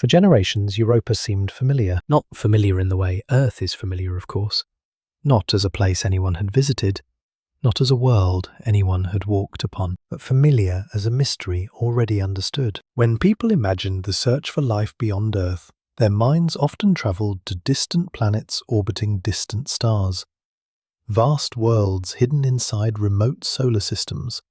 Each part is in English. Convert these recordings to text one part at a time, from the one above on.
For generations, Europa seemed familiar. Not familiar in the way Earth is familiar, of course. Not as a place anyone had visited, not as a world anyone had walked upon, but familiar as a mystery already understood. When people imagined the search for life beyond Earth, their minds often travelled to distant planets orbiting distant stars. Vast worlds hidden inside remote solar systems,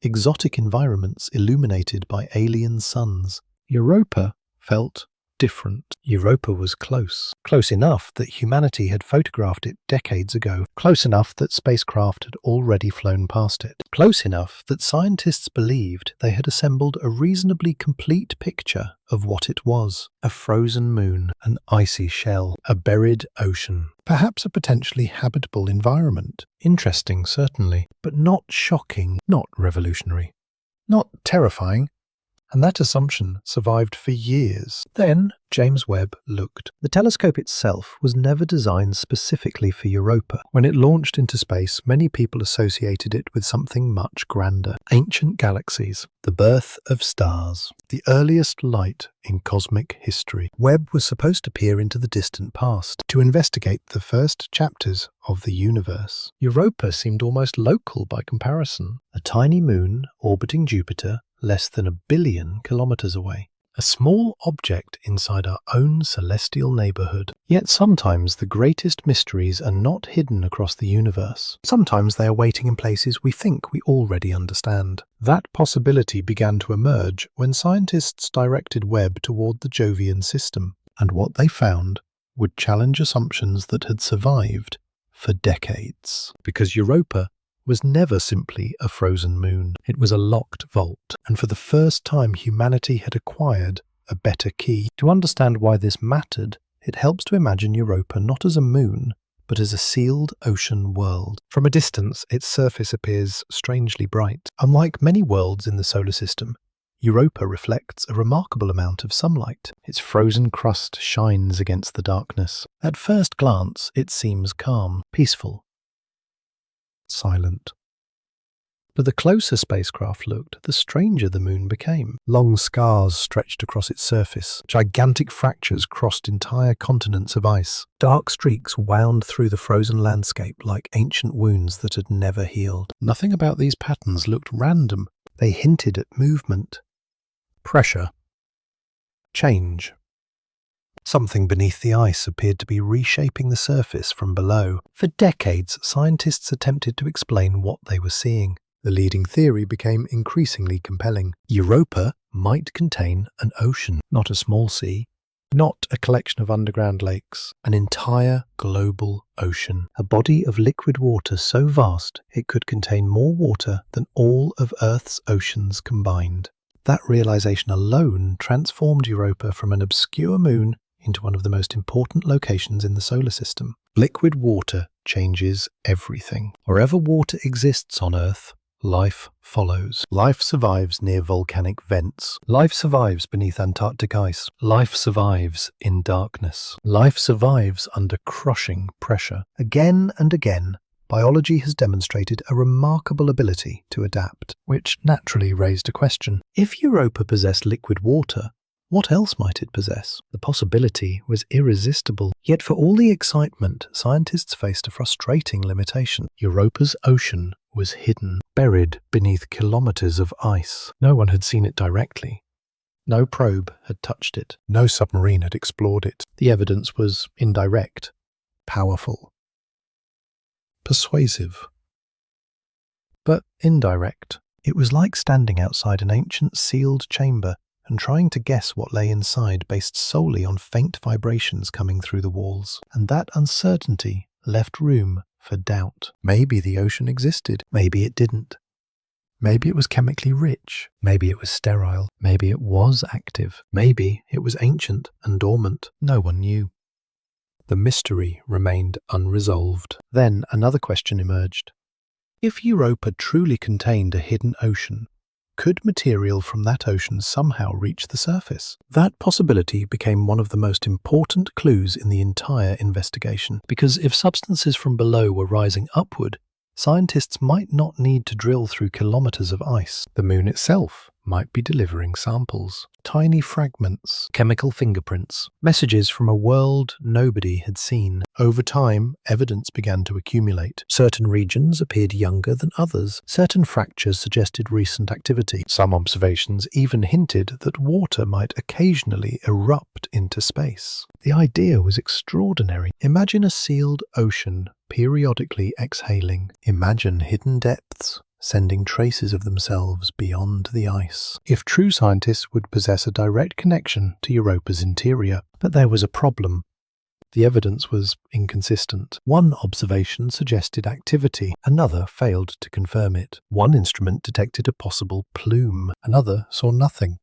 exotic environments illuminated by alien suns. Europa felt different. Europa was close. Close enough that humanity had photographed it decades ago. Close enough that spacecraft had already flown past it. Close enough that scientists believed they had assembled a reasonably complete picture of what it was. A frozen moon, an icy shell, a buried ocean. Perhaps a potentially habitable environment. Interesting, certainly, but not shocking, not revolutionary, not terrifying. And that assumption survived for years. Then James Webb looked. The telescope itself was never designed specifically for Europa. When it launched into space, many people associated it with something much grander. Ancient galaxies, the birth of stars, the earliest light in cosmic history. Webb was supposed to peer into the distant past, to investigate the first chapters of the universe. Europa seemed almost local by comparison. A tiny moon orbiting Jupiter, less than 1 billion kilometers away. A small object inside our own celestial neighborhood. Yet sometimes the greatest mysteries are not hidden across the universe. Sometimes they are waiting in places we think we already understand. That possibility began to emerge when scientists directed Webb toward the Jovian system, and what they found would challenge assumptions that had survived for decades. Because Europa was never simply a frozen moon. It was a locked vault, and for the first time humanity had acquired a better key. To understand why this mattered, it helps to imagine Europa not as a moon, but as a sealed ocean world. From a distance, its surface appears strangely bright. Unlike many worlds in the solar system, Europa reflects a remarkable amount of sunlight. Its frozen crust shines against the darkness. At first glance, it seems calm, peaceful, silent. But the closer spacecraft looked, the stranger the moon became. Long scars stretched across its surface. Gigantic fractures crossed entire continents of ice. Dark streaks wound through the frozen landscape like ancient wounds that had never healed. Nothing about these patterns looked random. They hinted at movement, pressure, change. Something beneath the ice appeared to be reshaping the surface from below. For decades, scientists attempted to explain what they were seeing. The leading theory became increasingly compelling. Europa might contain an ocean, not a small sea, not a collection of underground lakes, an entire global ocean, a body of liquid water so vast it could contain more water than all of Earth's oceans combined. That realization alone transformed Europa from an obscure moon into one of the most important locations in the solar system. Liquid water changes everything. Wherever water exists on Earth, life follows. Life survives near volcanic vents. Life survives beneath Antarctic ice. Life survives in darkness. Life survives under crushing pressure. Again and again, biology has demonstrated a remarkable ability to adapt, which naturally raised a question. If Europa possessed liquid water, what else might it possess? The possibility was irresistible. Yet for all the excitement, scientists faced a frustrating limitation. Europa's ocean was hidden, buried beneath kilometers of ice. No one had seen it directly. No probe had touched it. No submarine had explored it. The evidence was indirect, powerful, persuasive, but indirect. It was like standing outside an ancient sealed chamber and trying to guess what lay inside based solely on faint vibrations coming through the walls. And that uncertainty left room for doubt. Maybe the ocean existed. Maybe it didn't. Maybe it was chemically rich. Maybe it was sterile. Maybe it was active. Maybe it was ancient and dormant. No one knew. The mystery remained unresolved. Then another question emerged. If Europa truly contained a hidden ocean, could material from that ocean somehow reach the surface? That possibility became one of the most important clues in the entire investigation, because if substances from below were rising upward, scientists might not need to drill through kilometers of ice. The moon itself might be delivering samples. Tiny fragments, chemical fingerprints, messages from a world nobody had seen. Over time, evidence began to accumulate. Certain regions appeared younger than others. Certain fractures suggested recent activity. Some observations even hinted that water might occasionally erupt into space. The idea was extraordinary. Imagine a sealed ocean periodically exhaling. Imagine hidden depths sending traces of themselves beyond the ice. If true scientists would possess a direct connection to Europa's interior. But there was a problem. The evidence was inconsistent. One observation suggested activity, another failed to confirm it. One instrument detected a possible plume, another saw nothing.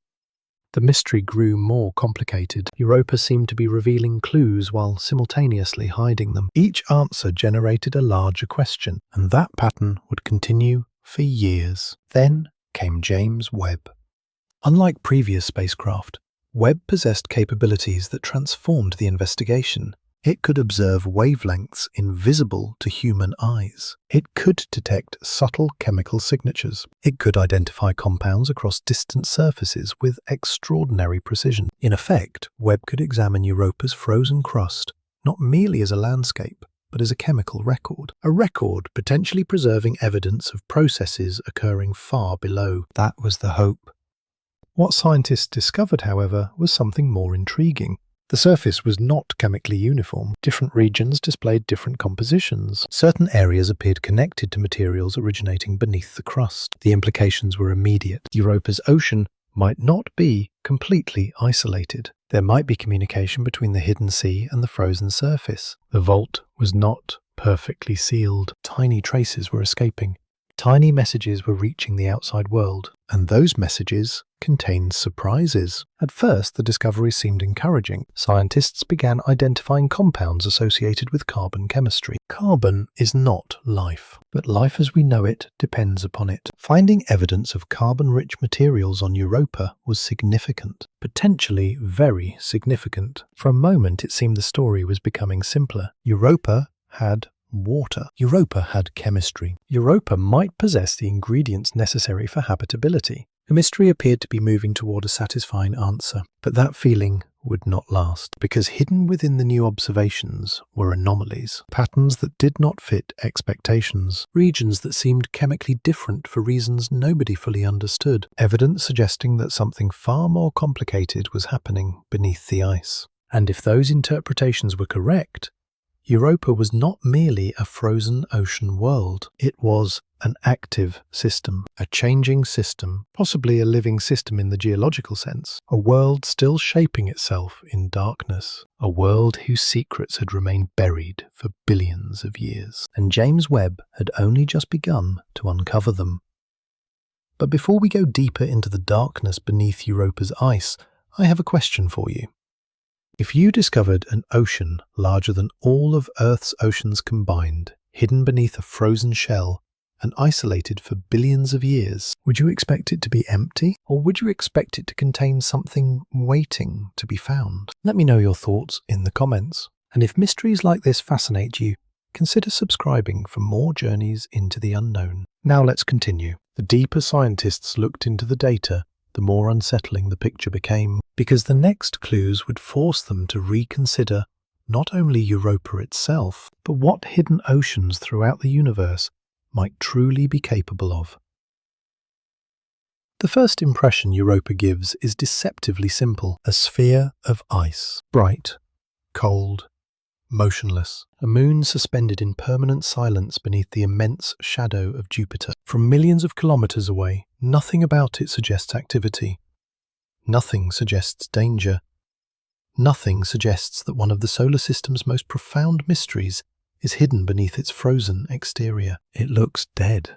The mystery grew more complicated. Europa seemed to be revealing clues while simultaneously hiding them. Each answer generated a larger question, and that pattern would continue for years. Then came James Webb. Unlike previous spacecraft, Webb possessed capabilities that transformed the investigation. It could observe wavelengths invisible to human eyes. It could detect subtle chemical signatures. It could identify compounds across distant surfaces with extraordinary precision. In effect, Webb could examine Europa's frozen crust not merely as a landscape, but as a chemical record. A record potentially preserving evidence of processes occurring far below. That was the hope. What scientists discovered, however, was something more intriguing. The surface was not chemically uniform. Different regions displayed different compositions. Certain areas appeared connected to materials originating beneath the crust. The implications were immediate. Europa's ocean might not be completely isolated. There might be communication between the hidden sea and the frozen surface. The vault was not perfectly sealed. Tiny traces were escaping. Tiny messages were reaching the outside world, and those messages contained surprises. At first, the discovery seemed encouraging. Scientists began identifying compounds associated with carbon chemistry. Carbon is not life, but life as we know it depends upon it. Finding evidence of carbon-rich materials on Europa was significant, potentially very significant. For a moment, it seemed the story was becoming simpler. Europa had water. Europa had chemistry. Europa might possess the ingredients necessary for habitability. The mystery appeared to be moving toward a satisfying answer, but that feeling would not last, because hidden within the new observations were anomalies, patterns that did not fit expectations, regions that seemed chemically different for reasons nobody fully understood, evidence suggesting that something far more complicated was happening beneath the ice. And if those interpretations were correct, Europa was not merely a frozen ocean world. It was an active system, a changing system, possibly a living system in the geological sense, a world still shaping itself in darkness, a world whose secrets had remained buried for billions of years. And James Webb had only just begun to uncover them. But before we go deeper into the darkness beneath Europa's ice, I have a question for you. If you discovered an ocean larger than all of Earth's oceans combined, hidden beneath a frozen shell, and isolated for billions of years, would you expect it to be empty? Or would you expect it to contain something waiting to be found? Let me know your thoughts in the comments. And if mysteries like this fascinate you, consider subscribing for more journeys into the unknown. Now let's continue. The deeper scientists looked into the data, the more unsettling the picture became, because the next clues would force them to reconsider not only Europa itself, but what hidden oceans throughout the universe might truly be capable of. The first impression Europa gives is deceptively simple: a sphere of ice, bright, cold, motionless, a moon suspended in permanent silence beneath the immense shadow of Jupiter. From millions of kilometers away, nothing about it suggests activity. Nothing suggests danger. Nothing suggests that one of the solar system's most profound mysteries is hidden beneath its frozen exterior. It looks dead.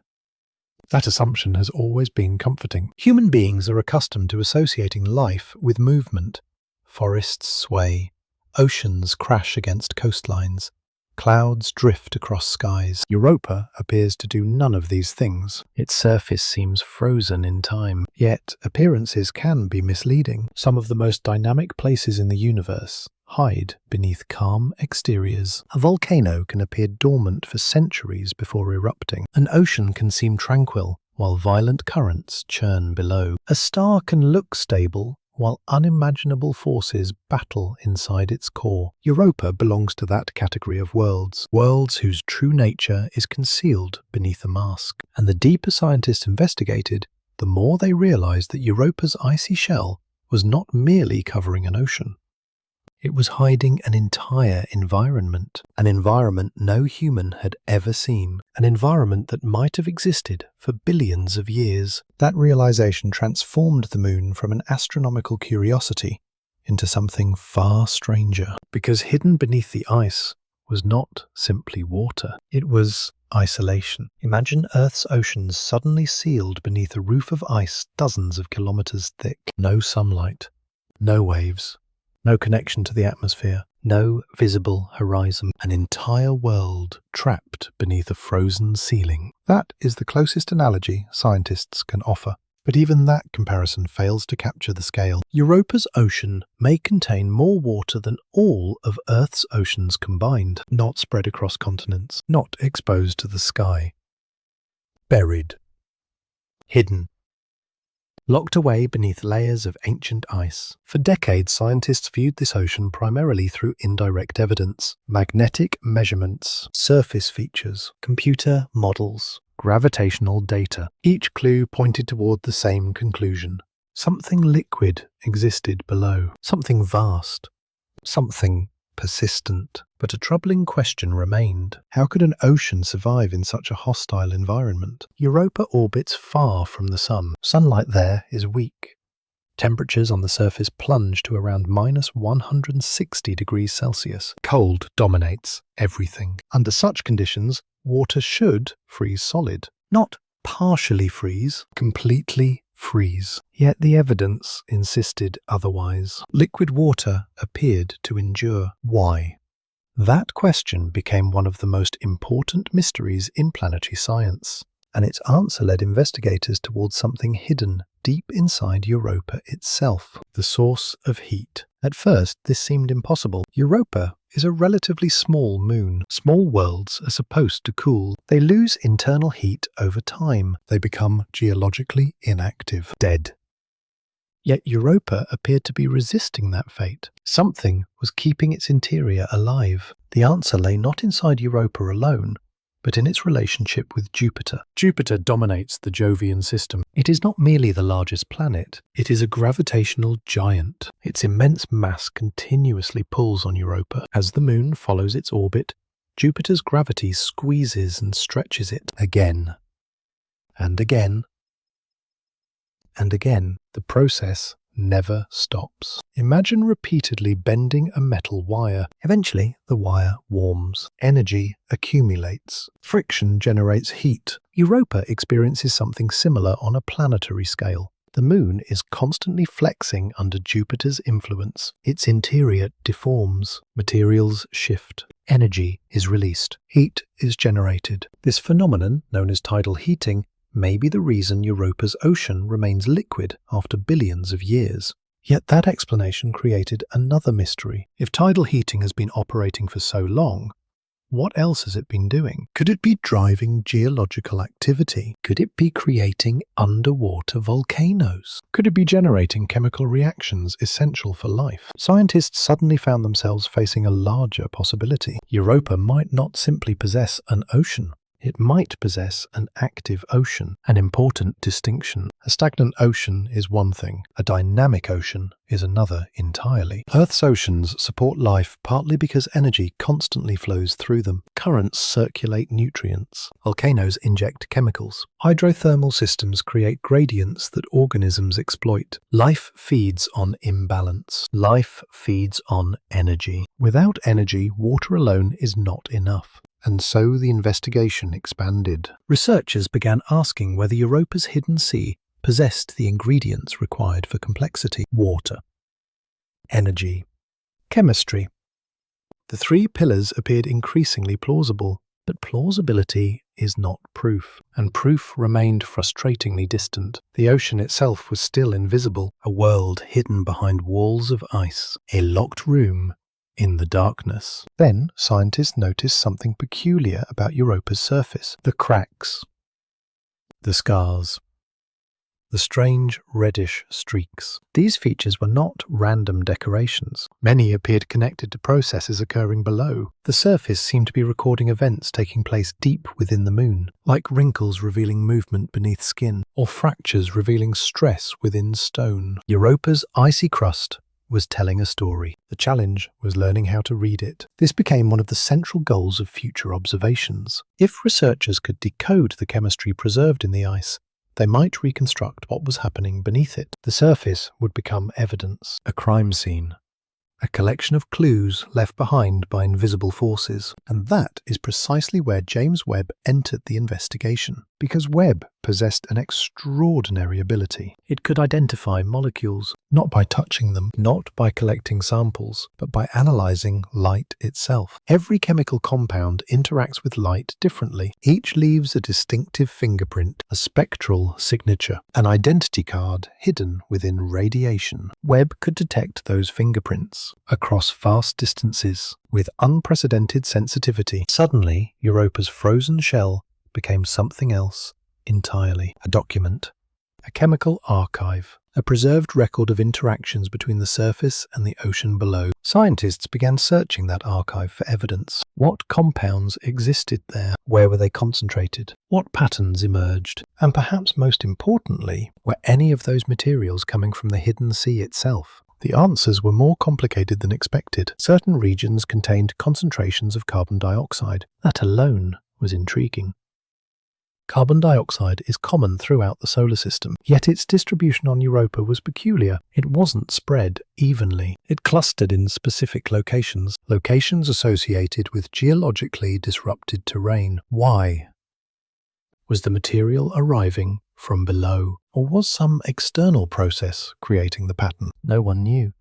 That assumption has always been comforting. Human beings are accustomed to associating life with movement. Forests sway. Oceans crash against coastlines. Clouds drift across skies. Europa appears to do none of these things. Its surface seems frozen in time. Yet, appearances can be misleading. Some of the most dynamic places in the universe hide beneath calm exteriors. A volcano can appear dormant for centuries before erupting. An ocean can seem tranquil while violent currents churn below. A star can look stable, while unimaginable forces battle inside its core. Europa belongs to that category of worlds whose true nature is concealed beneath a mask. And the deeper scientists investigated, the more they realized that Europa's icy shell was not merely covering an ocean. It was hiding an entire environment, an environment no human had ever seen, an environment that might have existed for billions of years. That realization transformed the moon from an astronomical curiosity into something far stranger, because hidden beneath the ice was not simply water, it was isolation. Imagine Earth's oceans suddenly sealed beneath a roof of ice dozens of kilometers thick. No sunlight, no waves, no connection to the atmosphere, no visible horizon, an entire world trapped beneath a frozen ceiling. That is the closest analogy scientists can offer, but even that comparison fails to capture the scale. Europa's ocean may contain more water than all of Earth's oceans combined, not spread across continents, not exposed to the sky. Buried. Hidden. Locked away beneath layers of ancient ice. For decades, scientists viewed this ocean primarily through indirect evidence, magnetic measurements, surface features, computer models, gravitational data. Each clue pointed toward the same conclusion. Something liquid existed below, something vast, something persistent. But a troubling question remained. How could an ocean survive in such a hostile environment? Europa orbits far from the sun. Sunlight there is weak. Temperatures on the surface plunge to around minus 160 degrees Celsius. Cold dominates everything. Under such conditions, water should freeze solid. Not partially freeze, completely freeze. Yet the evidence insisted otherwise. Liquid water appeared to endure. Why? That question became one of the most important mysteries in planetary science, and its answer led investigators towards something hidden deep inside Europa itself, the source of heat. At first, this seemed impossible. Europa is a relatively small moon. Small worlds are supposed to cool. They lose internal heat over time. They become geologically inactive, dead. Yet Europa appeared to be resisting that fate. Something was keeping its interior alive. The answer lay not inside Europa alone, but in its relationship with Jupiter. Jupiter dominates the Jovian system. It is not merely the largest planet, it is a gravitational giant. Its immense mass continuously pulls on Europa. As the moon follows its orbit, Jupiter's gravity squeezes and stretches it again, and again, and again. The process never stops. Imagine repeatedly bending a metal wire. Eventually, the wire warms. Energy accumulates. Friction generates heat. Europa experiences something similar on a planetary scale. The moon is constantly flexing under Jupiter's influence. Its interior deforms. Materials shift. Energy is released. Heat is generated. This phenomenon, known as tidal heating, may be the reason Europa's ocean remains liquid after billions of years. Yet that explanation created another mystery. If tidal heating has been operating for so long, what else has it been doing? Could it be driving geological activity? Could it be creating underwater volcanoes? Could it be generating chemical reactions essential for life? Scientists suddenly found themselves facing a larger possibility. Europa might not simply possess an ocean. It might possess an active ocean, an important distinction. A stagnant ocean is one thing, a dynamic ocean is another entirely. Earth's oceans support life partly because energy constantly flows through them. Currents circulate nutrients. Volcanoes inject chemicals. Hydrothermal systems create gradients that organisms exploit. Life feeds on imbalance. Life feeds on energy. Without energy, water alone is not enough. And so the investigation expanded. Researchers began asking whether Europa's hidden sea possessed the ingredients required for complexity. Water, energy, chemistry. The three pillars appeared increasingly plausible, but plausibility is not proof, and proof remained frustratingly distant. The ocean itself was still invisible, a world hidden behind walls of ice, a locked room in the darkness. Then scientists noticed something peculiar about Europa's surface. The cracks. The scars. The strange reddish streaks. These features were not random decorations. Many appeared connected to processes occurring below. The surface seemed to be recording events taking place deep within the moon, like wrinkles revealing movement beneath skin, or fractures revealing stress within stone. Europa's icy crust was telling a story. The challenge was learning how to read it. This became one of the central goals of future observations. If researchers could decode the chemistry preserved in the ice, they might reconstruct what was happening beneath it. The surface would become evidence, a crime scene, a collection of clues left behind by invisible forces. And that is precisely where James Webb entered the investigation. Because Webb possessed an extraordinary ability. It could identify molecules, not by touching them, not by collecting samples, but by analyzing light itself. Every chemical compound interacts with light differently. Each leaves a distinctive fingerprint, a spectral signature, an identity card hidden within radiation. Webb could detect those fingerprints across vast distances with unprecedented sensitivity. Suddenly, Europa's frozen shell became something else entirely. A document, a chemical archive, a preserved record of interactions between the surface and the ocean below. Scientists began searching that archive for evidence. What compounds existed there? Where were they concentrated? What patterns emerged? And perhaps most importantly, were any of those materials coming from the hidden sea itself? The answers were more complicated than expected. Certain regions contained concentrations of carbon dioxide. That alone was intriguing. Carbon dioxide is common throughout the solar system, yet its distribution on Europa was peculiar. It wasn't spread evenly. It clustered in specific locations associated with geologically disrupted terrain. Why? Was the material arriving from below, or was some external process creating the pattern? No one knew.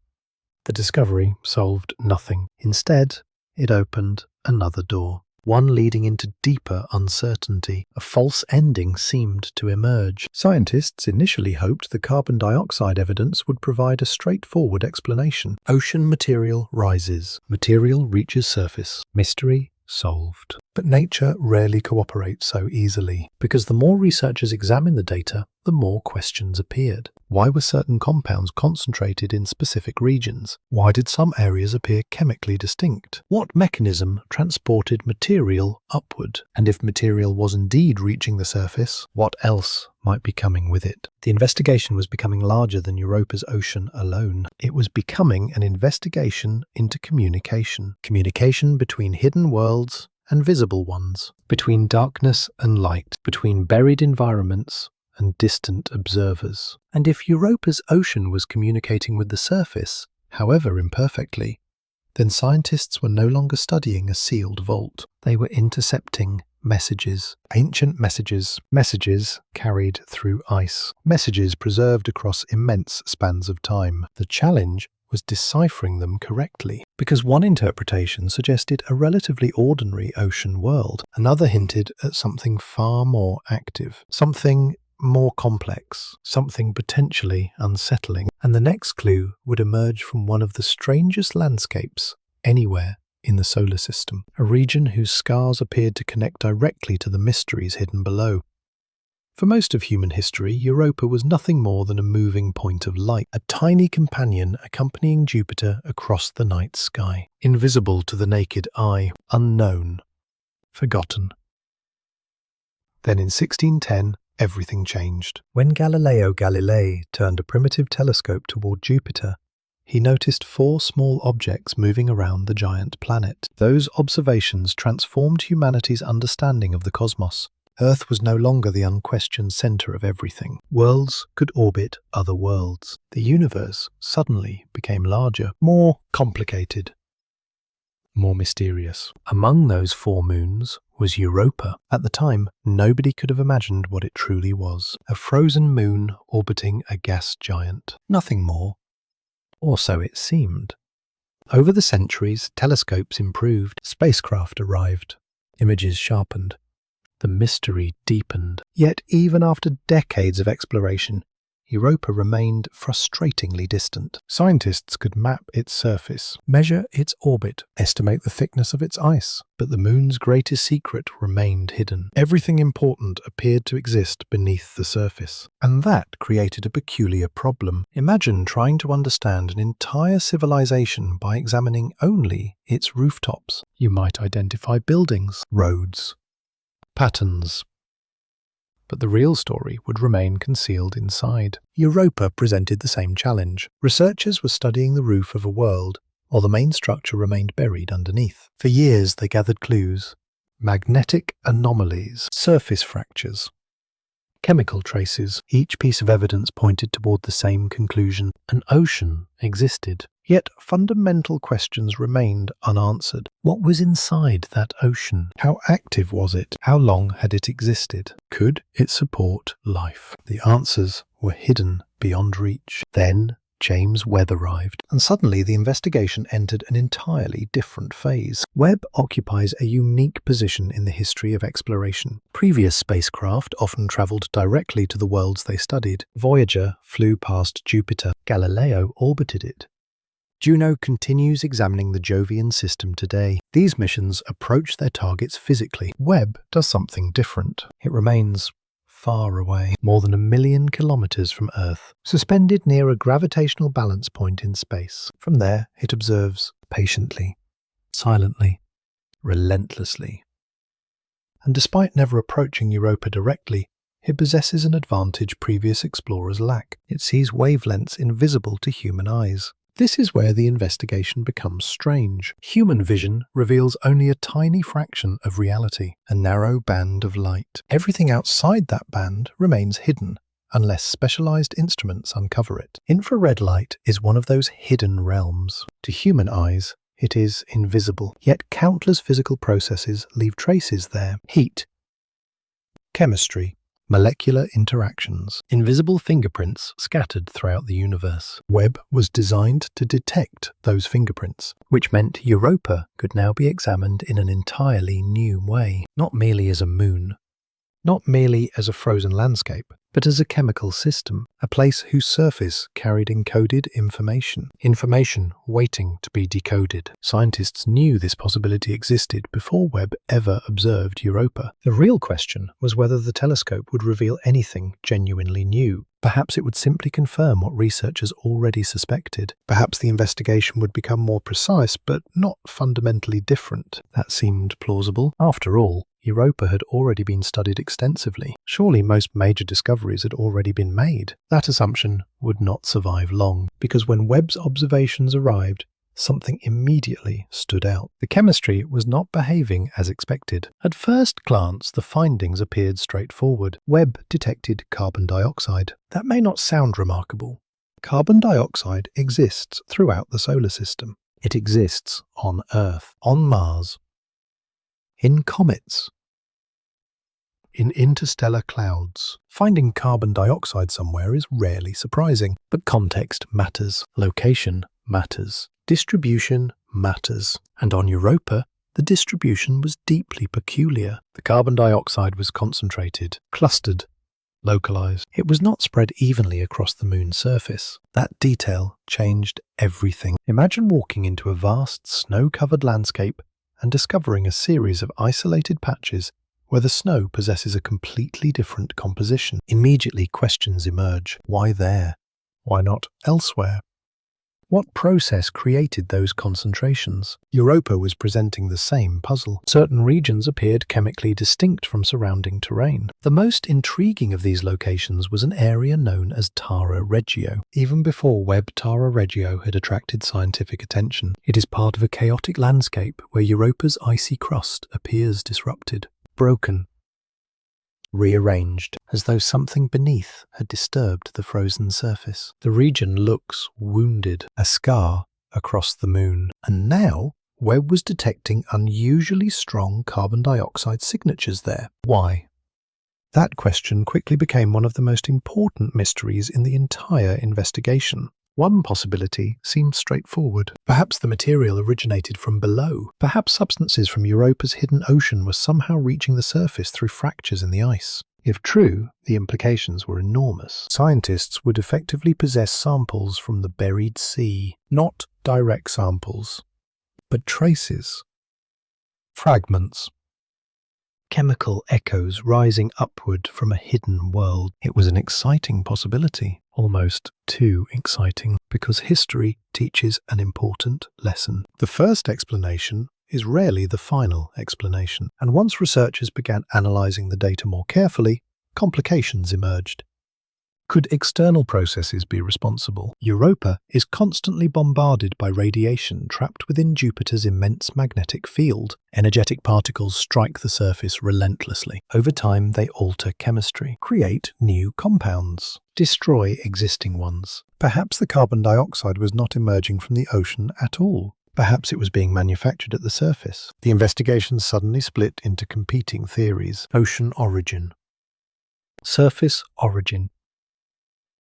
The discovery solved nothing. Instead, it opened another door. One leading into deeper uncertainty. A false ending seemed to emerge. Scientists initially hoped the carbon dioxide evidence would provide a straightforward explanation. Ocean material rises. Material reaches surface. Mystery solved. But nature rarely cooperates so easily, because the more researchers examined the data, the more questions appeared. Why were certain compounds concentrated in specific regions? Why did some areas appear chemically distinct? What mechanism transported material upward? And if material was indeed reaching the surface, what else might be coming with it? The investigation was becoming larger than Europa's ocean alone. It was becoming an investigation into communication. Communication between hidden worlds and visible ones, between darkness and light, between buried environments and distant observers. And if Europa's ocean was communicating with the surface, however imperfectly, then scientists were no longer studying a sealed vault. They were intercepting messages, ancient messages, messages carried through ice, messages preserved across immense spans of time. The challenge was deciphering them correctly, because one interpretation suggested a relatively ordinary ocean world. Another hinted at something far more active, something more complex, something potentially unsettling. And the next clue would emerge from one of the strangest landscapes anywhere in the solar system, a region whose scars appeared to connect directly to the mysteries hidden below. For most of human history, Europa was nothing more than a moving point of light, a tiny companion accompanying Jupiter across the night sky, invisible to the naked eye, unknown, forgotten. Then in 1610, everything changed. When Galileo Galilei turned a primitive telescope toward Jupiter, he noticed 4 small objects moving around the giant planet. Those observations transformed humanity's understanding of the cosmos. Earth was no longer the unquestioned center of everything. Worlds could orbit other worlds. The universe suddenly became larger, more complicated, more mysterious. Among those 4 moons was Europa. At the time, nobody could have imagined what it truly was. A frozen moon orbiting a gas giant. Nothing more. Or so it seemed. Over the centuries, telescopes improved, spacecraft arrived, images sharpened. The mystery deepened. Yet even after decades of exploration, Europa remained frustratingly distant. Scientists could map its surface, measure its orbit, estimate the thickness of its ice, but the moon's greatest secret remained hidden. Everything important appeared to exist beneath the surface, and that created a peculiar problem. Imagine trying to understand an entire civilization by examining only its rooftops. You might identify buildings, roads, patterns, but the real story would remain concealed inside. Europa presented the same challenge. Researchers were studying the roof of a world, while the main structure remained buried underneath. For years they gathered clues: magnetic anomalies, surface fractures, chemical traces. Each piece of evidence pointed toward the same conclusion: an ocean existed. Yet fundamental questions remained unanswered. What was inside that ocean? How active was it? How long had it existed? Could it support life? The answers were hidden beyond reach. Then James Webb arrived, and suddenly the investigation entered an entirely different phase. Webb occupies a unique position in the history of exploration. Previous spacecraft often traveled directly to the worlds they studied. Voyager flew past Jupiter. Galileo orbited it. Juno continues examining the Jovian system today. These missions approach their targets physically. Webb does something different. It remains far away, more than 1 million kilometers from Earth, suspended near a gravitational balance point in space. From there, it observes patiently, silently, relentlessly. And despite never approaching Europa directly, it possesses an advantage previous explorers lack. It sees wavelengths invisible to human eyes. This is where the investigation becomes strange. Human vision reveals only a tiny fraction of reality, a narrow band of light. Everything outside that band remains hidden, unless specialized instruments uncover it. Infrared light is one of those hidden realms. To human eyes, it is invisible, yet countless physical processes leave traces there. Heat, chemistry, molecular interactions, invisible fingerprints scattered throughout the universe. Webb was designed to detect those fingerprints, which meant Europa could now be examined in an entirely new way, not merely as a moon, not merely as a frozen landscape, but as a chemical system, a place whose surface carried encoded information waiting to be decoded. Scientists knew this possibility existed before Webb ever observed Europa. The real question was whether the telescope would reveal anything genuinely new. Perhaps it would simply confirm what researchers already suspected. Perhaps the investigation would become more precise, but not fundamentally different. That seemed plausible. After all, Europa had already been studied extensively. Surely most major discoveries had already been made. That assumption would not survive long, because when Webb's observations arrived, something immediately stood out. The chemistry was not behaving as expected. At first glance, the findings appeared straightforward. Webb detected carbon dioxide. That may not sound remarkable. Carbon dioxide exists throughout the solar system. It exists on Earth, on Mars, in comets, in interstellar clouds. Finding carbon dioxide somewhere is rarely surprising, but context matters, location matters, distribution matters. And on Europa, the distribution was deeply peculiar. The carbon dioxide was concentrated, clustered, localized. It was not spread evenly across the moon's surface. That detail changed everything. Imagine walking into a vast, snow-covered landscape and discovering a series of isolated patches where the snow possesses a completely different composition. Immediately questions emerge. Why there? Why not elsewhere? What process created those concentrations? Europa was presenting the same puzzle. Certain regions appeared chemically distinct from surrounding terrain. The most intriguing of these locations was an area known as Terra Regio. Even before Webb, Terra Regio had attracted scientific attention. It is part of a chaotic landscape where Europa's icy crust appears disrupted, broken, rearranged, as though something beneath had disturbed the frozen surface. The region looks wounded, a scar across the moon. And now, Webb was detecting unusually strong carbon dioxide signatures there. Why? That question quickly became one of the most important mysteries in the entire investigation. One possibility seemed straightforward. Perhaps the material originated from below. Perhaps substances from Europa's hidden ocean were somehow reaching the surface through fractures in the ice. If true, the implications were enormous. Scientists would effectively possess samples from the buried sea, not direct samples, but traces, fragments, chemical echoes rising upward from a hidden world. It was an exciting possibility, almost too exciting, because history teaches an important lesson. The first explanation is rarely the final explanation, and once researchers began analyzing the data more carefully, complications emerged. Could external processes be responsible? Europa is constantly bombarded by radiation trapped within Jupiter's immense magnetic field. Energetic particles strike the surface relentlessly. Over time, they alter chemistry, create new compounds, destroy existing ones. Perhaps the carbon dioxide was not emerging from the ocean at all. Perhaps it was being manufactured at the surface. The investigation suddenly split into competing theories. Ocean origin, surface origin,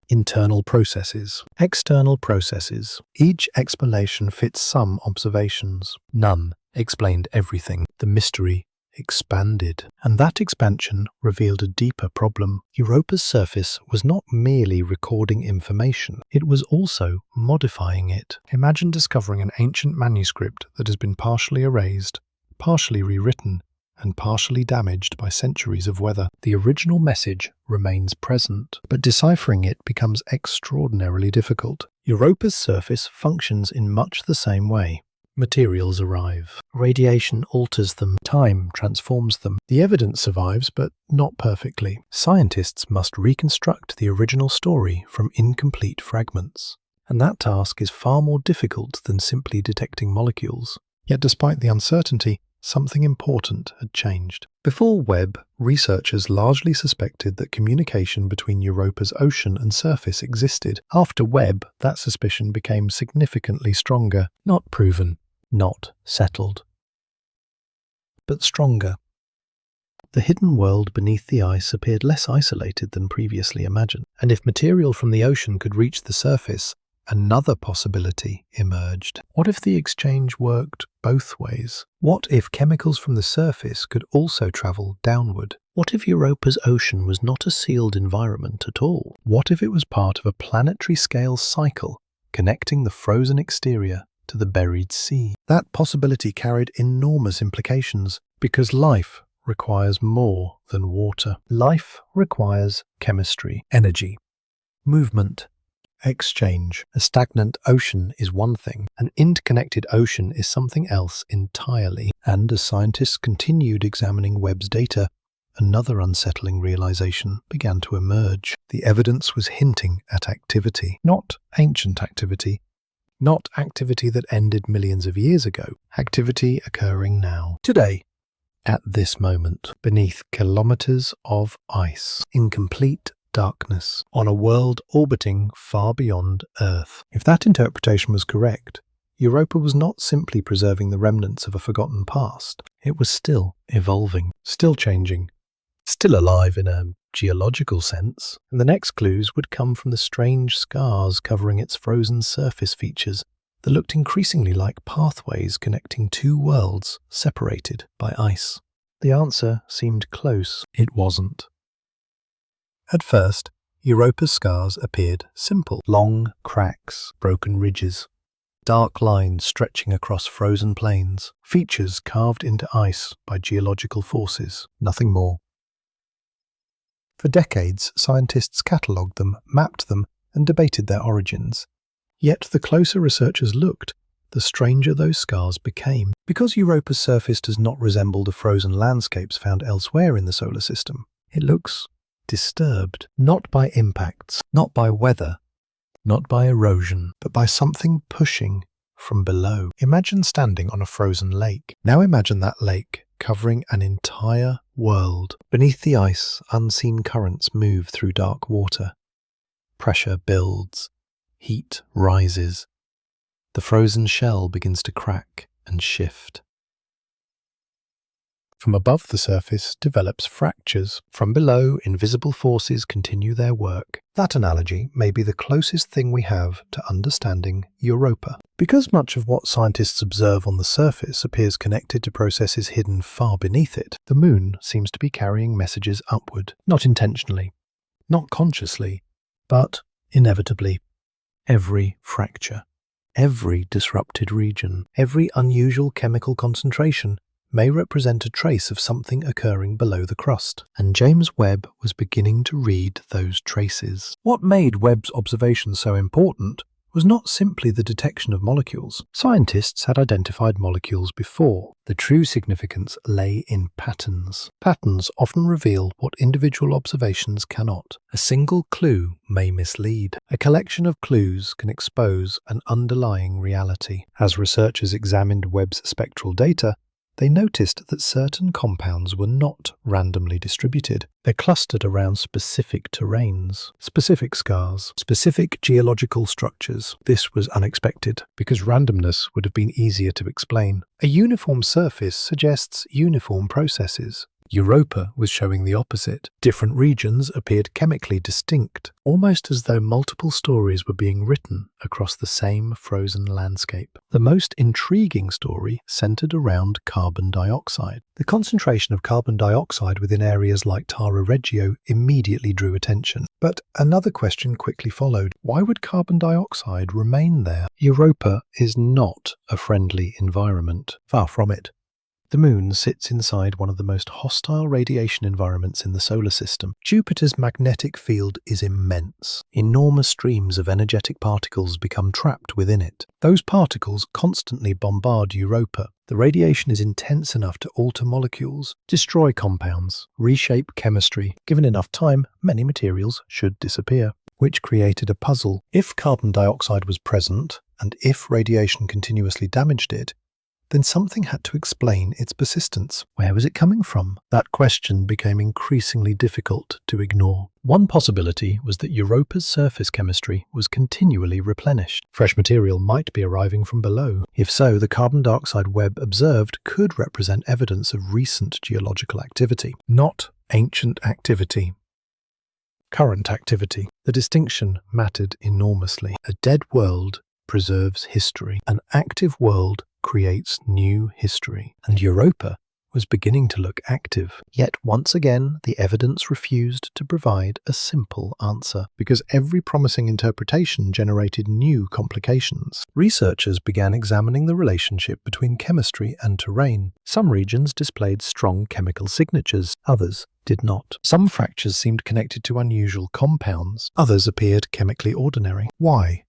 internal processes, external processes. Each explanation fits some observations. None explained everything. The mystery expanded, and that expansion revealed a deeper problem. Europa's surface was not merely recording information, it was also modifying it. Imagine discovering an ancient manuscript that has been partially erased, partially rewritten, and partially damaged by centuries of weather. The original message remains present, but deciphering it becomes extraordinarily difficult. Europa's surface functions in much the same way. Materials arrive. Radiation alters them. Time transforms them. The evidence survives, but not perfectly. Scientists must reconstruct the original story from incomplete fragments. And that task is far more difficult than simply detecting molecules. Yet despite the uncertainty, something important had changed. Before Webb, researchers largely suspected that communication between Europa's ocean and surface existed. After Webb, that suspicion became significantly stronger. Not proven, not settled, but stronger. The hidden world beneath the ice appeared less isolated than previously imagined. And if material from the ocean could reach the surface, another possibility emerged. What if the exchange worked both ways? What if chemicals from the surface could also travel downward? What if Europa's ocean was not a sealed environment at all? What if it was part of a planetary scale cycle connecting the frozen exterior to the buried sea? That possibility carried enormous implications, because life requires more than water. Life requires chemistry, energy, movement, exchange. A stagnant ocean is one thing. An interconnected ocean is something else entirely. And as scientists continued examining Webb's data, another unsettling realization began to emerge. The evidence was hinting at activity, not ancient activity, not activity that ended millions of years ago, activity occurring now, today, at this moment, beneath kilometers of ice, in complete darkness, on a world orbiting far beyond Earth. If that interpretation was correct, Europa was not simply preserving the remnants of a forgotten past. It was still evolving, still changing, still alive in a geological sense. And the next clues would come from the strange scars covering its frozen surface features that looked increasingly like pathways connecting two worlds separated by ice. The answer seemed close. It wasn't. At first, Europa's scars appeared simple. Long cracks, broken ridges, dark lines stretching across frozen plains, features carved into ice by geological forces, nothing more. For decades, scientists catalogued them, mapped them, and debated their origins. Yet the closer researchers looked, the stranger those scars became. Because Europa's surface does not resemble the frozen landscapes found elsewhere in the solar system, it looks disturbed, not by impacts, not by weather, not by erosion, but by something pushing from below. Imagine standing on a frozen lake. Now imagine that lake covering an entire world. Beneath the ice, unseen currents move through dark water. Pressure builds, heat rises. The frozen shell begins to crack and shift. From above, the surface develops fractures. From below, invisible forces continue their work. That analogy may be the closest thing we have to understanding Europa. Because much of what scientists observe on the surface appears connected to processes hidden far beneath it, the Moon seems to be carrying messages upward, not intentionally, not consciously, but inevitably. Every fracture, every disrupted region, every unusual chemical concentration may represent a trace of something occurring below the crust, and James Webb was beginning to read those traces. What made Webb's observations so important was not simply the detection of molecules. Scientists had identified molecules before. The true significance lay in patterns. Patterns often reveal what individual observations cannot. A single clue may mislead. A collection of clues can expose an underlying reality. As researchers examined Webb's spectral data, they noticed that certain compounds were not randomly distributed. They clustered around specific terrains, specific scars, specific geological structures. This was unexpected, because randomness would have been easier to explain. A uniform surface suggests uniform processes. Europa was showing the opposite. Different regions appeared chemically distinct, almost as though multiple stories were being written across the same frozen landscape. The most intriguing story centered around carbon dioxide. The concentration of carbon dioxide within areas like Tara Regio immediately drew attention. But another question quickly followed. Why would carbon dioxide remain there? Europa is not a friendly environment. Far from it. The Moon sits inside one of the most hostile radiation environments in the solar system. Jupiter's magnetic field is immense. Enormous streams of energetic particles become trapped within it. Those particles constantly bombard Europa. The radiation is intense enough to alter molecules, destroy compounds, reshape chemistry. Given enough time, many materials should disappear, which created a puzzle. If carbon dioxide was present, and if radiation continuously damaged it, then something had to explain its persistence. Where was it coming from? That question became increasingly difficult to ignore. One possibility was that Europa's surface chemistry was continually replenished. Fresh material might be arriving from below. If so, the carbon dioxide Webb observed could represent evidence of recent geological activity, not ancient activity. Current activity. The distinction mattered enormously. A dead world preserves history. An active world creates new history, and Europa was beginning to look active. Yet once again, the evidence refused to provide a simple answer, because every promising interpretation generated new complications. Researchers began examining the relationship between chemistry and terrain. Some regions displayed strong chemical signatures, others did not. Some fractures seemed connected to unusual compounds, others appeared chemically ordinary. Why?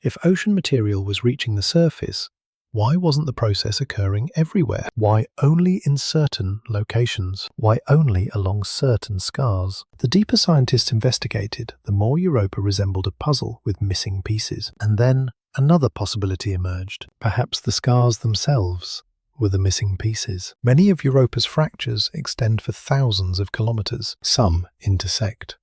If ocean material was reaching the surface, why wasn't the process occurring everywhere? Why only in certain locations? Why only along certain scars? The deeper scientists investigated, the more Europa resembled a puzzle with missing pieces. And then another possibility emerged. Perhaps the scars themselves were the missing pieces. Many of Europa's fractures extend for thousands of kilometers. Some intersect.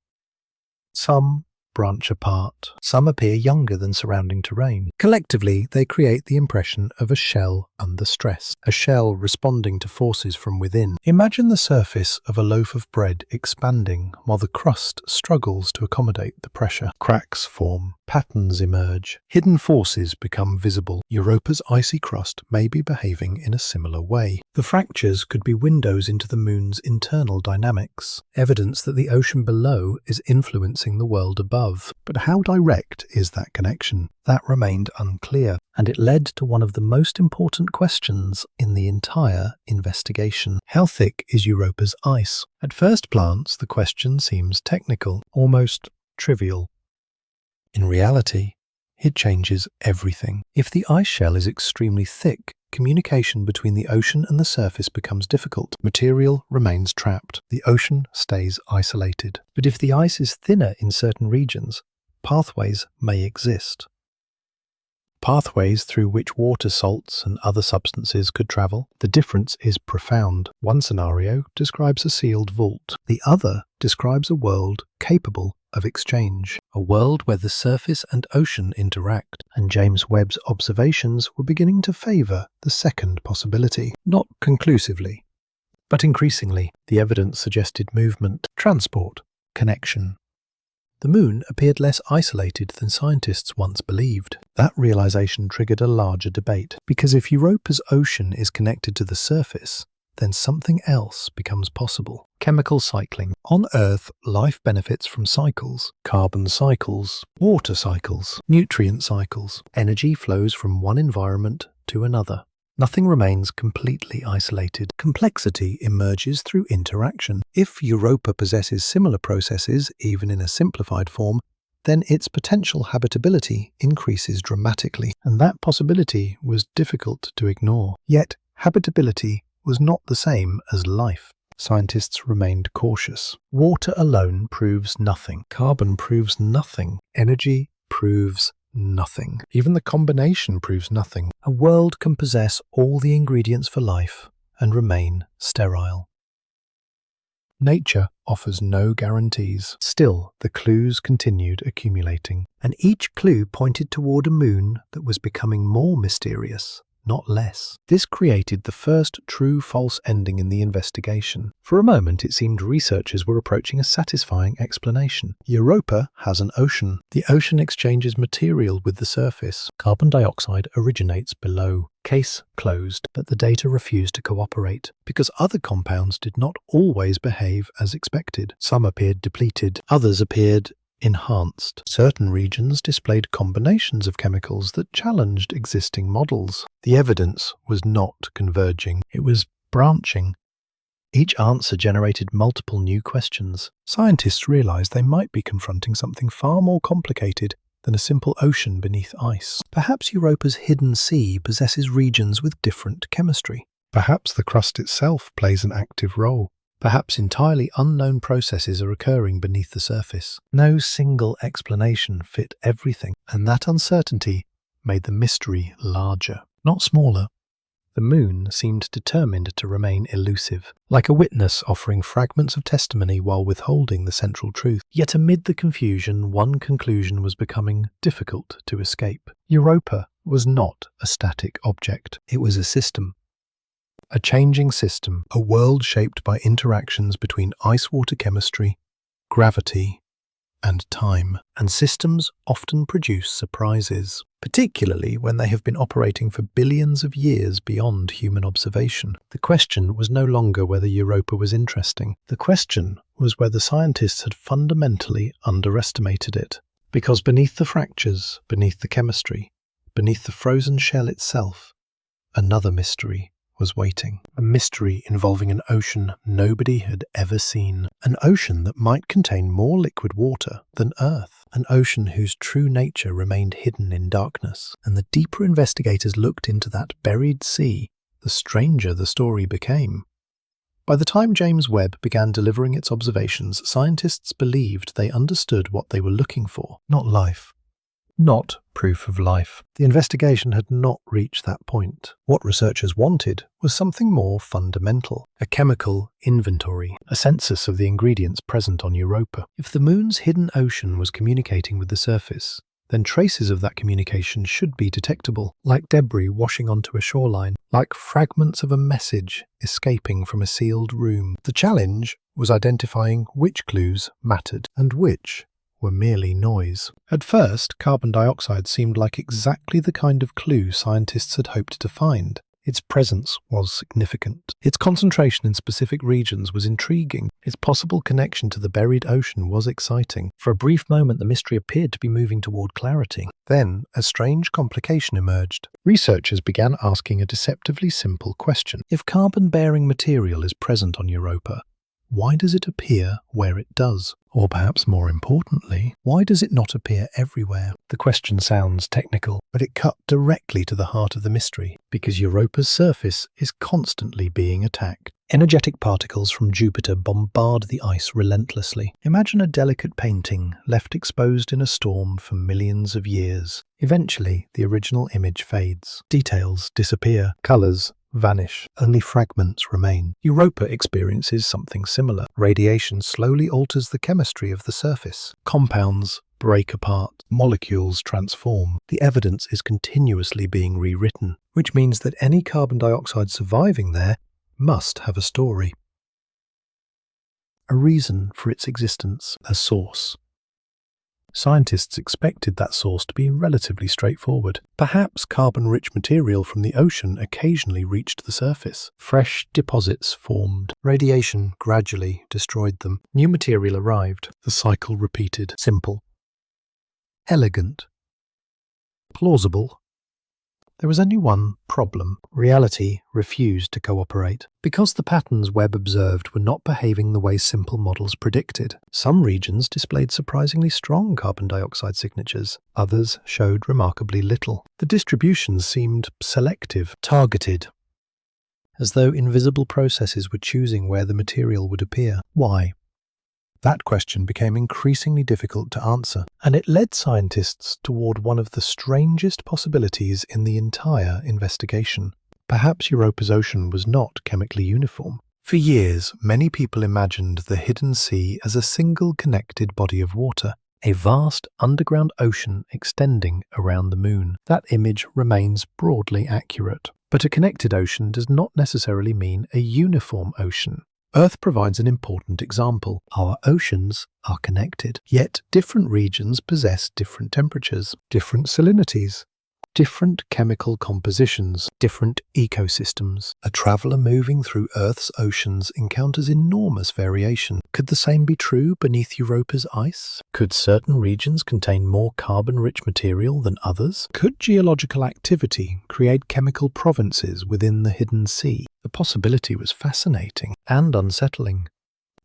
Some branch apart. Some appear younger than surrounding terrain. Collectively, they create the impression of a shell under stress, a shell responding to forces from within. Imagine the surface of a loaf of bread expanding while the crust struggles to accommodate the pressure. Cracks form, patterns emerge, hidden forces become visible. Europa's icy crust may be behaving in a similar way. The fractures could be windows into the Moon's internal dynamics, evidence that the ocean below is influencing the world above. But how direct is that connection? That remained unclear, and it led to one of the most important questions in the entire investigation. How thick is Europa's ice? At first glance, the question seems technical, almost trivial. In reality, it changes everything. If the ice shell is extremely thick, communication between the ocean and the surface becomes difficult. Material remains trapped. The ocean stays isolated. But if the ice is thinner in certain regions, pathways may exist. Pathways through which water salts and other substances could travel. The difference is profound. One scenario describes a sealed vault. The other describes a world capable of exchange, a world where the surface and ocean interact, and James Webb's observations were beginning to favor the second possibility. Not conclusively, But increasingly, the evidence suggested movement, transport, connection. The moon appeared less isolated than scientists once believed. That realization triggered a larger debate, because if Europa's ocean is connected to the surface, then something else becomes possible. Chemical cycling. On Earth, life benefits from cycles. Carbon cycles, water cycles, nutrient cycles. Energy flows from one environment to another. Nothing remains completely isolated. Complexity emerges through interaction. If Europa possesses similar processes, even in a simplified form, then its potential habitability increases dramatically, and that possibility was difficult to ignore. Yet, habitability was not the same as life. Scientists remained cautious. Water alone proves nothing. Carbon proves nothing. Energy proves nothing. Even the combination proves nothing. A world can possess all the ingredients for life and remain sterile. Nature offers no guarantees. Still, the clues continued accumulating, and each clue pointed toward a moon that was becoming more mysterious, not less. This created the first true-false ending in the investigation. For a moment, it seemed researchers were approaching a satisfying explanation. Europa has an ocean. The ocean exchanges material with the surface. Carbon dioxide originates below. Case closed. But the data refused to cooperate, because other compounds did not always behave as expected. Some appeared depleted, others appeared enhanced. Certain regions displayed combinations of chemicals that challenged existing models. The evidence was not converging, it was branching. Each answer generated multiple new questions. Scientists realized they might be confronting something far more complicated than a simple ocean beneath ice. Perhaps Europa's hidden sea possesses regions with different chemistry. Perhaps the crust itself plays an active role. Perhaps entirely unknown processes are occurring beneath the surface. No single explanation fit everything, and that uncertainty made the mystery larger, not smaller. The moon seemed determined to remain elusive, like a witness offering fragments of testimony while withholding the central truth. Yet amid the confusion, one conclusion was becoming difficult to escape. Europa was not a static object. It was a system. A changing system, a world shaped by interactions between ice-water chemistry, gravity, and time. And systems often produce surprises, particularly when they have been operating for billions of years beyond human observation. The question was no longer whether Europa was interesting. The question was whether scientists had fundamentally underestimated it. Because beneath the fractures, beneath the chemistry, beneath the frozen shell itself, another mystery was waiting. A mystery involving an ocean nobody had ever seen. An ocean that might contain more liquid water than Earth. An ocean whose true nature remained hidden in darkness. And the deeper investigators looked into that buried sea, the stranger the story became. By the time James Webb began delivering its observations, scientists believed they understood what they were looking for. Not life. Not proof of life. The investigation had not reached that point. What researchers wanted was something more fundamental. A chemical inventory, a census of the ingredients present on Europa. If the moon's hidden ocean was communicating with the surface, then traces of that communication should be detectable, like debris washing onto a shoreline, like fragments of a message escaping from a sealed room. The challenge was identifying which clues mattered and which were merely noise. At first, carbon dioxide seemed like exactly the kind of clue scientists had hoped to find. Its presence was significant. Its concentration in specific regions was intriguing. Its possible connection to the buried ocean was exciting. For a brief moment, the mystery appeared to be moving toward clarity. Then, a strange complication emerged. Researchers began asking a deceptively simple question. If carbon-bearing material is present on Europa, why does it appear where it does? Or perhaps more importantly, why does it not appear everywhere? The question sounds technical, but it cut directly to the heart of the mystery, because Europa's surface is constantly being attacked. Energetic particles from Jupiter bombard the ice relentlessly. Imagine a delicate painting left exposed in a storm for millions of years. Eventually, the original image fades. Details disappear. Colors vanish. Only fragments remain. Europa experiences something similar. Radiation slowly alters the chemistry of the surface. Compounds break apart. Molecules transform. The evidence is continuously being rewritten, which means that any carbon dioxide surviving there must have a story, a reason for its existence, a source. Scientists expected that source to be relatively straightforward. Perhaps carbon-rich material from the ocean occasionally reached the surface. Fresh deposits formed. Radiation gradually destroyed them. New material arrived. The cycle repeated. Simple. Elegant. Plausible. There was only one problem. Reality refused to cooperate. Because the patterns Webb observed were not behaving the way simple models predicted. Some regions displayed surprisingly strong carbon dioxide signatures. Others showed remarkably little. The distributions seemed selective, targeted, as though invisible processes were choosing where the material would appear. Why? That question became increasingly difficult to answer, and it led scientists toward one of the strangest possibilities in the entire investigation. Perhaps Europa's ocean was not chemically uniform. For years, many people imagined the hidden sea as a single connected body of water, a vast underground ocean extending around the moon. That image remains broadly accurate. But a connected ocean does not necessarily mean a uniform ocean. Earth provides an important example. Our oceans are connected, yet different regions possess different temperatures, different salinities, different chemical compositions, different ecosystems. A traveller moving through Earth's oceans encounters enormous variation. Could the same be true beneath Europa's ice? Could certain regions contain more carbon-rich material than others? Could geological activity create chemical provinces within the hidden sea? The possibility was fascinating and unsettling,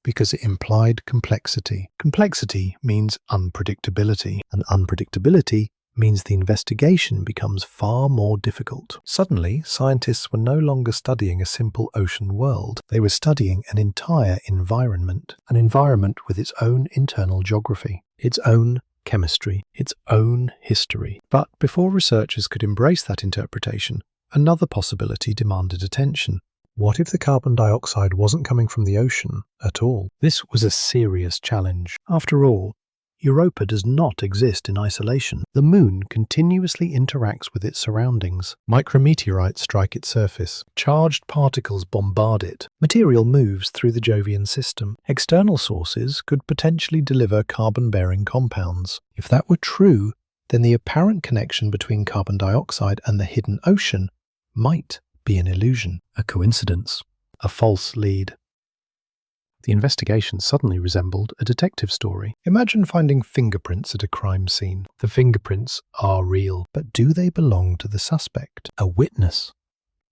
because it implied complexity. Complexity means unpredictability, and unpredictability means the investigation becomes far more difficult. Suddenly, scientists were no longer studying a simple ocean world. They were studying an entire environment, an environment with its own internal geography, its own chemistry, its own history. But before researchers could embrace that interpretation, another possibility demanded attention. What if the carbon dioxide wasn't coming from the ocean at all? This was a serious challenge. After all, Europa does not exist in isolation. The moon continuously interacts with its surroundings. Micrometeorites strike its surface. Charged particles bombard it. Material moves through the Jovian system. External sources could potentially deliver carbon-bearing compounds. If that were true, then the apparent connection between carbon dioxide and the hidden ocean might be an illusion, a coincidence, a false lead. The investigation suddenly resembled a detective story. Imagine finding fingerprints at a crime scene. The fingerprints are real, but do they belong to the suspect, a witness,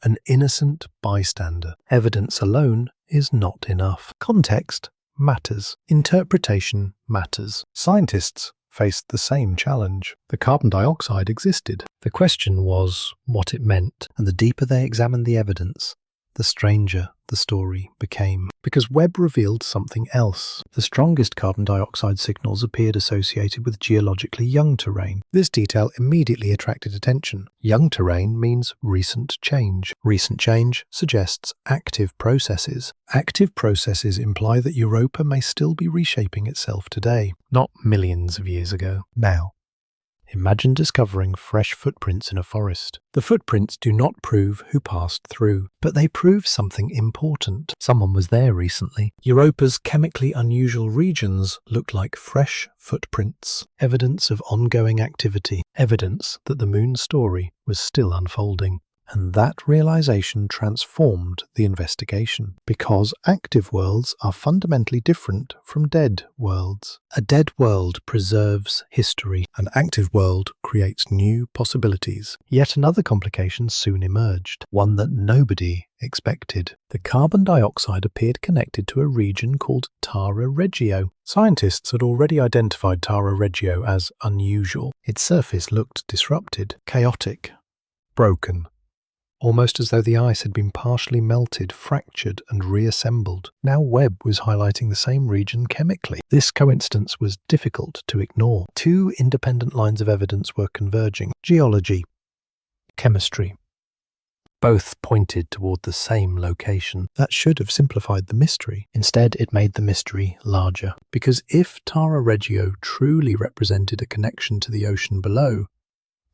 an innocent bystander? Evidence alone is not enough. Context matters. Interpretation matters. Scientists faced the same challenge. The carbon dioxide existed. The question was what it meant, and the deeper they examined the evidence, the stranger the story became. Because Webb revealed something else. The strongest carbon dioxide signals appeared associated with geologically young terrain. This detail immediately attracted attention. Young terrain means recent change. Recent change suggests active processes. Active processes imply that Europa may still be reshaping itself today, not millions of years ago. Now, imagine discovering fresh footprints in a forest. The footprints do not prove who passed through, but they prove something important. Someone was there recently. Europa's chemically unusual regions look like fresh footprints. Evidence of ongoing activity. Evidence that the moon's story was still unfolding. And that realization transformed the investigation, because active worlds are fundamentally different from dead worlds. A dead world preserves history. An active world creates new possibilities. Yet another complication soon emerged, one that nobody expected. The carbon dioxide appeared connected to a region called Tara Regio. Scientists had already identified Tara Regio as unusual. Its surface looked disrupted, chaotic, broken, almost as though the ice had been partially melted, fractured, and reassembled. Now Webb was highlighting the same region chemically. This coincidence was difficult to ignore. Two independent lines of evidence were converging: geology, chemistry. Both pointed toward the same location. That should have simplified the mystery. Instead, it made the mystery larger. Because if Tara Regio truly represented a connection to the ocean below,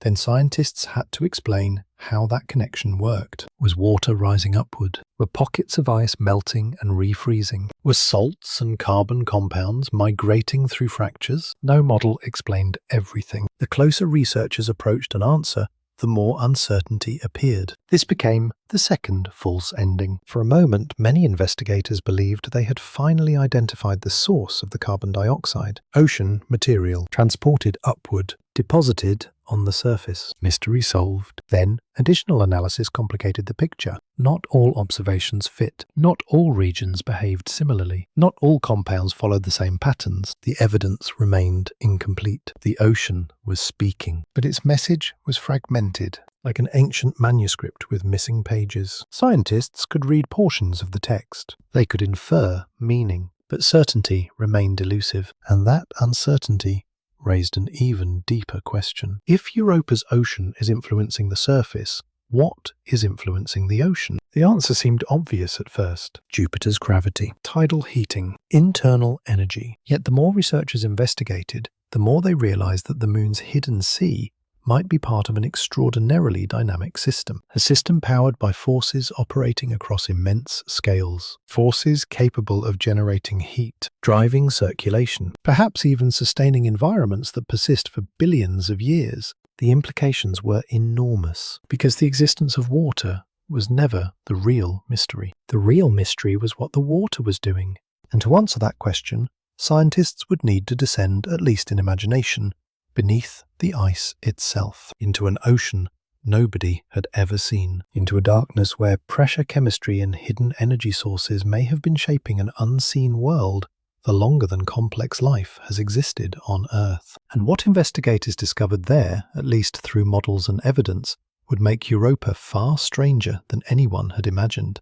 Then scientists had to explain how that connection worked. Was water rising upward? Were pockets of ice melting and refreezing? Were salts and carbon compounds migrating through fractures? No model explained everything. The closer researchers approached an answer, the more uncertainty appeared. This became the second false ending. For a moment, many investigators believed they had finally identified the source of the carbon dioxide. Ocean material transported upward, deposited on the surface. Mystery solved. Then, additional analysis complicated the picture. Not all observations fit. Not all regions behaved similarly. Not all compounds followed the same patterns. The evidence remained incomplete. The ocean was speaking, but its message was fragmented, like an ancient manuscript with missing pages. Scientists could read portions of the text. They could infer meaning, but certainty remained elusive, and that uncertainty raised an even deeper question. If Europa's ocean is influencing the surface, what is influencing the ocean? The answer seemed obvious at first. Jupiter's gravity, tidal heating, internal energy. Yet the more researchers investigated, the more they realized that the moon's hidden sea might be part of an extraordinarily dynamic system. A system powered by forces operating across immense scales. Forces capable of generating heat, driving circulation, perhaps even sustaining environments that persist for billions of years. The implications were enormous, because the existence of water was never the real mystery. The real mystery was what the water was doing. And to answer that question, scientists would need to descend, at least in imagination, beneath the ice itself, into an ocean nobody had ever seen, into a darkness where pressure chemistry and hidden energy sources may have been shaping an unseen world the longer than complex life has existed on Earth. And what investigators discovered there, at least through models and evidence, would make Europa far stranger than anyone had imagined.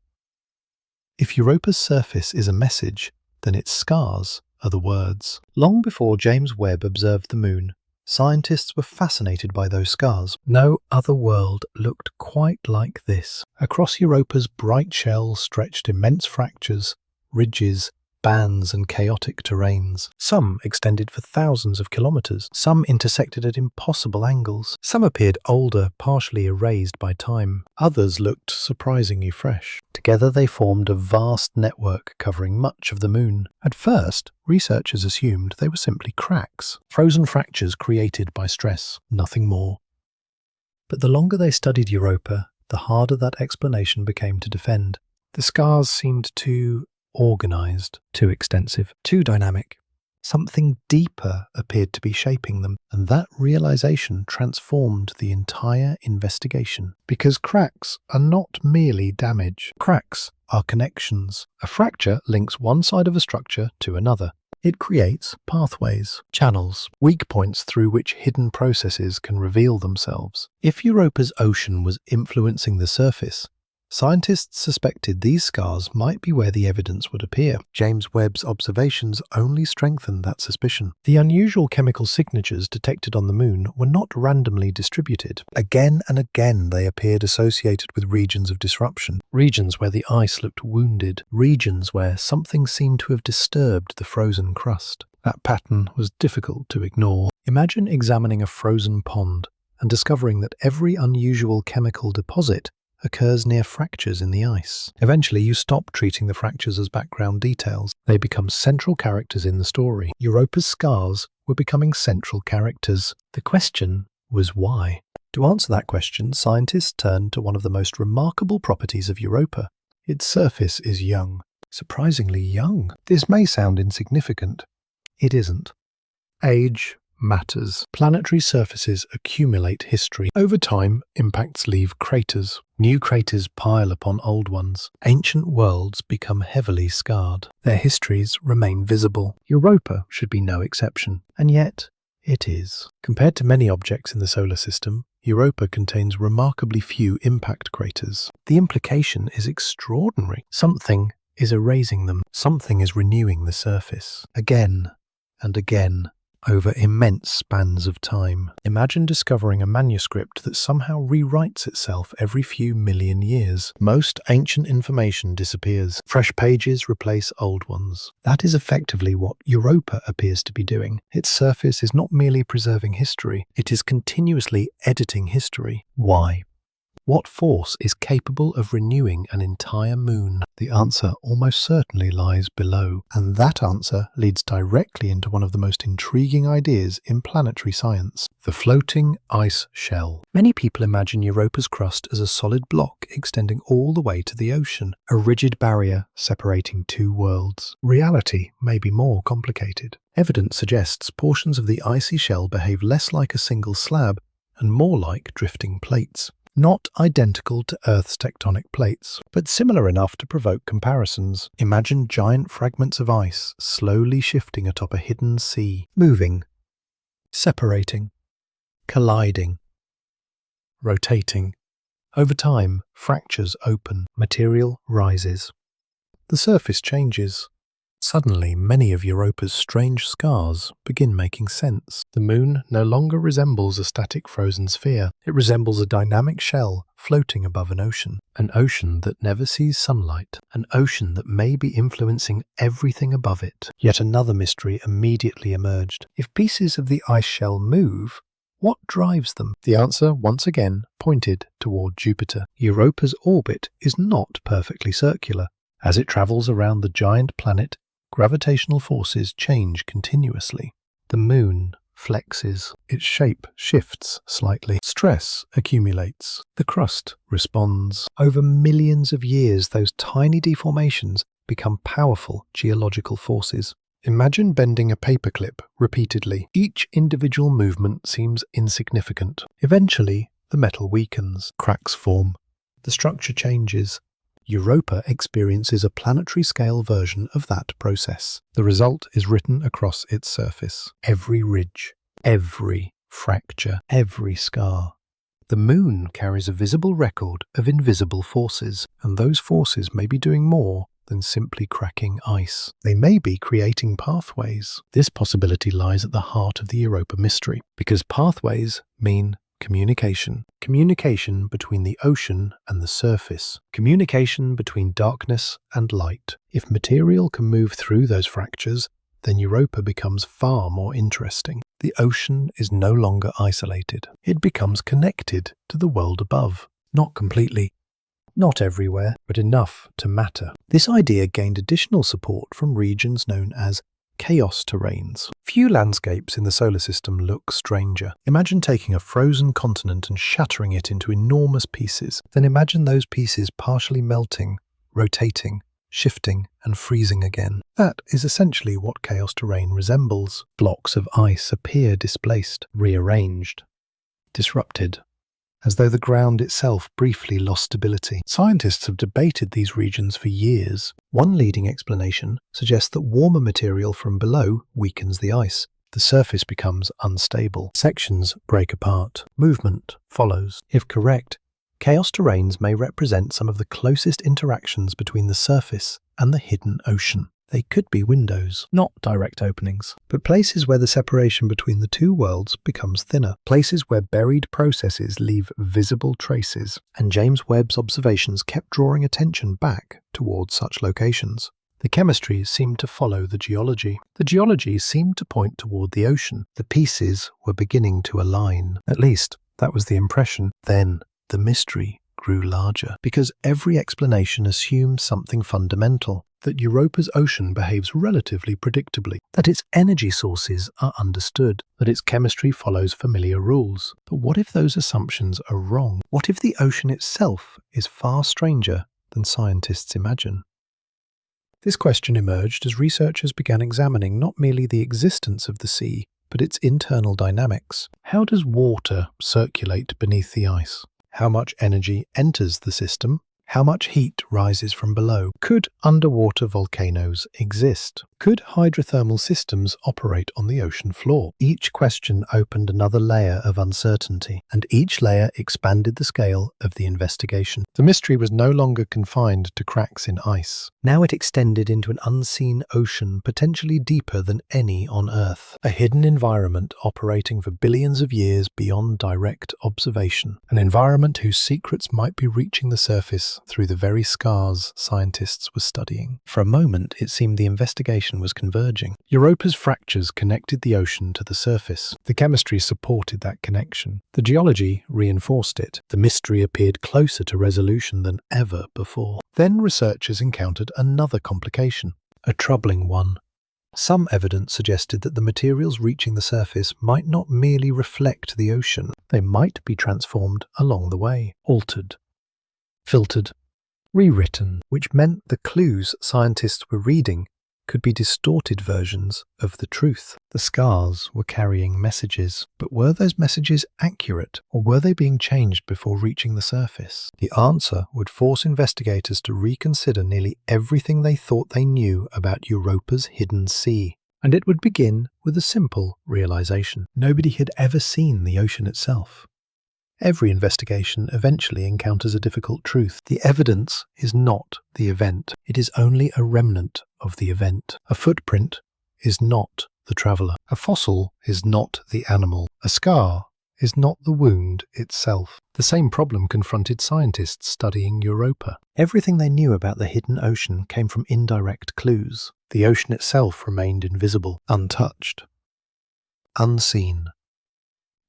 If Europa's surface is a message, then its scars are the words. Long before James Webb observed the moon, scientists were fascinated by those scars. No other world looked quite like this. Across Europa's bright shell stretched immense fractures, ridges, bands and chaotic terrains. Some extended for thousands of kilometers. Some intersected at impossible angles. Some appeared older, partially erased by time. Others looked surprisingly fresh. Together they formed a vast network covering much of the moon. At first, researchers assumed they were simply cracks, frozen fractures created by stress, nothing more. But the longer they studied Europa, the harder that explanation became to defend. The scars seemed too organized, too extensive, too dynamic. Something deeper appeared to be shaping them, and that realization transformed the entire investigation. Because cracks are not merely damage. Cracks are connections. A fracture links one side of a structure to another. It creates pathways, channels, weak points through which hidden processes can reveal themselves. If Europa's ocean was influencing the surface, scientists suspected these scars might be where the evidence would appear. James Webb's observations only strengthened that suspicion. The unusual chemical signatures detected on the moon were not randomly distributed. Again and again they appeared associated with regions of disruption, regions where the ice looked wounded, regions where something seemed to have disturbed the frozen crust. That pattern was difficult to ignore. Imagine examining a frozen pond and discovering that every unusual chemical deposit occurs near fractures in the ice. Eventually, you stop treating the fractures as background details. They become central characters in the story. Europa's scars were becoming central characters. The question was why? To answer that question, scientists turned to one of the most remarkable properties of Europa. Its surface is young. Surprisingly young. This may sound insignificant. It isn't. Age matters. Planetary surfaces accumulate history. Over time, impacts leave craters. New craters pile upon old ones. Ancient worlds become heavily scarred. Their histories remain visible. Europa should be no exception. And yet, it is. Compared to many objects in the solar system, Europa contains remarkably few impact craters. The implication is extraordinary. Something is erasing them. Something is renewing the surface. Again and again. over immense spans of time. Imagine discovering a manuscript that somehow rewrites itself every few million years. Most ancient information disappears. Fresh pages replace old ones. That is effectively what Europa appears to be doing. Its surface is not merely preserving history, it is continuously editing history. Why? What force is capable of renewing an entire moon? The answer almost certainly lies below, and that answer leads directly into one of the most intriguing ideas in planetary science: the floating ice shell. Many people imagine Europa's crust as a solid block extending all the way to the ocean, a rigid barrier separating two worlds. Reality may be more complicated. Evidence suggests portions of the icy shell behave less like a single slab and more like drifting plates. Not identical to Earth's tectonic plates, but similar enough to provoke comparisons. Imagine giant fragments of ice slowly shifting atop a hidden sea, moving, separating, colliding, rotating. Over time, fractures open, material rises. The surface changes. Suddenly, many of Europa's strange scars begin making sense. The moon no longer resembles a static frozen sphere. It resembles a dynamic shell floating above an ocean that never sees sunlight, an ocean that may be influencing everything above it. Yet another mystery immediately emerged. If pieces of the ice shell move, what drives them? The answer, once again, pointed toward Jupiter. Europa's orbit is not perfectly circular. As it travels around the giant planet, gravitational forces change continuously. The moon flexes. Its shape shifts slightly. Stress accumulates. The crust responds. Over millions of years, those tiny deformations become powerful geological forces. Imagine bending a paperclip repeatedly. Each individual movement seems insignificant. Eventually, the metal weakens. Cracks form. The structure changes. Europa experiences a planetary-scale version of that process. The result is written across its surface. Every ridge, every fracture, every scar. The moon carries a visible record of invisible forces, and those forces may be doing more than simply cracking ice. They may be creating pathways. This possibility lies at the heart of the Europa mystery, because pathways mean communication. Communication between the ocean and the surface. Communication between darkness and light. If material can move through those fractures, then Europa becomes far more interesting. The ocean is no longer isolated. It becomes connected to the world above. Not completely, not everywhere, but enough to matter. This idea gained additional support from regions known as chaos terrains. Few landscapes in the solar system look stranger. Imagine taking a frozen continent and shattering it into enormous pieces. Then imagine those pieces partially melting, rotating, shifting, and freezing again. That is essentially what chaos terrain resembles. Blocks of ice appear displaced, rearranged, disrupted, as though the ground itself briefly lost stability. Scientists have debated these regions for years. One leading explanation suggests that warmer material from below weakens the ice. The surface becomes unstable. Sections break apart. Movement follows. If correct, chaos terrains may represent some of the closest interactions between the surface and the hidden ocean. They could be windows, not direct openings, but places where the separation between the two worlds becomes thinner, places where buried processes leave visible traces, and James Webb's observations kept drawing attention back towards such locations. The chemistry seemed to follow the geology. The geology seemed to point toward the ocean. The pieces were beginning to align. At least, that was the impression. Then, the mystery grew larger, because every explanation assumed something fundamental. That Europa's ocean behaves relatively predictably, that its energy sources are understood, that its chemistry follows familiar rules. But what if those assumptions are wrong? What if the ocean itself is far stranger than scientists imagine? This question emerged as researchers began examining not merely the existence of the sea, but its internal dynamics. How does water circulate beneath the ice? How much energy enters the system? How much heat rises from below? Could underwater volcanoes exist? Could hydrothermal systems operate on the ocean floor? Each question opened another layer of uncertainty, and each layer expanded the scale of the investigation. The mystery was no longer confined to cracks in ice. Now it extended into an unseen ocean potentially deeper than any on Earth. A hidden environment operating for billions of years beyond direct observation. An environment whose secrets might be reaching the surface through the very scars scientists were studying. For a moment, it seemed the investigation was converging. Europa's fractures connected the ocean to the surface. The chemistry supported that connection. The geology reinforced it. The mystery appeared closer to resolution than ever before. Then researchers encountered another complication, a troubling one. Some evidence suggested that the materials reaching the surface might not merely reflect the ocean. They might be transformed along the way, altered, filtered, rewritten, which meant the clues scientists were reading could be distorted versions of the truth. The scars were carrying messages, but were those messages accurate, or were they being changed before reaching the surface? The answer would force investigators to reconsider nearly everything they thought they knew about Europa's hidden sea. And it would begin with a simple realization. Nobody had ever seen the ocean itself. Every investigation eventually encounters a difficult truth. The evidence is not the event. It is only a remnant of the event. A footprint is not the traveller. A fossil is not the animal. A scar is not the wound itself. The same problem confronted scientists studying Europa. Everything they knew about the hidden ocean came from indirect clues. The ocean itself remained invisible, untouched, unseen.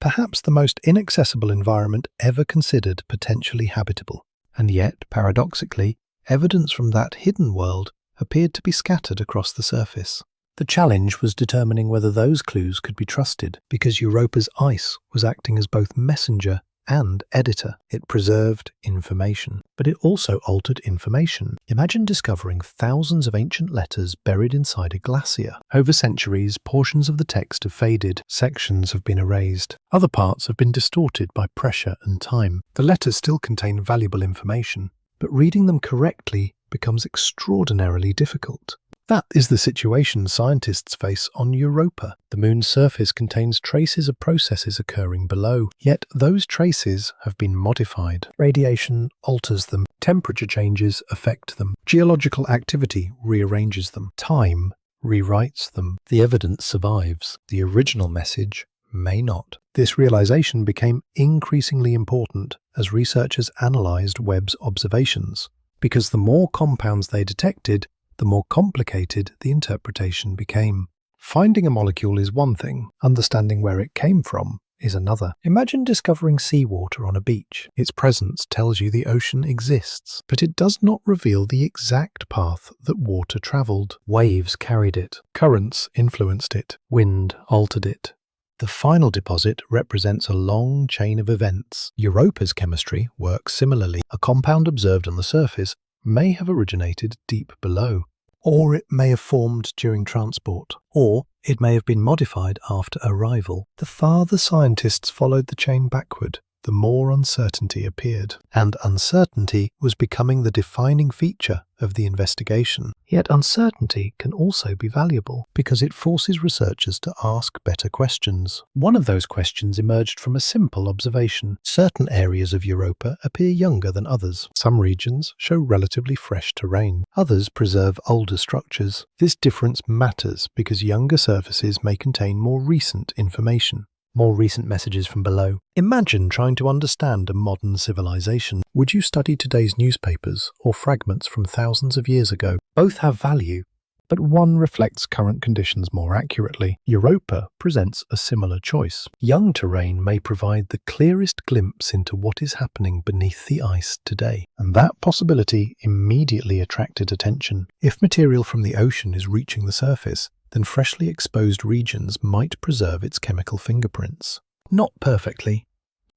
Perhaps the most inaccessible environment ever considered potentially habitable. And yet, paradoxically, evidence from that hidden world appeared to be scattered across the surface. The challenge was determining whether those clues could be trusted, because Europa's ice was acting as both messenger and editor. It preserved information, but it also altered information. Imagine discovering thousands of ancient letters buried inside a glacier. Over centuries, portions of the text have faded, sections have been erased, other parts have been distorted by pressure and time. The letters still contain valuable information, but reading them correctly becomes extraordinarily difficult. That is the situation scientists face on Europa. The moon's surface contains traces of processes occurring below, yet those traces have been modified. Radiation alters them, temperature changes affect them, geological activity rearranges them, time rewrites them. The evidence survives. The original message may not. This realization became increasingly important as researchers analyzed Webb's observations, because the more compounds they detected, the more complicated the interpretation became. Finding a molecule is one thing, understanding where it came from is another. Imagine discovering seawater on a beach. Its presence tells you the ocean exists, but it does not reveal the exact path that water traveled. Waves carried it, currents influenced it, wind altered it. The final deposit represents a long chain of events. Europa's chemistry works similarly. A compound observed on the surface may have originated deep below, or it may have formed during transport, or it may have been modified after arrival. The farther scientists followed the chain backward, the more uncertainty appeared, and uncertainty was becoming the defining feature of the investigation. Yet uncertainty can also be valuable, because it forces researchers to ask better questions. One of those questions emerged from a simple observation. Certain areas of Europa appear younger than others. Some regions show relatively fresh terrain. Others preserve older structures. This difference matters because younger surfaces may contain more recent information. More recent messages from below. Imagine trying to understand a modern civilization. Would you study today's newspapers or fragments from thousands of years ago? Both have value, but one reflects current conditions more accurately. Europa presents a similar choice. Young terrain may provide the clearest glimpse into what is happening beneath the ice today, and that possibility immediately attracted attention. If material from the ocean is reaching the surface, then freshly exposed regions might preserve its chemical fingerprints. Not perfectly,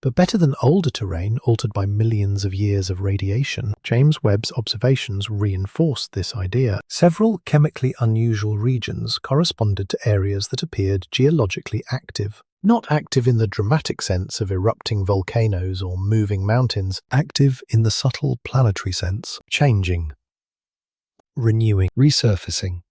but better than older terrain altered by millions of years of radiation. James Webb's observations reinforced this idea. Several chemically unusual regions corresponded to areas that appeared geologically active. Not active in the dramatic sense of erupting volcanoes or moving mountains, active in the subtle planetary sense, changing, renewing, resurfacing.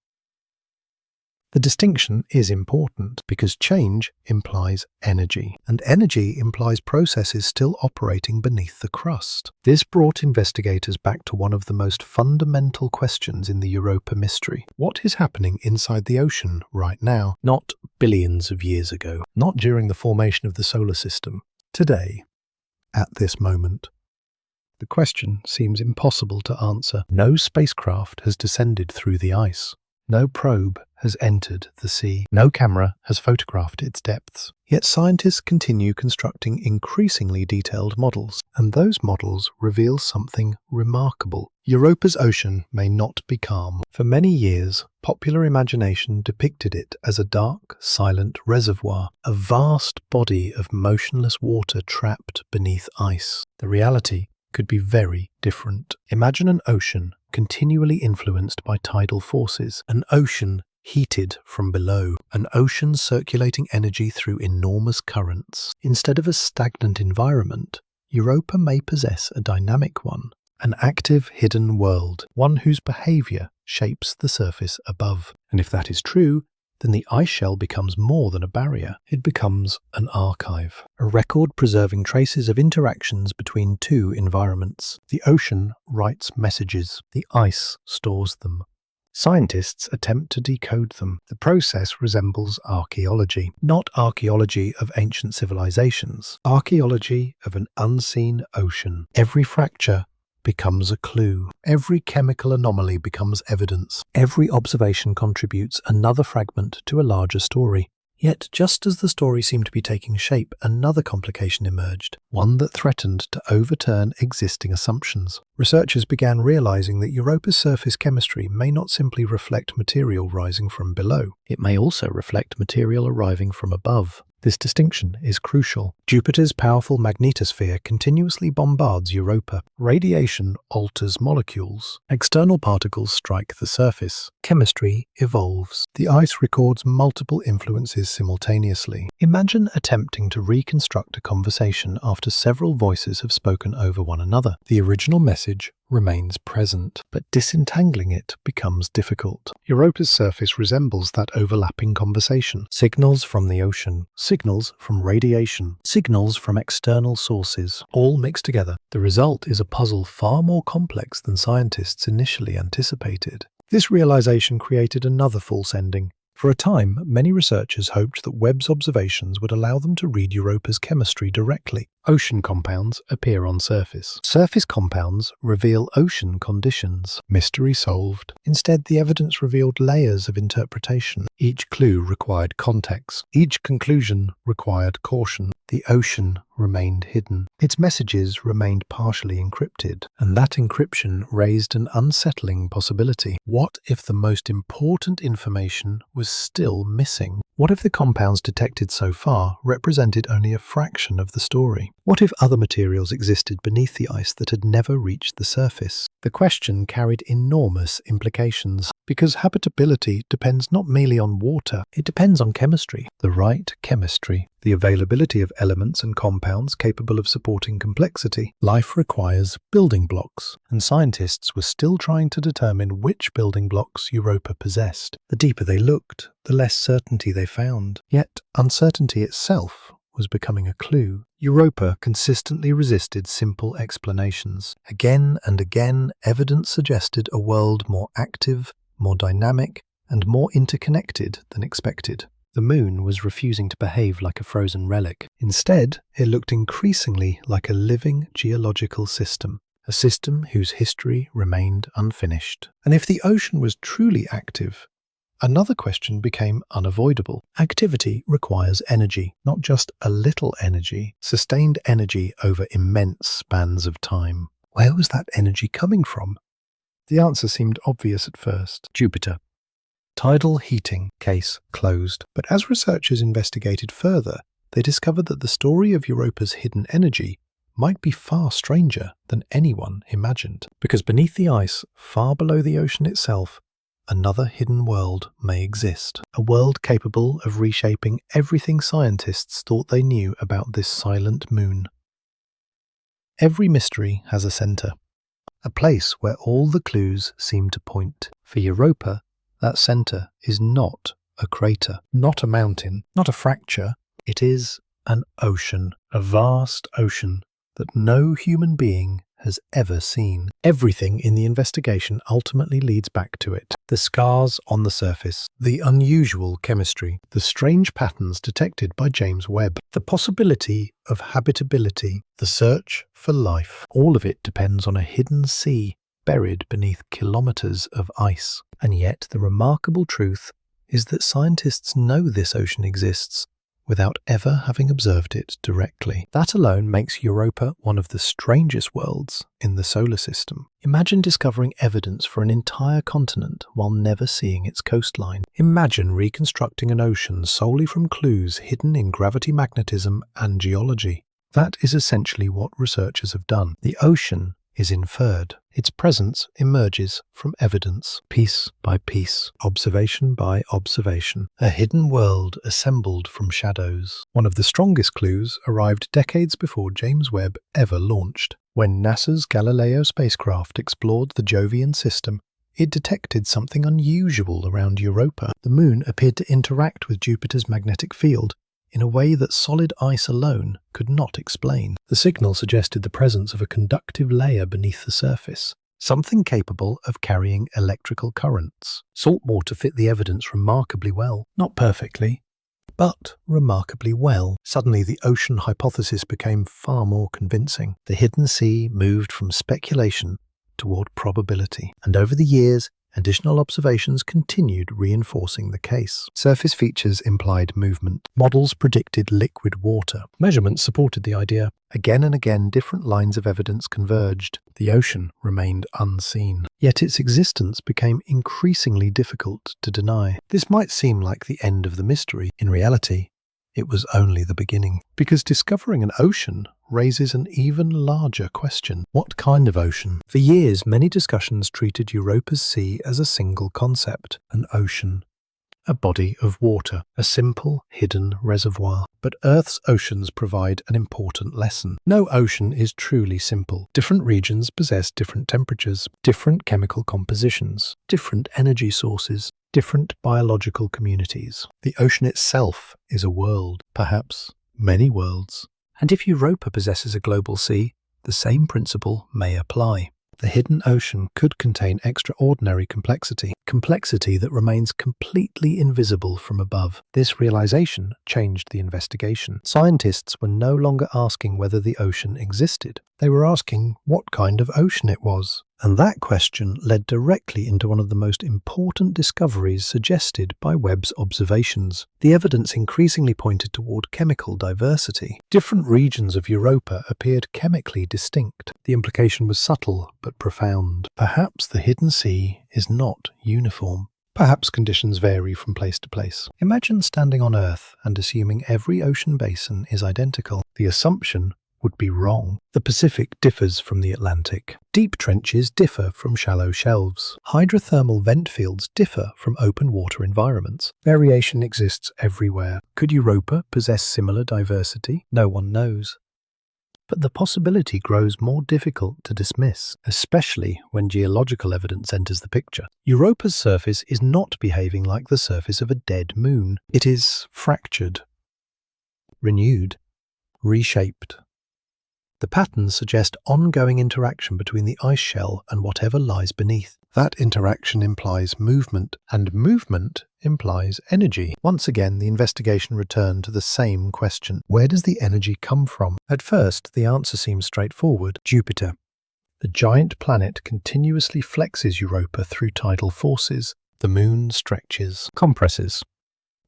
The distinction is important because change implies energy, and energy implies processes still operating beneath the crust. This brought investigators back to one of the most fundamental questions in the Europa mystery. What is happening inside the ocean right now? Not billions of years ago, not during the formation of the solar system. Today, at this moment. The question seems impossible to answer. No spacecraft has descended through the ice. No probe has entered the sea. No camera has photographed its depths. Yet scientists continue constructing increasingly detailed models, and those models reveal something remarkable. Europa's ocean may not be calm. For many years, popular imagination depicted it as a dark, silent reservoir, a vast body of motionless water trapped beneath ice. The reality could be very different. Imagine an ocean continually influenced by tidal forces, an ocean heated from below, an ocean circulating energy through enormous currents. Instead of a stagnant environment, Europa may possess a dynamic one, an active hidden world, one whose behavior shapes the surface above. And if that is true, then the ice shell becomes more than a barrier. It becomes an archive, a record preserving traces of interactions between two environments. The ocean writes messages, the ice stores them. Scientists attempt to decode them. The process resembles archaeology, not archaeology of ancient civilizations, archaeology of an unseen ocean. Every fracture becomes a clue. Every chemical anomaly becomes evidence. Every observation contributes another fragment to a larger story. Yet, just as the story seemed to be taking shape, another complication emerged, one that threatened to overturn existing assumptions. Researchers began realizing that Europa's surface chemistry may not simply reflect material rising from below. It may also reflect material arriving from above. This distinction is crucial. Jupiter's powerful magnetosphere continuously bombards Europa. Radiation alters molecules. External particles strike the surface. Chemistry evolves. The ice records multiple influences simultaneously. Imagine attempting to reconstruct a conversation after several voices have spoken over one another. The original message remains present, but disentangling it becomes difficult. Europa's surface resembles that overlapping conversation. Signals from the ocean, signals from radiation, signals from external sources, all mixed together. The result is a puzzle far more complex than scientists initially anticipated. This realization created another false ending. For a time, many researchers hoped that Webb's observations would allow them to read Europa's chemistry directly. Ocean compounds appear on surface. Surface compounds reveal ocean conditions. Mystery solved. Instead, the evidence revealed layers of interpretation. Each clue required context. Each conclusion required caution. The ocean remained hidden. Its messages remained partially encrypted, and that encryption raised an unsettling possibility. What if the most important information was still missing? What if the compounds detected so far represented only a fraction of the story? What if other materials existed beneath the ice that had never reached the surface? The question carried enormous implications, because habitability depends not merely on water, it depends on chemistry. The right chemistry, the availability of elements and compounds capable of supporting complexity. Life requires building blocks, and scientists were still trying to determine which building blocks Europa possessed. The deeper they looked, the less certainty they found. Yet uncertainty itself was becoming a clue. Europa consistently resisted simple explanations. Again and again, evidence suggested a world more active, more dynamic, and more interconnected than expected. The moon was refusing to behave like a frozen relic. Instead, it looked increasingly like a living geological system, a system whose history remained unfinished. And if the ocean was truly active, another question became unavoidable. Activity requires energy, not just a little energy, sustained energy over immense spans of time. Where was that energy coming from? The answer seemed obvious at first. Jupiter. Tidal heating, case closed. But as researchers investigated further, they discovered that the story of Europa's hidden energy might be far stranger than anyone imagined. Because beneath the ice, far below the ocean itself, another hidden world may exist. A world capable of reshaping everything scientists thought they knew about this silent moon. Every mystery has a center, a place where all the clues seem to point. For Europa, that center is not a crater, not a mountain, not a fracture. It is an ocean, a vast ocean that no human being has ever seen. Everything in the investigation ultimately leads back to it. The scars on the surface, the unusual chemistry, the strange patterns detected by James Webb, the possibility of habitability, the search for life. All of it depends on a hidden sea buried beneath kilometers of ice. And yet the remarkable truth is that scientists know this ocean exists without ever having observed it directly. That alone makes Europa one of the strangest worlds in the solar system. Imagine discovering evidence for an entire continent while never seeing its coastline. Imagine reconstructing an ocean solely from clues hidden in gravity, magnetism, and geology. That is essentially what researchers have done. The ocean is inferred. Its presence emerges from evidence, piece by piece, observation by observation. A hidden world assembled from shadows. One of the strongest clues arrived decades before James Webb ever launched. When NASA's Galileo spacecraft explored the Jovian system, it detected something unusual around Europa. The moon appeared to interact with Jupiter's magnetic field in a way that solid ice alone could not explain. The signal suggested the presence of a conductive layer beneath the surface, something capable of carrying electrical currents. Salt water fit the evidence remarkably well. Not perfectly, but remarkably well. Suddenly the ocean hypothesis became far more convincing. The hidden sea moved from speculation toward probability, and over the years, additional observations continued reinforcing the case. Surface features implied movement. Models predicted liquid water. Measurements supported the idea. Again and again, different lines of evidence converged. The ocean remained unseen. Yet its existence became increasingly difficult to deny. This might seem like the end of the mystery. In reality, it was only the beginning. Because discovering an ocean raises an even larger question. What kind of ocean? For years, many discussions treated Europa's sea as a single concept. An ocean. A body of water. A simple, hidden reservoir. But Earth's oceans provide an important lesson. No ocean is truly simple. Different regions possess different temperatures, different chemical compositions, different energy sources, different biological communities. The ocean itself is a world, perhaps many worlds. And if Europa possesses a global sea, the same principle may apply. The hidden ocean could contain extraordinary complexity that remains completely invisible from above. This realization changed the investigation. Scientists were no longer asking whether the ocean existed. They were asking what kind of ocean it was. And that question led directly into one of the most important discoveries suggested by Webb's observations. The evidence increasingly pointed toward chemical diversity. Different regions of Europa appeared chemically distinct. The implication was subtle but profound. Perhaps the hidden sea is not uniform. Perhaps conditions vary from place to place. Imagine standing on Earth and assuming every ocean basin is identical. The assumption would be wrong. The Pacific differs from the Atlantic. Deep trenches differ from shallow shelves. Hydrothermal vent fields differ from open water environments. Variation exists everywhere. Could Europa possess similar diversity? No one knows. But the possibility grows more difficult to dismiss, especially when geological evidence enters the picture. Europa's surface is not behaving like the surface of a dead moon. It is fractured, renewed, reshaped. The patterns suggest ongoing interaction between the ice shell and whatever lies beneath. That interaction implies movement, and movement implies energy. Once again, the investigation returned to the same question. Where does the energy come from? At first, the answer seems straightforward. Jupiter. The giant planet continuously flexes Europa through tidal forces. The moon stretches, compresses,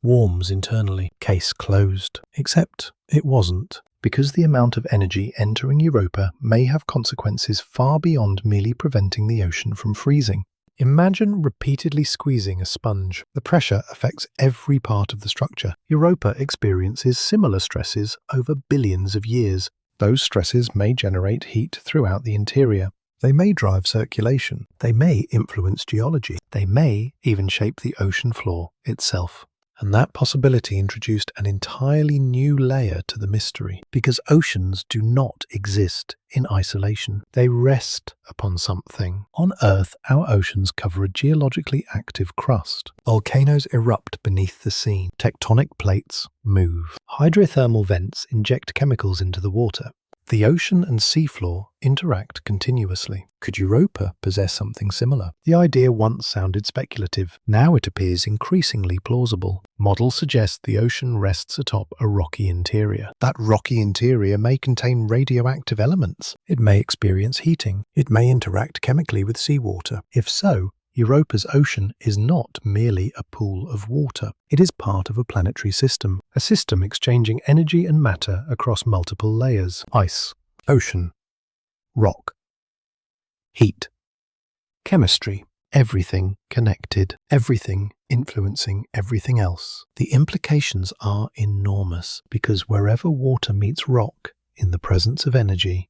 warms internally. Case closed. Except it wasn't. Because the amount of energy entering Europa may have consequences far beyond merely preventing the ocean from freezing. Imagine repeatedly squeezing a sponge. The pressure affects every part of the structure. Europa experiences similar stresses over billions of years. Those stresses may generate heat throughout the interior. They may drive circulation. They may influence geology. They may even shape the ocean floor itself. And that possibility introduced an entirely new layer to the mystery, because oceans do not exist in isolation. They rest upon something. On Earth, our oceans cover a geologically active crust. Volcanoes erupt beneath the sea. Tectonic plates move. Hydrothermal vents inject chemicals into the water. The ocean and seafloor interact continuously. Could Europa possess something similar? The idea once sounded speculative. Now it appears increasingly plausible. Models suggest the ocean rests atop a rocky interior. That rocky interior may contain radioactive elements. It may experience heating. It may interact chemically with seawater. If so, Europa's ocean is not merely a pool of water. It is part of a planetary system, a system exchanging energy and matter across multiple layers. Ice, ocean, rock, heat, chemistry, everything connected, everything influencing everything else. The implications are enormous, because wherever water meets rock in the presence of energy,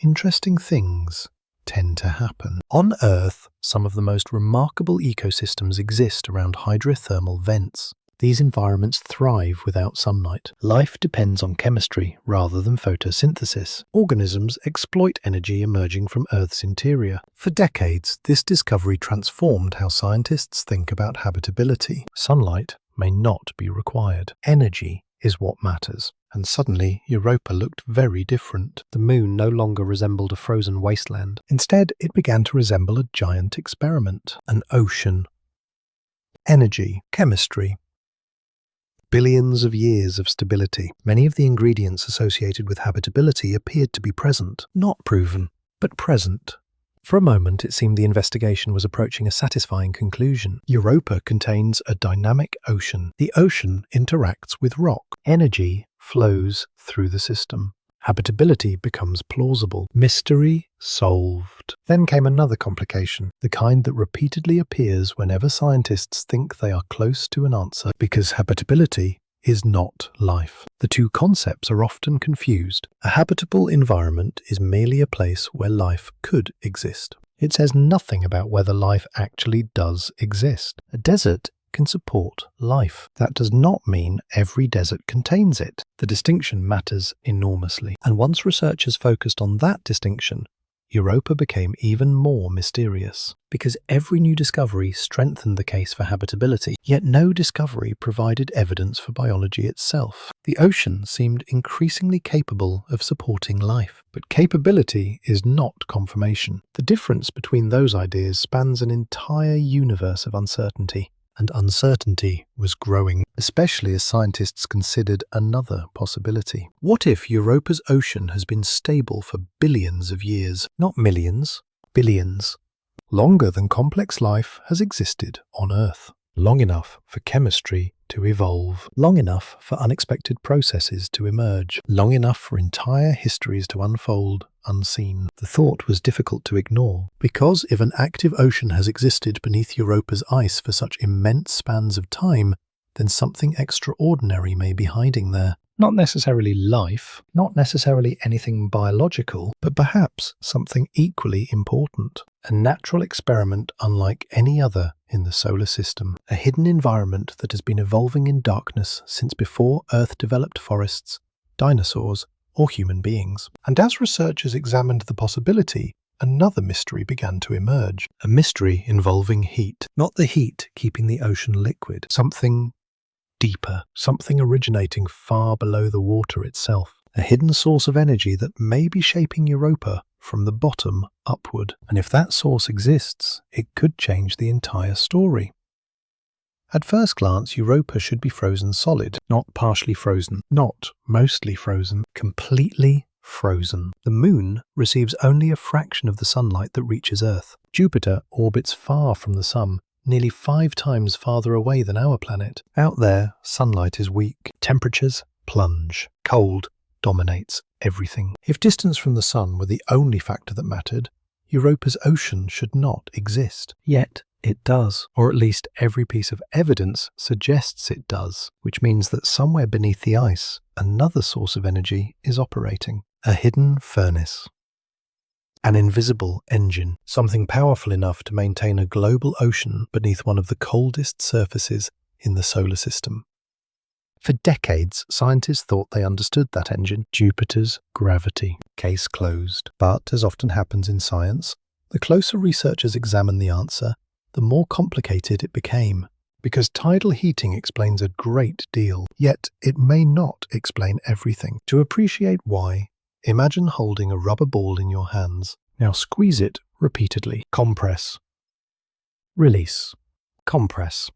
interesting things tend to happen. On Earth, some of the most remarkable ecosystems exist around hydrothermal vents. These environments thrive without sunlight. Life depends on chemistry rather than photosynthesis. Organisms exploit energy emerging from Earth's interior. For decades, this discovery transformed how scientists think about habitability. Sunlight may not be required. Energy is what matters. And suddenly, Europa looked very different. The moon no longer resembled a frozen wasteland. Instead, it began to resemble a giant experiment, an ocean. Energy, chemistry, billions of years of stability. Many of the ingredients associated with habitability appeared to be present, not proven, but present. For a moment, it seemed the investigation was approaching a satisfying conclusion. Europa contains a dynamic ocean. The ocean interacts with rock. Energy flows through the system. Habitability becomes plausible. Mystery solved. Then came another complication, the kind that repeatedly appears whenever scientists think they are close to an answer, because habitability is not life. The two concepts are often confused. A habitable environment is merely a place where life could exist. It says nothing about whether life actually does exist. A desert can support life. That does not mean every desert contains it. The distinction matters enormously. And once researchers focused on that distinction, Europa became even more mysterious, because every new discovery strengthened the case for habitability, yet no discovery provided evidence for biology itself. The ocean seemed increasingly capable of supporting life, but capability is not confirmation. The difference between those ideas spans an entire universe of uncertainty, and uncertainty was growing, especially as scientists considered another possibility. What if Europa's ocean has been stable for billions of years? Not millions, billions. Longer than complex life has existed on Earth. Long enough for chemistry to evolve. Long enough for unexpected processes to emerge. Long enough for entire histories to unfold unseen. The thought was difficult to ignore, because if an active ocean has existed beneath Europa's ice for such immense spans of time, then something extraordinary may be hiding there. Not necessarily life, not necessarily anything biological, but perhaps something equally important. A natural experiment unlike any other in the solar system. A hidden environment that has been evolving in darkness since before Earth developed forests, dinosaurs, or human beings. And as researchers examined the possibility, another mystery began to emerge. A mystery involving heat. Not the heat keeping the ocean liquid. Something deeper. Something originating far below the water itself. A hidden source of energy that may be shaping Europa from the bottom upward. And if that source exists, it could change the entire story. At first glance, Europa should be frozen solid, not partially frozen, not mostly frozen, completely frozen. The Moon receives only a fraction of the sunlight that reaches Earth. Jupiter orbits far from the Sun, nearly 5 times farther away than our planet. Out there, sunlight is weak. Temperatures plunge. Cold dominates everything. If distance from the Sun were the only factor that mattered, Europa's ocean should not exist. Yet, it does, or at least every piece of evidence suggests it does, which means that somewhere beneath the ice, another source of energy is operating. A hidden furnace. An invisible engine. Something powerful enough to maintain a global ocean beneath one of the coldest surfaces in the solar system. For decades, scientists thought they understood that engine, Jupiter's gravity. Case closed. But, as often happens in science, the closer researchers examined the answer, the more complicated it became. Because tidal heating explains a great deal, yet it may not explain everything. To appreciate why, imagine holding a rubber ball in your hands. Now squeeze it repeatedly. Compress. Release. Compress.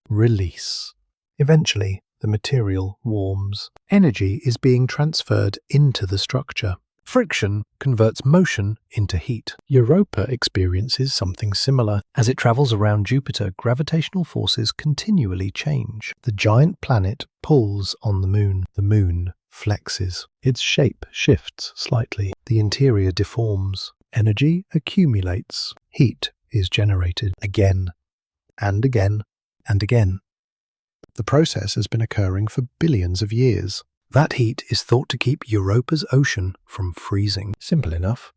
Release. Eventually, the material warms. Energy is being transferred into the structure. Friction converts motion into heat. Europa experiences something similar. As it travels around Jupiter, gravitational forces continually change. The giant planet pulls on the moon. The moon flexes. Its shape shifts slightly. The interior deforms. Energy accumulates. Heat is generated again and again and again. The process has been occurring for billions of years. That heat is thought to keep Europa's ocean from freezing. Simple enough.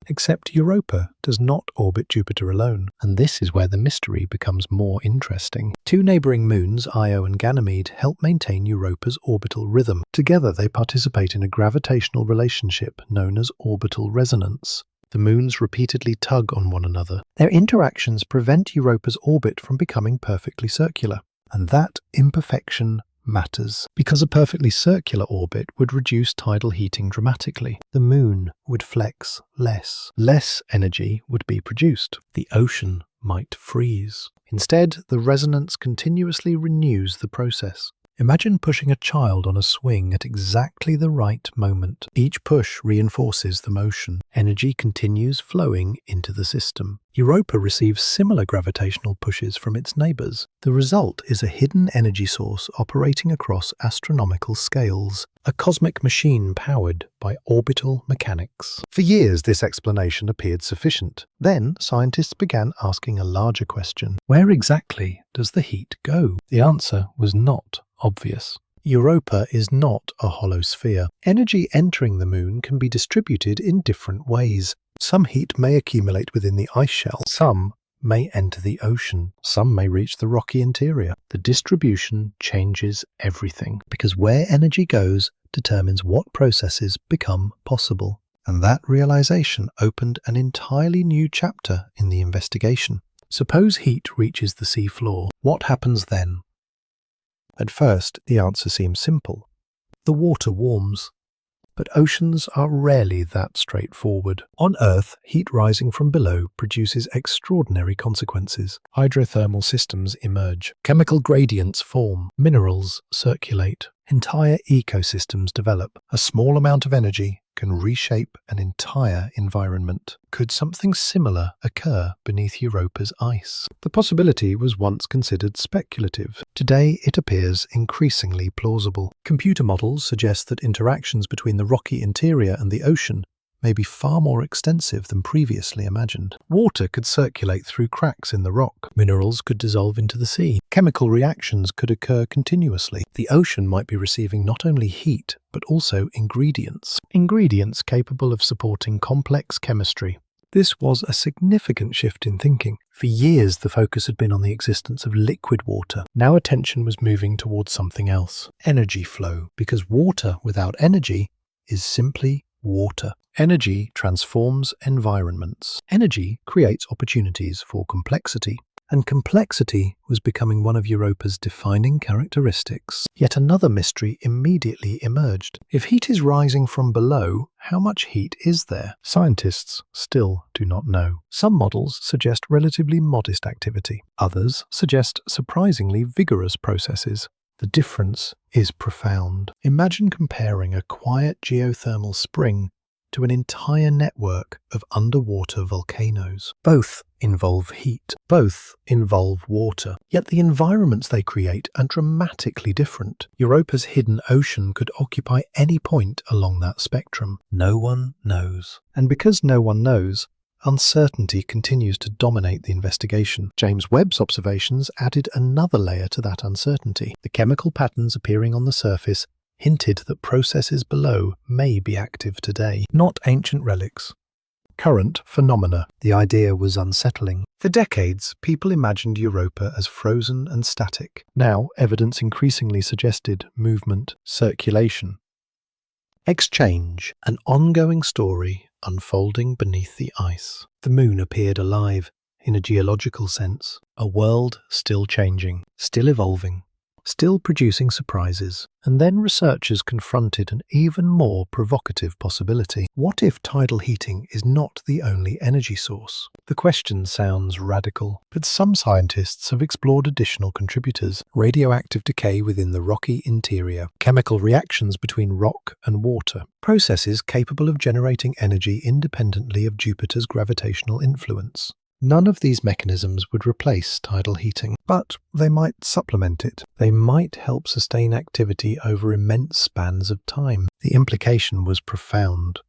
Except Europa does not orbit Jupiter alone, and this is where the mystery becomes more interesting. Two neighbouring moons, Io and Ganymede, help maintain Europa's orbital rhythm. Together they participate in a gravitational relationship known as orbital resonance. The moons repeatedly tug on one another. Their interactions prevent Europa's orbit from becoming perfectly circular. And that imperfection matters, because a perfectly circular orbit would reduce tidal heating dramatically. The moon would flex less. Less energy would be produced. The ocean might freeze. Instead, the resonance continuously renews the process. Imagine pushing a child on a swing at exactly the right moment. Each push reinforces the motion. Energy continues flowing into the system. Europa receives similar gravitational pushes from its neighbours. The result is a hidden energy source operating across astronomical scales, a cosmic machine powered by orbital mechanics. For years, this explanation appeared sufficient. Then, scientists began asking a larger question. Where exactly does the heat go? The answer was not obvious. Europa is not a hollow sphere. Energy entering the moon can be distributed in different ways. Some heat may accumulate within the ice shell. Some may enter the ocean. Some may reach the rocky interior. The distribution changes everything, because where energy goes determines what processes become possible. And that realization opened an entirely new chapter in the investigation. Suppose heat reaches the sea floor. What happens then? At first, the answer seems simple. The water warms. But oceans are rarely that straightforward. On Earth, heat rising from below produces extraordinary consequences. Hydrothermal systems emerge. Chemical gradients form. Minerals circulate. Entire ecosystems develop. A small amount of energy can reshape an entire environment. Could something similar occur beneath Europa's ice? The possibility was once considered speculative. Today it appears increasingly plausible. Computer models suggest that interactions between the rocky interior and the ocean may be far more extensive than previously imagined. Water could circulate through cracks in the rock. Minerals could dissolve into the sea. Chemical reactions could occur continuously. The ocean might be receiving not only heat, but also ingredients. Ingredients capable of supporting complex chemistry. This was a significant shift in thinking. For years, the focus had been on the existence of liquid water. Now attention was moving towards something else. Energy flow. Because water without energy is simply water. Energy transforms environments. Energy creates opportunities for complexity. And complexity was becoming one of Europa's defining characteristics. Yet another mystery immediately emerged. If heat is rising from below, how much heat is there? Scientists still do not know. Some models suggest relatively modest activity. Others suggest surprisingly vigorous processes. The difference is profound. Imagine comparing a quiet geothermal spring to an entire network of underwater volcanoes. Both involve heat. Both involve water. Yet the environments they create are dramatically different. Europa's hidden ocean could occupy any point along that spectrum. No one knows. And because no one knows, uncertainty continues to dominate the investigation. James Webb's observations added another layer to that uncertainty. The chemical patterns appearing on the surface hinted that processes below may be active today. Not ancient relics, current phenomena. The idea was unsettling. For decades, people imagined Europa as frozen and static. Now, evidence increasingly suggested movement, circulation, exchange, an ongoing story unfolding beneath the ice. The moon appeared alive, in a geological sense, a world still changing, still evolving, still producing surprises. And then researchers confronted an even more provocative possibility. What if tidal heating is not the only energy source? The question sounds radical, but some scientists have explored additional contributors: radioactive decay within the rocky interior, chemical reactions between rock and water, processes capable of generating energy independently of Jupiter's gravitational influence. None of these mechanisms would replace tidal heating, but they might supplement it. They might help sustain activity over immense spans of time. The implication was profound.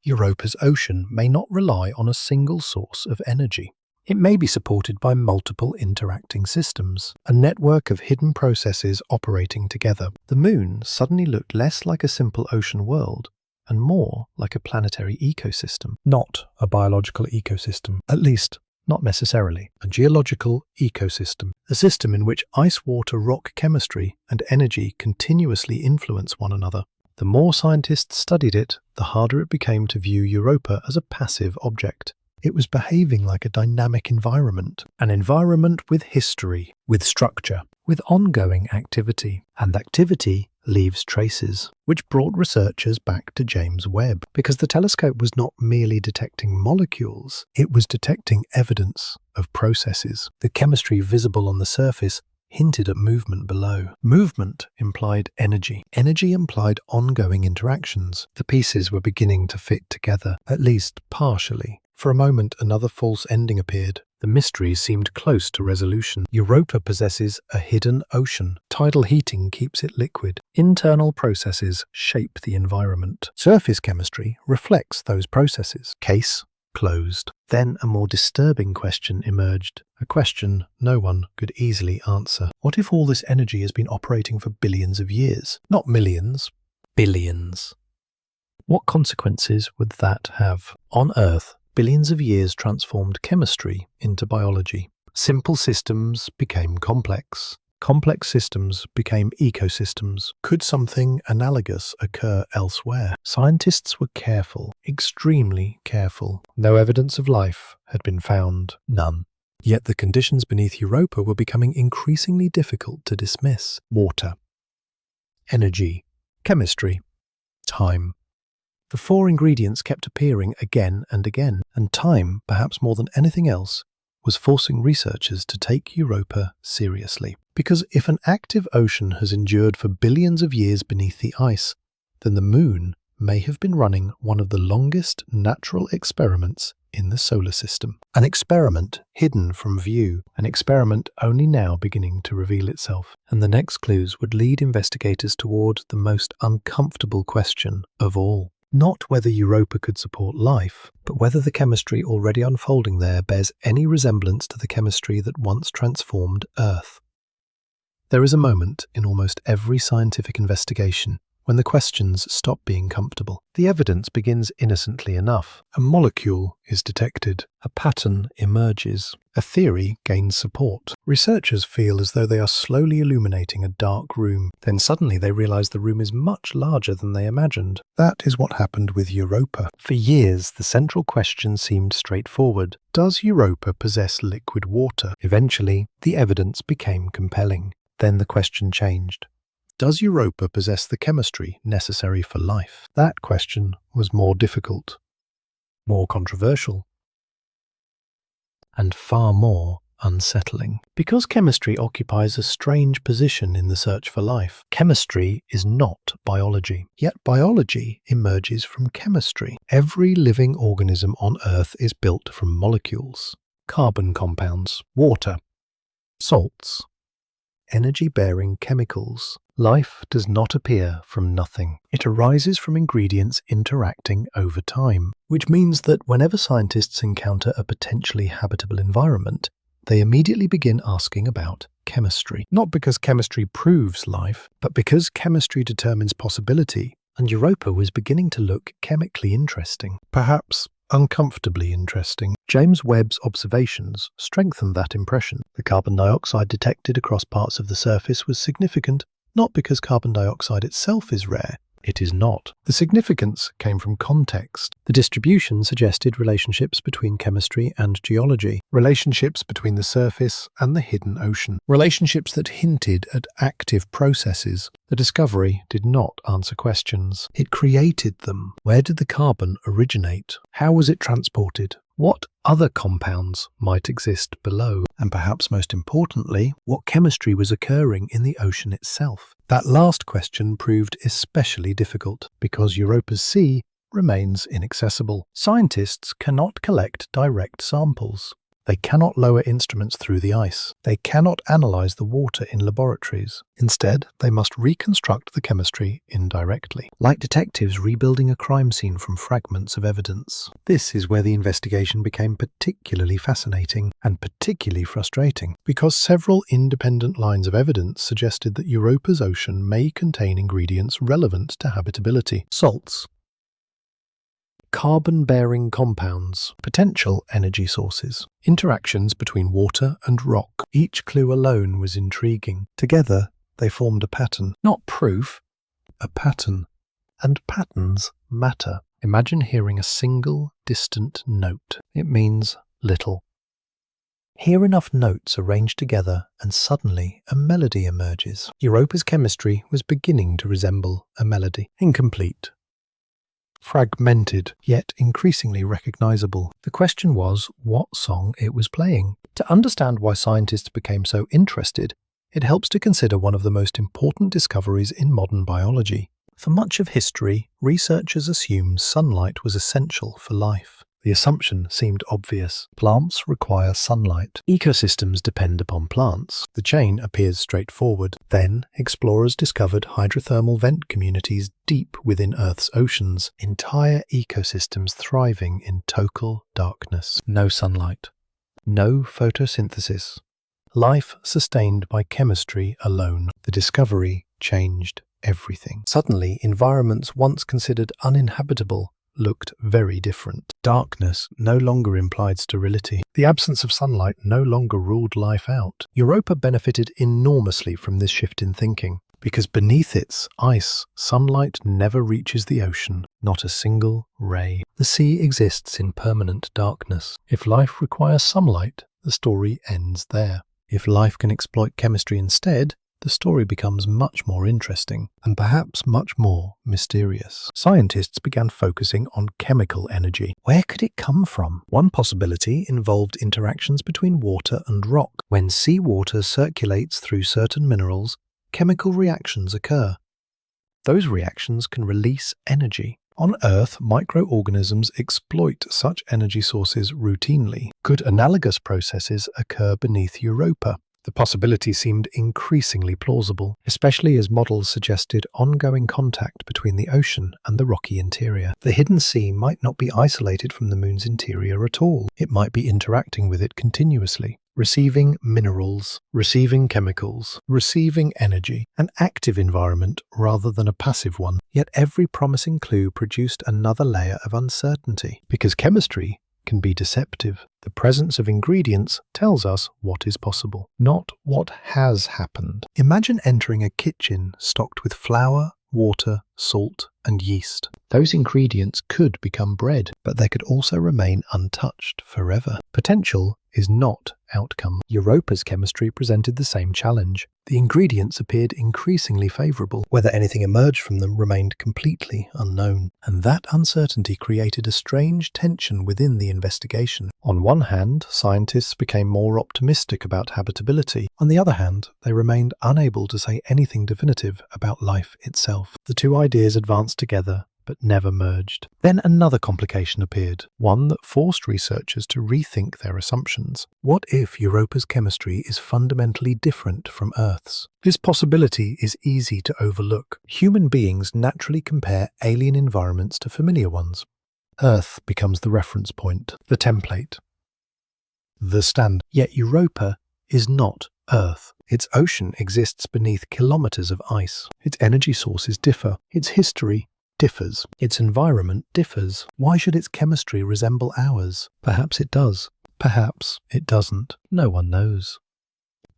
Europa's ocean may not rely on a single source of energy. It may be supported by multiple interacting systems, a network of hidden processes operating together. The moon suddenly looked less like a simple ocean world and more like a planetary ecosystem. Not a biological ecosystem, at least not necessarily. A geological ecosystem, a system in which ice, water, rock chemistry and energy continuously influence one another. The more scientists studied it, the harder it became to view Europa as a passive object. It was behaving like a dynamic environment, an environment with history, with structure, with ongoing activity. And activity leaves traces, which brought researchers back to James Webb, because the telescope was not merely detecting molecules, it was detecting evidence of processes. The chemistry visible on the surface hinted at movement below. Movement implied energy. Energy implied ongoing interactions. The pieces were beginning to fit together, at least partially. For a moment, another false ending appeared. The mystery seemed close to resolution. Europa possesses a hidden ocean. Tidal heating keeps it liquid. Internal processes shape the environment. Surface chemistry reflects those processes. Case closed. Then a more disturbing question emerged. A question no one could easily answer. What if all this energy has been operating for billions of years? Not millions, billions. What consequences would that have? On Earth, billions of years transformed chemistry into biology. Simple systems became complex. Complex systems became ecosystems. Could something analogous occur elsewhere? Scientists were careful, extremely careful. No evidence of life had been found. None. Yet the conditions beneath Europa were becoming increasingly difficult to dismiss. Water, energy, chemistry, time. The four ingredients kept appearing again and again, and time, perhaps more than anything else, was forcing researchers to take Europa seriously. Because if an active ocean has endured for billions of years beneath the ice, then the moon may have been running one of the longest natural experiments in the solar system. An experiment hidden from view, an experiment only now beginning to reveal itself. And the next clues would lead investigators toward the most uncomfortable question of all. Not whether Europa could support life, but whether the chemistry already unfolding there bears any resemblance to the chemistry that once transformed Earth. There is a moment in almost every scientific investigation when the questions stop being comfortable. The evidence begins innocently enough. A molecule is detected. A pattern emerges. A theory gains support. Researchers feel as though they are slowly illuminating a dark room. Then suddenly they realize the room is much larger than they imagined. That is what happened with Europa. For years, the central question seemed straightforward. Does Europa possess liquid water? Eventually, the evidence became compelling. Then the question changed. Does Europa possess the chemistry necessary for life? That question was more difficult, more controversial, and far more unsettling. Because chemistry occupies a strange position in the search for life. Chemistry is not biology, yet biology emerges from chemistry. Every living organism on Earth is built from molecules, carbon compounds, water, salts, energy-bearing chemicals. Life does not appear from nothing. It arises from ingredients interacting over time, which means that whenever scientists encounter a potentially habitable environment, they immediately begin asking about chemistry. Not because chemistry proves life, but because chemistry determines possibility, and Europa was beginning to look chemically interesting. Perhaps uncomfortably interesting. James Webb's observations strengthened that impression. The carbon dioxide detected across parts of the surface was significant, not because carbon dioxide itself is rare. It is not. The significance came from context. The distribution suggested relationships between chemistry and geology, relationships between the surface and the hidden ocean, relationships that hinted at active processes. The discovery did not answer questions. It created them. Where did the carbon originate? How was it transported? What other compounds might exist below? And perhaps most importantly, what chemistry was occurring in the ocean itself? That last question proved especially difficult because Europa's sea remains inaccessible. Scientists cannot collect direct samples. They cannot lower instruments through the ice. They cannot analyze the water in laboratories. Instead, they must reconstruct the chemistry indirectly, like detectives rebuilding a crime scene from fragments of evidence. This is where the investigation became particularly fascinating and particularly frustrating, because several independent lines of evidence suggested that Europa's ocean may contain ingredients relevant to habitability. Salts, carbon-bearing compounds, potential energy sources, interactions between water and rock. Each clue alone was intriguing. Together, they formed a pattern. Not proof, a pattern. And patterns matter. Imagine hearing a single, distant note. It means little. Hear enough notes arranged together and suddenly a melody emerges. Europa's chemistry was beginning to resemble a melody. Incomplete, fragmented, yet increasingly recognizable. The question was what song it was playing. To understand why scientists became so interested, it helps to consider one of the most important discoveries in modern biology. For much of history, researchers assumed sunlight was essential for life. The assumption seemed obvious. Plants require sunlight. Ecosystems depend upon plants. The chain appears straightforward. Then, explorers discovered hydrothermal vent communities deep within Earth's oceans, entire ecosystems thriving in total darkness. No sunlight. No photosynthesis. Life sustained by chemistry alone. The discovery changed everything. Suddenly, environments once considered uninhabitable looked very different. Darkness no longer implied sterility. The absence of sunlight no longer ruled life out. Europa benefited enormously from this shift in thinking, because beneath its ice, sunlight never reaches the ocean, not a single ray. The sea exists in permanent darkness. If life requires sunlight, the story ends there. If life can exploit chemistry instead, the story becomes much more interesting and perhaps much more mysterious. Scientists began focusing on chemical energy. Where could it come from? One possibility involved interactions between water and rock. When seawater circulates through certain minerals, chemical reactions occur. Those reactions can release energy. On Earth, microorganisms exploit such energy sources routinely. Could analogous processes occur beneath Europa? The possibility seemed increasingly plausible, especially as models suggested ongoing contact between the ocean and the rocky interior. The hidden sea might not be isolated from the moon's interior at all. It might be interacting with it continuously, receiving minerals, receiving chemicals, receiving energy, an active environment rather than a passive one. Yet every promising clue produced another layer of uncertainty, because chemistry can be deceptive. The presence of ingredients tells us what is possible, not what has happened. Imagine entering a kitchen stocked with flour, water, salt, and yeast. Those ingredients could become bread, but they could also remain untouched forever. Potential is not outcome. Europa's chemistry presented the same challenge. The ingredients appeared increasingly favorable. Whether anything emerged from them remained completely unknown. And that uncertainty created a strange tension within the investigation. On one hand, scientists became more optimistic about habitability. On the other hand, they remained unable to say anything definitive about life itself. The two ideas advanced together, but never merged. Then another complication appeared, one that forced researchers to rethink their assumptions. What if Europa's chemistry is fundamentally different from Earth's? This possibility is easy to overlook. Human beings naturally compare alien environments to familiar ones. Earth becomes the reference point, the template, the standard. Yet Europa is not Earth. Its ocean exists beneath kilometers of ice. Its energy sources differ. Its history differs. Its environment differs. Why should its chemistry resemble ours? Perhaps it does. Perhaps it doesn't. No one knows.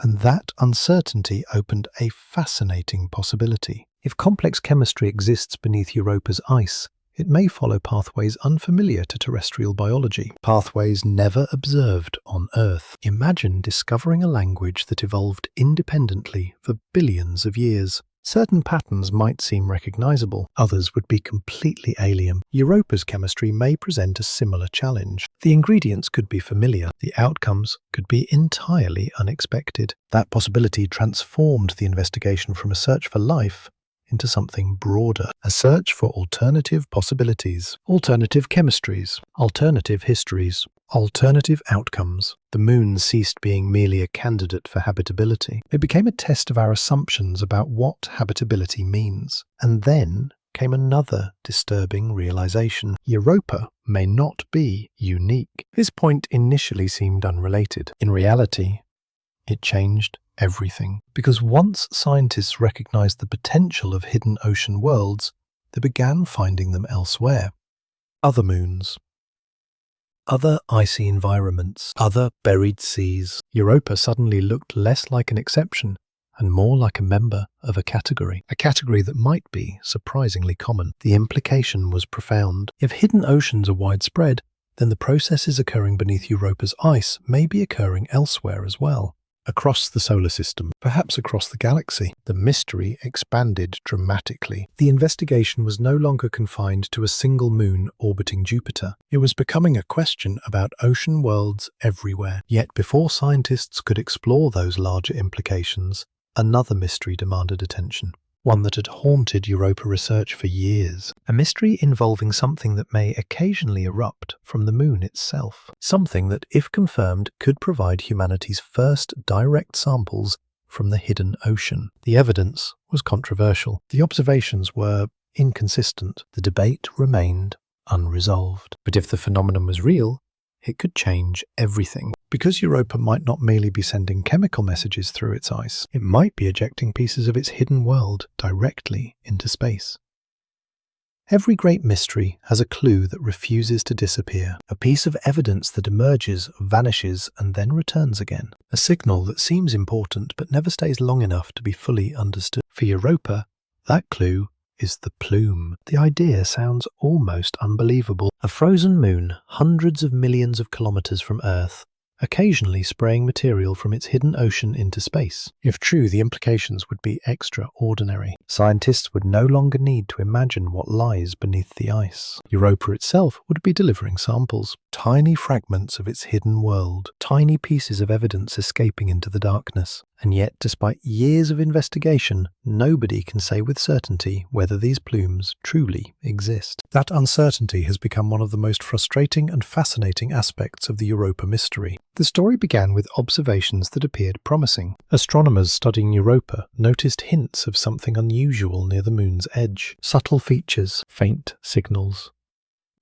And that uncertainty opened a fascinating possibility. If complex chemistry exists beneath Europa's ice, it may follow pathways unfamiliar to terrestrial biology, pathways never observed on Earth. Imagine discovering a language that evolved independently for billions of years. Certain patterns might seem recognizable, others would be completely alien. Europa's chemistry may present a similar challenge. The ingredients could be familiar, the outcomes could be entirely unexpected. That possibility transformed the investigation from a search for life into something broader, a search for alternative possibilities, alternative chemistries, alternative histories, alternative outcomes. The moon ceased being merely a candidate for habitability. It became a test of our assumptions about what habitability means. And then came another disturbing realization. Europa may not be unique. This point initially seemed unrelated. In reality, it changed everything. Because once scientists recognized the potential of hidden ocean worlds, they began finding them elsewhere. Other moons, other icy environments, other buried seas. Europa suddenly looked less like an exception and more like a member of a category that might be surprisingly common. The implication was profound. If hidden oceans are widespread, then the processes occurring beneath Europa's ice may be occurring elsewhere as well. Across the solar system, perhaps across the galaxy. The mystery expanded dramatically. The investigation was no longer confined to a single moon orbiting Jupiter. It was becoming a question about ocean worlds everywhere. Yet before scientists could explore those larger implications, another mystery demanded attention. One that had haunted Europa research for years. A mystery involving something that may occasionally erupt from the moon itself. Something that, if confirmed, could provide humanity's first direct samples from the hidden ocean. The evidence was controversial. The observations were inconsistent. The debate remained unresolved. But if the phenomenon was real, it could change everything. Because Europa might not merely be sending chemical messages through its ice, it might be ejecting pieces of its hidden world directly into space. Every great mystery has a clue that refuses to disappear, a piece of evidence that emerges, vanishes, and then returns again, a signal that seems important but never stays long enough to be fully understood. For Europa, that clue is the Plume. The idea sounds almost unbelievable. A frozen moon, hundreds of millions of kilometers from Earth, occasionally spraying material from its hidden ocean into space. If true, the implications would be extraordinary. Scientists would no longer need to imagine what lies beneath the ice. Europa itself would be delivering samples, tiny fragments of its hidden world, tiny pieces of evidence escaping into the darkness. And yet, despite years of investigation, nobody can say with certainty whether these plumes truly exist. That uncertainty has become one of the most frustrating and fascinating aspects of the Europa mystery. The story began with observations that appeared promising. Astronomers studying Europa noticed hints of something unusual near the moon's edge. Subtle features, faint signals,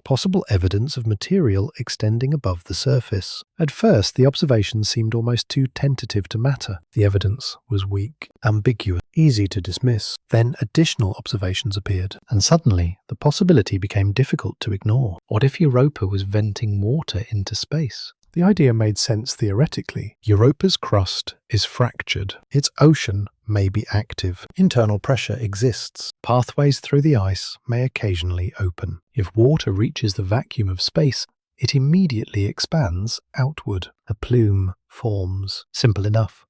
possible evidence of material extending above the surface. At first, the observations seemed almost too tentative to matter. The evidence was weak, ambiguous, easy to dismiss. Then additional observations appeared, and suddenly the possibility became difficult to ignore. What if Europa was venting water into space? The idea made sense theoretically. Europa's crust is fractured. Its ocean may be active. Internal pressure exists. Pathways through the ice may occasionally open. If water reaches the vacuum of space, it immediately expands outward. A plume forms. Simple enough.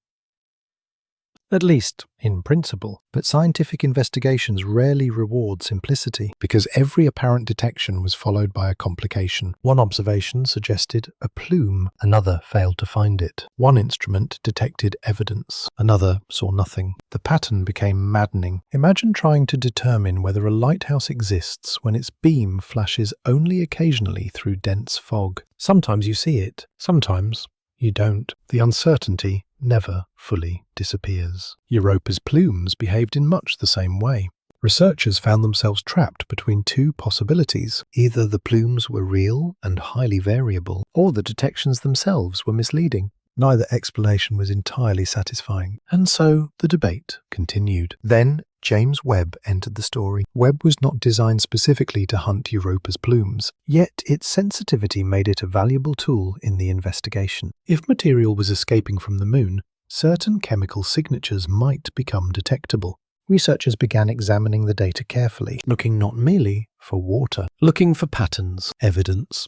At least in principle. But scientific investigations rarely reward simplicity, because every apparent detection was followed by a complication. One observation suggested a plume, another failed to find it. One instrument detected evidence, another saw nothing. The pattern became maddening. Imagine trying to determine whether a lighthouse exists when its beam flashes only occasionally through dense fog. Sometimes you see it, sometimes you don't. The uncertainty never fully disappears. Europa's plumes behaved in much the same way. Researchers found themselves trapped between two possibilities. Either the plumes were real and highly variable, or the detections themselves were misleading. Neither explanation was entirely satisfying, and so the debate continued. Then, James Webb entered the story. Webb was not designed specifically to hunt Europa's plumes, yet its sensitivity made it a valuable tool in the investigation. If material was escaping from the moon, certain chemical signatures might become detectable. Researchers began examining the data carefully, looking not merely for water, looking for patterns, evidence,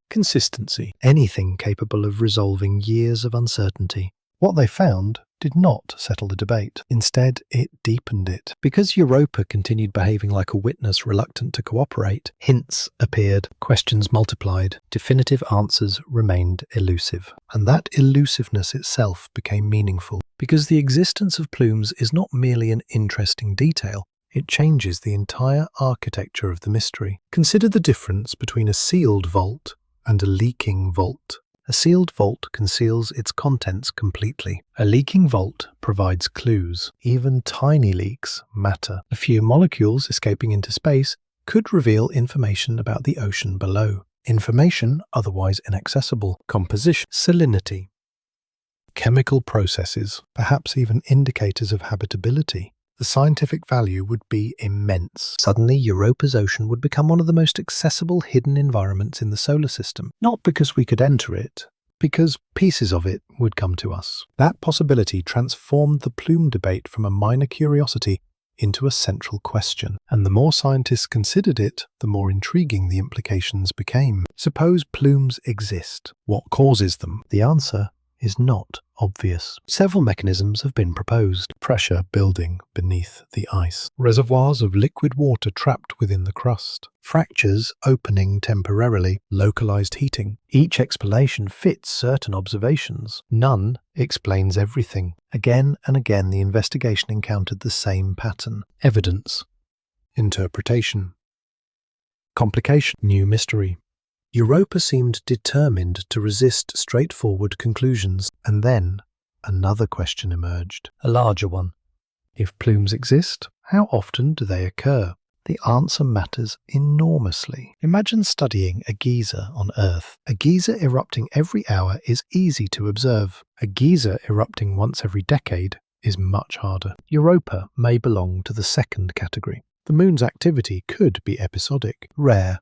consistency, anything capable of resolving years of uncertainty. What they found did not settle the debate. Instead, it deepened it. Because Europa continued behaving like a witness reluctant to cooperate, hints appeared, questions multiplied, definitive answers remained elusive. And that elusiveness itself became meaningful. Because the existence of plumes is not merely an interesting detail, it changes the entire architecture of the mystery. Consider the difference between a sealed vault and a leaking vault. A sealed vault conceals its contents completely. A leaking vault provides clues. Even tiny leaks matter. A few molecules escaping into space could reveal information about the ocean below. Information otherwise inaccessible. Composition, salinity, chemical processes, perhaps even indicators of habitability. The scientific value would be immense. Suddenly, Europa's ocean would become one of the most accessible hidden environments in the solar system. Not because we could enter it, because pieces of it would come to us. That possibility transformed the plume debate from a minor curiosity into a central question. And the more scientists considered it, the more intriguing the implications became. Suppose plumes exist. What causes them? The answer is not obvious. Several mechanisms have been proposed. Pressure building beneath the ice. Reservoirs of liquid water trapped within the crust. Fractures opening temporarily. Localized heating. Each explanation fits certain observations. None explains everything. Again and again the investigation encountered the same pattern. Evidence. Interpretation. Complication. New mystery. Europa seemed determined to resist straightforward conclusions, and then another question emerged, a larger one. If plumes exist, how often do they occur? The answer matters enormously. Imagine studying a geyser on Earth. A geyser erupting every hour is easy to observe. A geyser erupting once every decade is much harder. Europa may belong to the second category. The moon's activity could be episodic, rare,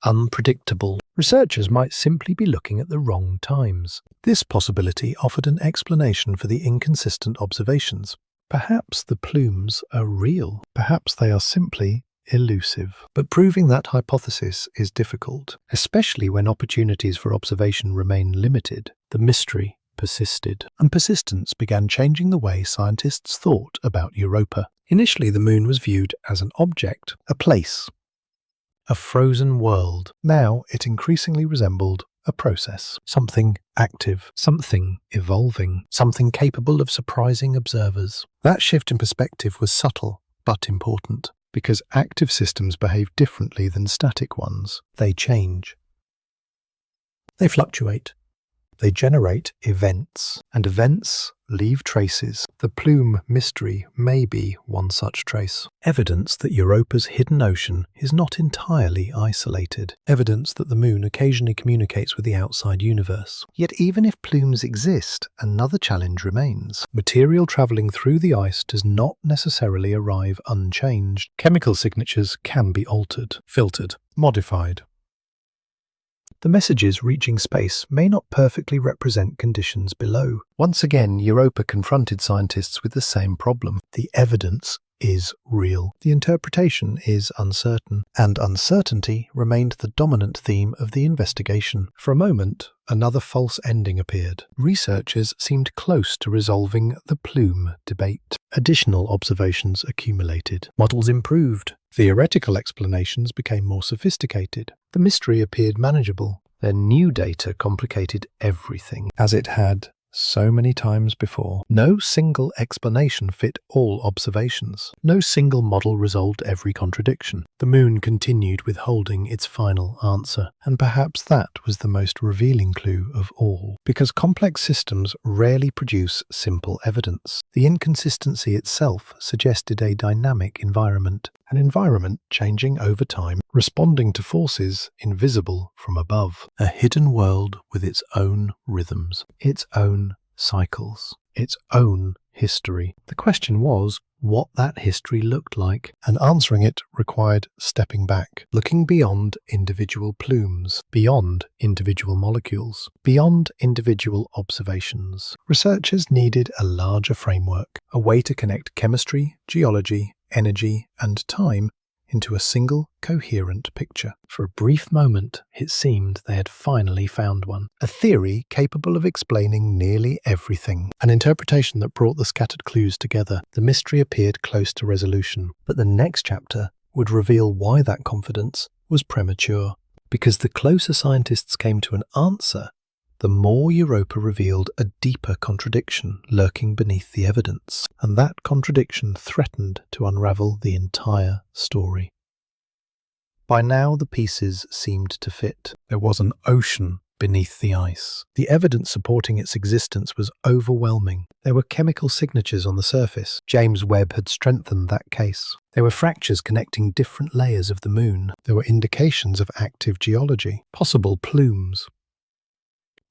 unpredictable. Researchers might simply be looking at the wrong times. This possibility offered an explanation for the inconsistent observations. Perhaps the plumes are real. Perhaps they are simply elusive. But proving that hypothesis is difficult, especially when opportunities for observation remain limited. The mystery persisted, and persistence began changing the way scientists thought about Europa. Initially, the moon was viewed as an object, a place, a frozen world. Now it increasingly resembled a process, something active, something evolving, something capable of surprising observers. That shift in perspective was subtle but important, because active systems behave differently than static ones. They change. They fluctuate. They generate events, and events leave traces. The plume mystery may be one such trace. Evidence that Europa's hidden ocean is not entirely isolated. Evidence that the moon occasionally communicates with the outside universe. Yet even if plumes exist, another challenge remains. Material travelling through the ice does not necessarily arrive unchanged. Chemical signatures can be altered, filtered, modified. The messages reaching space may not perfectly represent conditions below. Once again, Europa confronted scientists with the same problem. The evidence is real. The interpretation is uncertain, and uncertainty remained the dominant theme of the investigation. For a moment, another false ending appeared. Researchers seemed close to resolving the plume debate. Additional observations accumulated. Models improved. Theoretical explanations became more sophisticated. The mystery appeared manageable. Then new data complicated everything, as it had so many times before. No single explanation fit all observations. No single model resolved every contradiction. The moon continued withholding its final answer, and perhaps that was the most revealing clue of all. Because complex systems rarely produce simple evidence. The inconsistency itself suggested a dynamic environment, an environment changing over time, responding to forces invisible from above. A hidden world with its own rhythms, its own cycles, its own history. The question was what that history looked like, and answering it required stepping back, looking beyond individual plumes, beyond individual molecules, beyond individual observations. Researchers needed a larger framework, a way to connect chemistry, geology, energy, and time into a single, coherent picture. For a brief moment, it seemed they had finally found one. A theory capable of explaining nearly everything. An interpretation that brought the scattered clues together. The mystery appeared close to resolution. But the next chapter would reveal why that confidence was premature. Because the closer scientists came to an answer, the more Europa revealed a deeper contradiction lurking beneath the evidence, and that contradiction threatened to unravel the entire story. By now the pieces seemed to fit. There was an ocean beneath the ice. The evidence supporting its existence was overwhelming. There were chemical signatures on the surface. James Webb had strengthened that case. There were fractures connecting different layers of the moon. There were indications of active geology, possible plumes,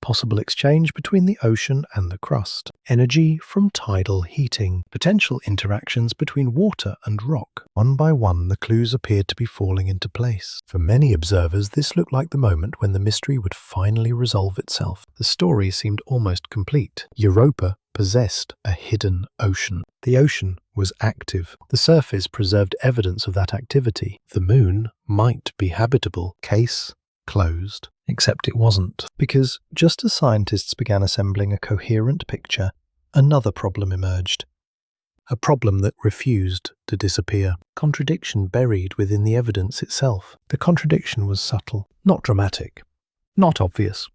possible exchange between the ocean and the crust, energy from tidal heating, potential interactions between water and rock. One by one, the clues appeared to be falling into place. For many observers, this looked like the moment when the mystery would finally resolve itself. The story seemed almost complete. Europa possessed a hidden ocean. The ocean was active. The surface preserved evidence of that activity. The moon might be habitable. Case closed. Except it wasn't. Because just as scientists began assembling a coherent picture, another problem emerged. A problem that refused to disappear. Contradiction buried within the evidence itself. The contradiction was subtle, not dramatic, not obvious.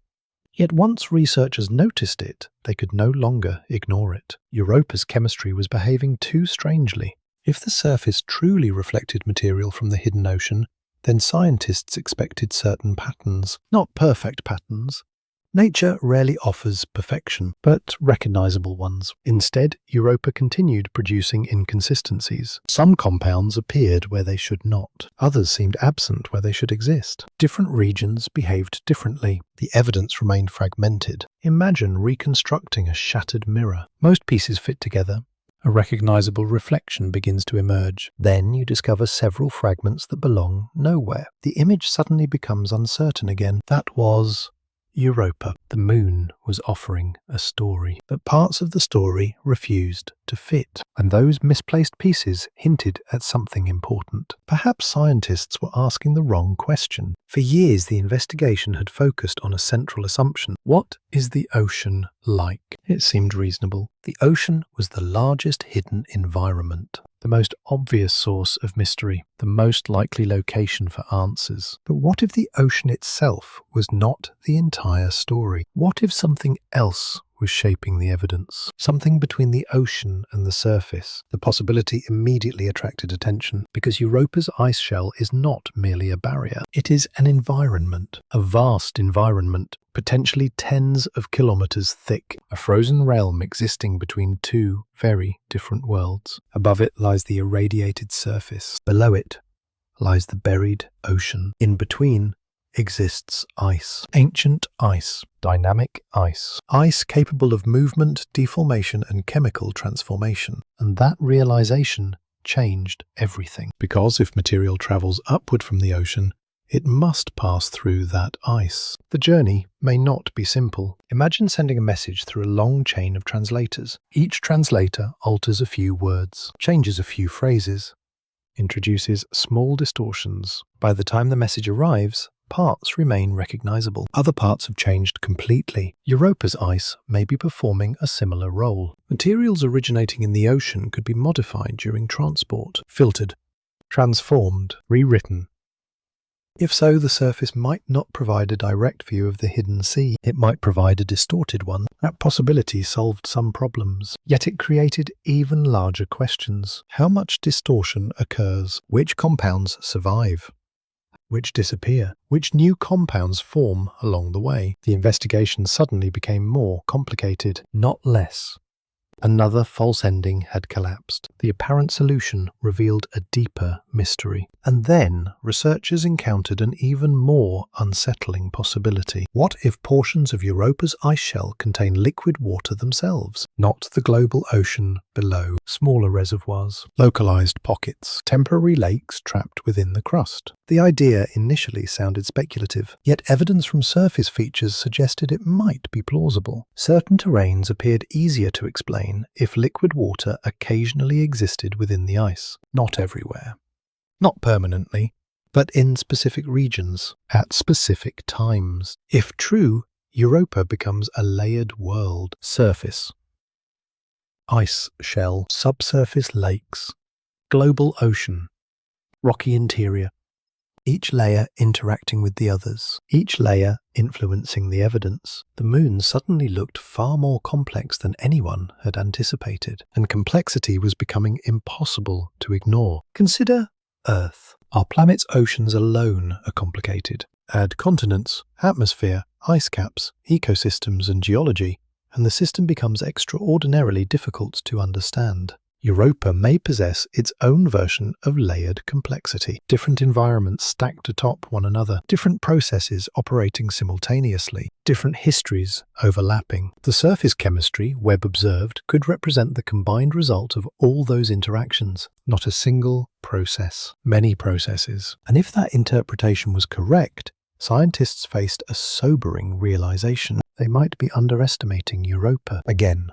Yet once researchers noticed it, they could no longer ignore it. Europa's chemistry was behaving too strangely. If the surface truly reflected material from the hidden ocean, then scientists expected certain patterns, not perfect patterns. Nature rarely offers perfection, but recognizable ones. Instead, Europa continued producing inconsistencies. Some compounds appeared where they should not. Others seemed absent where they should exist. Different regions behaved differently. The evidence remained fragmented. Imagine reconstructing a shattered mirror. Most pieces fit together. A recognizable reflection begins to emerge. Then you discover several fragments that belong nowhere. The image suddenly becomes uncertain again. That was Europa. The moon was offering a story, but parts of the story refused to fit, and those misplaced pieces hinted at something important. Perhaps scientists were asking the wrong question. For years, the investigation had focused on a central assumption. What is the ocean like? It seemed reasonable. The ocean was the largest hidden environment, the most obvious source of mystery, the most likely location for answers. But what if the ocean itself was not the entire story? What if something else was shaping the evidence? Something between the ocean and the surface. The possibility immediately attracted attention, because Europa's ice shell is not merely a barrier. It is an environment, a vast environment, potentially tens of kilometers thick, a frozen realm existing between two very different worlds. Above it lies the irradiated surface. Below it lies the buried ocean. In between exists ice. Ancient ice. Dynamic ice. Ice capable of movement, deformation, and chemical transformation. And that realization changed everything. Because if material travels upward from the ocean, it must pass through that ice. The journey may not be simple. Imagine sending a message through a long chain of translators. Each translator alters a few words, changes a few phrases, introduces small distortions. By the time the message arrives, parts remain recognizable. Other parts have changed completely. Europa's ice may be performing a similar role. Materials originating in the ocean could be modified during transport, filtered, transformed, rewritten. If so, the surface might not provide a direct view of the hidden sea. It might provide a distorted one. That possibility solved some problems. Yet it created even larger questions. How much distortion occurs? Which compounds survive? Which disappear? Which new compounds form along the way? The investigation suddenly became more complicated, not less. Another false ending had collapsed. The apparent solution revealed a deeper mystery. And then researchers encountered an even more unsettling possibility. What if portions of Europa's ice shell contain liquid water themselves? Not the global ocean below, smaller reservoirs, localized pockets, temporary lakes trapped within the crust. The idea initially sounded speculative, yet evidence from surface features suggested it might be plausible. Certain terrains appeared easier to explain if liquid water occasionally existed within the ice. Not everywhere. Not permanently, but in specific regions, at specific times. If true, Europa becomes a layered world. Surface, ice shell, subsurface lakes, global ocean, rocky interior, each layer interacting with the others, each layer influencing the evidence. The moon suddenly looked far more complex than anyone had anticipated, and complexity was becoming impossible to ignore. Consider Earth. Our planet's oceans alone are complicated. Add continents, atmosphere, ice caps, ecosystems, and geology, and the system becomes extraordinarily difficult to understand. Europa may possess its own version of layered complexity. Different environments stacked atop one another, different processes operating simultaneously, different histories overlapping. The surface chemistry Webb observed could represent the combined result of all those interactions, not a single process, many processes. And if that interpretation was correct, scientists faced a sobering realization. They might be underestimating Europa again.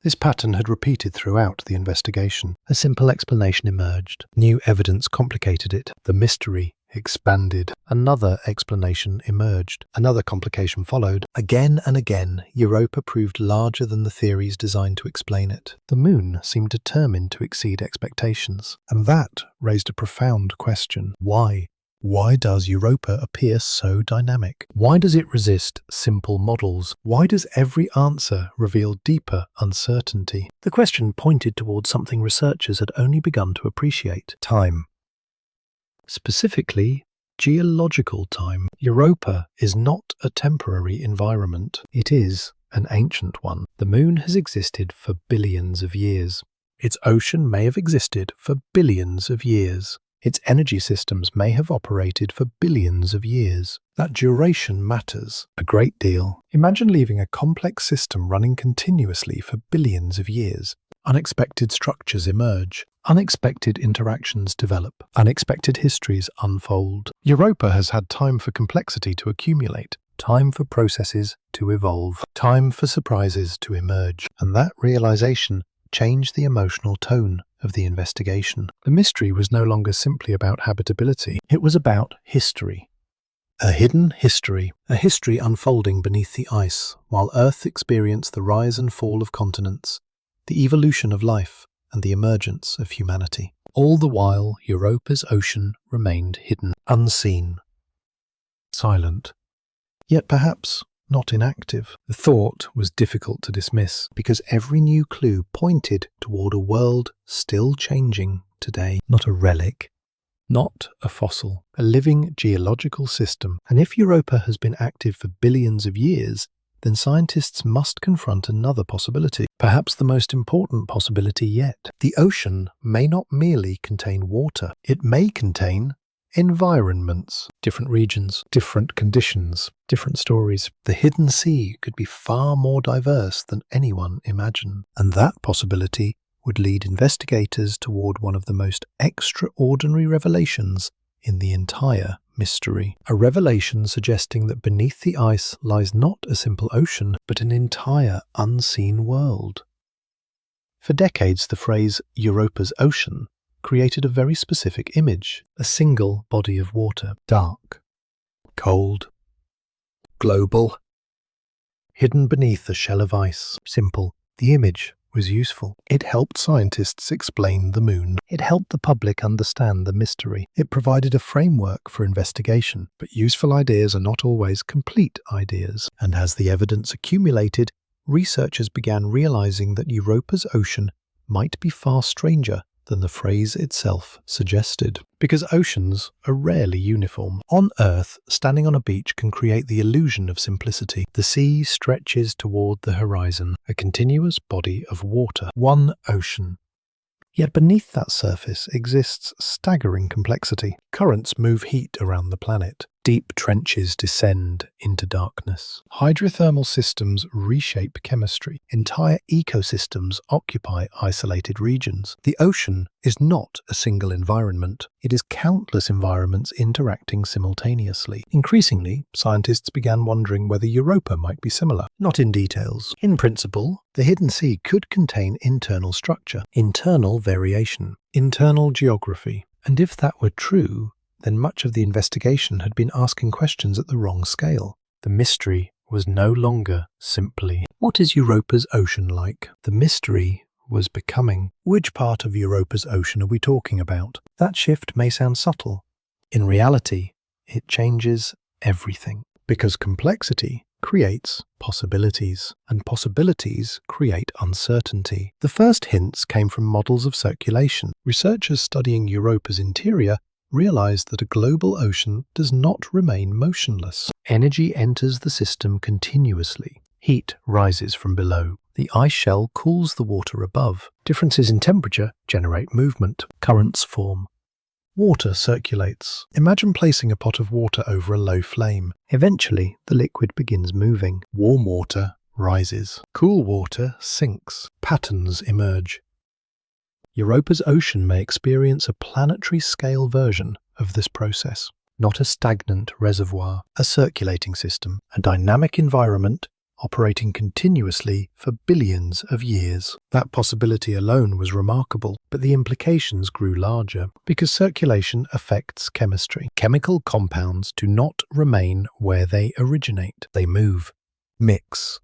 This pattern had repeated throughout the investigation. A simple explanation emerged. New evidence complicated it. The mystery expanded. Another explanation emerged. Another complication followed. Again and again, Europa proved larger than the theories designed to explain it. The moon seemed determined to exceed expectations. And that raised a profound question. Why? Why does Europa appear so dynamic? Why does it resist simple models? Why does every answer reveal deeper uncertainty? The question pointed towards something researchers had only begun to appreciate: time. Specifically, geological time. Europa is not a temporary environment. It is an ancient one. The moon has existed for billions of years. Its ocean may have existed for billions of years. Its energy systems may have operated for billions of years. That duration matters a great deal. Imagine leaving a complex system running continuously for billions of years. Unexpected structures emerge. Unexpected interactions develop. Unexpected histories unfold. Europa has had time for complexity to accumulate. Time for processes to evolve. Time for surprises to emerge. And that realization changed the emotional tone of the investigation. The mystery was no longer simply about habitability. It was about history. A hidden history. A history unfolding beneath the ice, while Earth experienced the rise and fall of continents, the evolution of life, and the emergence of humanity. All the while, Europa's ocean remained hidden, unseen, silent, yet perhaps not inactive. The thought was difficult to dismiss, because every new clue pointed toward a world still changing today. Not a relic, not a fossil, a living geological system. And if Europa has been active for billions of years, then scientists must confront another possibility, perhaps the most important possibility yet. The ocean may not merely contain water. It may contain environments, different regions, different conditions, different stories. The hidden sea could be far more diverse than anyone imagined, and that possibility would lead investigators toward one of the most extraordinary revelations in the entire mystery. A revelation suggesting that beneath the ice lies not a simple ocean, but an entire unseen world. For decades, the phrase Europa's ocean created a very specific image: a single body of water, dark, cold, global, hidden beneath a shell of ice. Simple. The image was useful. It helped scientists explain the moon. It helped the public understand the mystery. It provided a framework for investigation. But useful ideas are not always complete ideas. And as the evidence accumulated, researchers began realizing that Europa's ocean might be far stranger than the phrase itself suggested. Because oceans are rarely uniform. On Earth, standing on a beach can create the illusion of simplicity. The sea stretches toward the horizon, a continuous body of water, one ocean. Yet beneath that surface exists staggering complexity. Currents move heat around the planet. Deep trenches descend into darkness. Hydrothermal systems reshape chemistry. Entire ecosystems occupy isolated regions. The ocean is not a single environment. It is countless environments interacting simultaneously. Increasingly, scientists began wondering whether Europa might be similar. Not in details. In principle, the hidden sea could contain internal structure, internal variation, internal geography. And if that were true, then much of the investigation had been asking questions at the wrong scale. The mystery was no longer simply, what is Europa's ocean like? The mystery was becoming, which part of Europa's ocean are we talking about? That shift may sound subtle. In reality, it changes everything. Because complexity creates possibilities, and possibilities create uncertainty. The first hints came from models of circulation. Researchers studying Europa's interior realized that a global ocean does not remain motionless. Energy enters the system continuously. Heat rises from below. The ice shell cools the water above. Differences in temperature generate movement. Currents form. Water circulates. Imagine placing a pot of water over a low flame. Eventually, the liquid begins moving. Warm water rises. Cool water sinks. Patterns emerge. Europa's ocean may experience a planetary-scale version of this process, not a stagnant reservoir, a circulating system, a dynamic environment operating continuously for billions of years. That possibility alone was remarkable, but the implications grew larger, because circulation affects chemistry. Chemical compounds do not remain where they originate. They move, mix,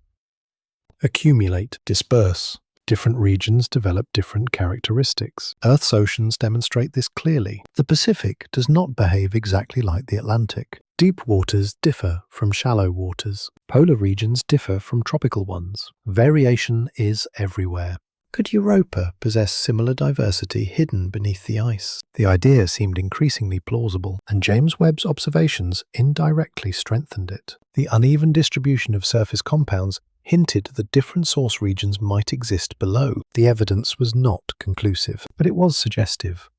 accumulate, disperse. Different regions develop different characteristics. Earth's oceans demonstrate this clearly. The Pacific does not behave exactly like the Atlantic. Deep waters differ from shallow waters. Polar regions differ from tropical ones. Variation is everywhere. Could Europa possess similar diversity hidden beneath the ice? The idea seemed increasingly plausible, and James Webb's observations indirectly strengthened it. The uneven distribution of surface compounds hinted that different source regions might exist below. The evidence was not conclusive, but it was suggestive.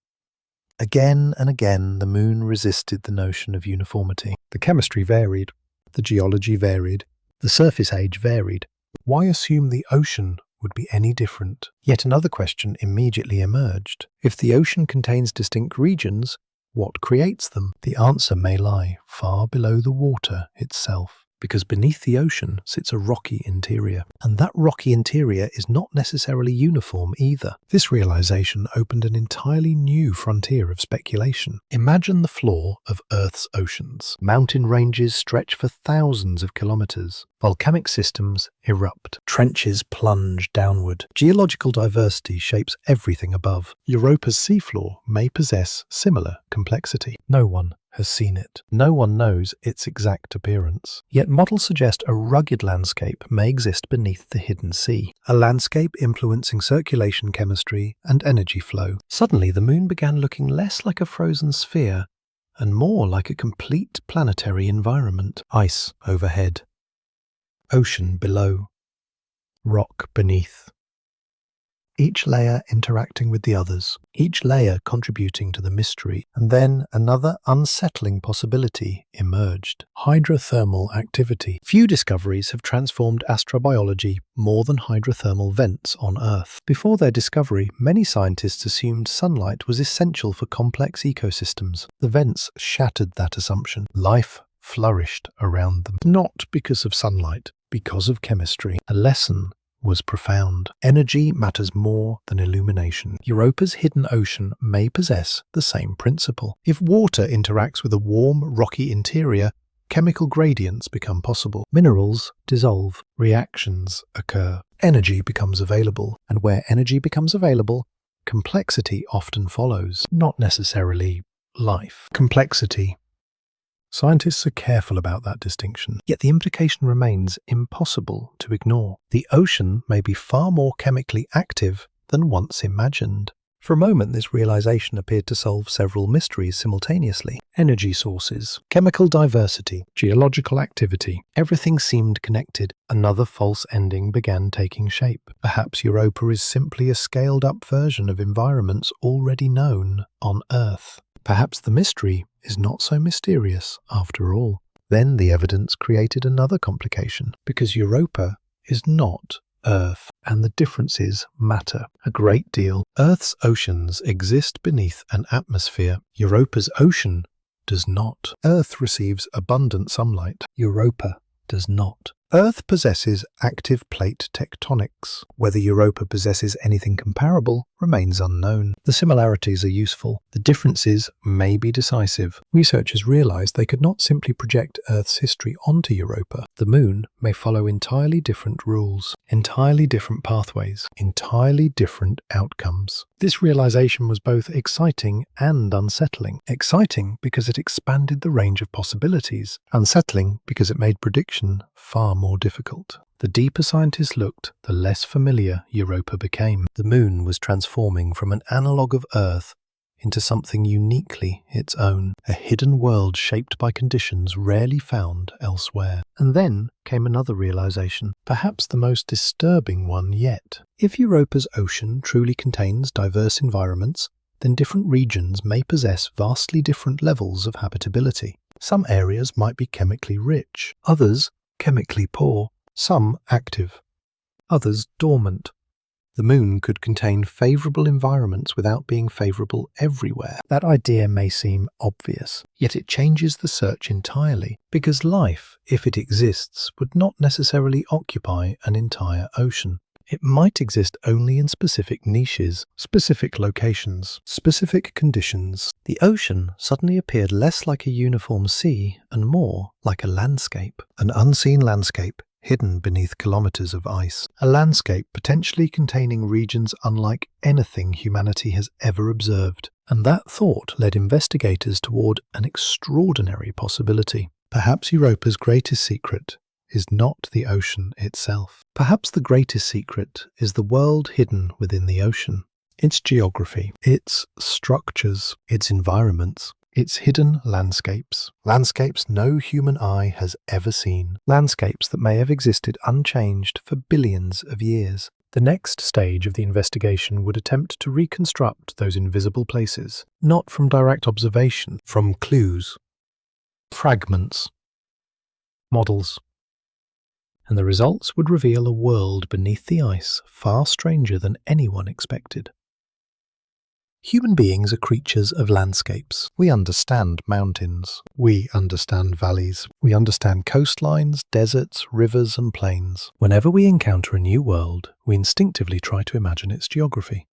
Again and again, the Moon resisted the notion of uniformity. The chemistry varied, the geology varied, the surface age varied. Why assume the ocean would be any different? Yet another question immediately emerged. If the ocean contains distinct regions, what creates them? The answer may lie far below the water itself. Because beneath the ocean sits a rocky interior, and that rocky interior is not necessarily uniform either. This realization opened an entirely new frontier of speculation. Imagine the floor of Earth's oceans. Mountain ranges stretch for thousands of kilometers. Volcanic systems erupt. Trenches plunge downward. Geological diversity shapes everything above. Europa's seafloor may possess similar complexity. No one has seen it. No one knows its exact appearance. Yet models suggest a rugged landscape may exist beneath the hidden sea, a landscape influencing circulation chemistry and energy flow. Suddenly, the Moon began looking less like a frozen sphere and more like a complete planetary environment. Ice overhead, ocean below, rock beneath. Each layer interacting with the others, each layer contributing to the mystery. And then another unsettling possibility emerged. Hydrothermal activity. Few discoveries have transformed astrobiology more than hydrothermal vents on Earth. Before their discovery, many scientists assumed sunlight was essential for complex ecosystems. The vents shattered that assumption. Life flourished around them. Not because of sunlight, because of chemistry. A lesson was profound. Energy matters more than illumination. Europa's hidden ocean may possess the same principle. If water interacts with a warm, rocky interior, chemical gradients become possible. Minerals dissolve, reactions occur. Energy becomes available, and where energy becomes available, complexity often follows. Not necessarily life. Complexity. Scientists are careful about that distinction, yet the implication remains impossible to ignore. The ocean may be far more chemically active than once imagined. For a moment, this realization appeared to solve several mysteries simultaneously. Energy sources, chemical diversity, geological activity. Everything seemed connected. Another false ending began taking shape. Perhaps Europa is simply a scaled-up version of environments already known on Earth. Perhaps the mystery is not so mysterious after all. Then the evidence created another complication, because Europa is not Earth, and the differences matter a great deal. Earth's oceans exist beneath an atmosphere. Europa's ocean does not. Earth receives abundant sunlight. Europa does not. Earth possesses active plate tectonics. Whether Europa possesses anything comparable remains unknown. The similarities are useful. The differences may be decisive. Researchers realized they could not simply project Earth's history onto Europa. The Moon may follow entirely different rules, entirely different pathways, entirely different outcomes. This realization was both exciting and unsettling. Exciting because it expanded the range of possibilities. Unsettling because it made prediction far more difficult. The deeper scientists looked, the less familiar Europa became. The Moon was transforming from an analogue of Earth into something uniquely its own, a hidden world shaped by conditions rarely found elsewhere. And then came another realization, perhaps the most disturbing one yet. If Europa's ocean truly contains diverse environments, then different regions may possess vastly different levels of habitability. Some areas might be chemically rich, others chemically poor, some active, others dormant. The Moon could contain favorable environments without being favorable everywhere. That idea may seem obvious, yet it changes the search entirely, because life, if it exists, would not necessarily occupy an entire ocean. It might exist only in specific niches, specific locations, specific conditions. The ocean suddenly appeared less like a uniform sea and more like a landscape, an unseen landscape hidden beneath kilometers of ice, a landscape potentially containing regions unlike anything humanity has ever observed. And that thought led investigators toward an extraordinary possibility. Perhaps Europa's greatest secret is not the ocean itself. Perhaps the greatest secret is the world hidden within the ocean. Its geography, its structures, its environments, its hidden landscapes. Landscapes no human eye has ever seen. Landscapes that may have existed unchanged for billions of years. The next stage of the investigation would attempt to reconstruct those invisible places, not from direct observation, from clues, fragments, models. And the results would reveal a world beneath the ice far stranger than anyone expected. Human beings are creatures of landscapes. We understand mountains. We understand valleys. We understand coastlines, deserts, rivers, and plains. Whenever we encounter a new world, we instinctively try to imagine its geography.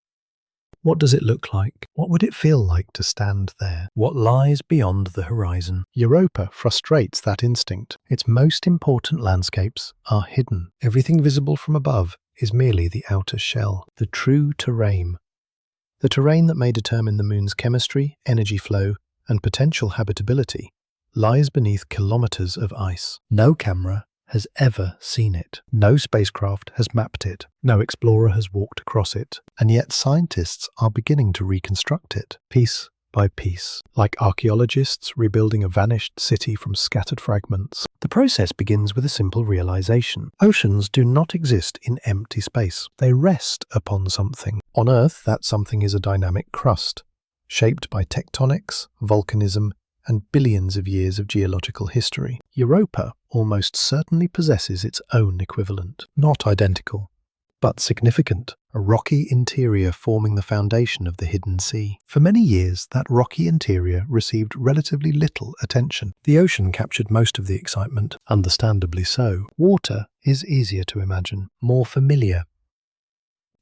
What does it look like? What would it feel like to stand there? What lies beyond the horizon? Europa frustrates that instinct. Its most important landscapes are hidden. Everything visible from above is merely the outer shell, the true terrain. The terrain that may determine the Moon's chemistry, energy flow, and potential habitability lies beneath kilometers of ice. No camera has ever seen it. No spacecraft has mapped it. No explorer has walked across it. And yet scientists are beginning to reconstruct it, piece by piece, like archaeologists rebuilding a vanished city from scattered fragments. The process begins with a simple realization. Oceans do not exist in empty space. They rest upon something. On Earth, that something is a dynamic crust, shaped by tectonics, volcanism, and billions of years of geological history. Europa almost certainly possesses its own equivalent. Not identical, but significant. A rocky interior forming the foundation of the hidden sea. For many years, that rocky interior received relatively little attention. The ocean captured most of the excitement, understandably so. Water is easier to imagine, more familiar,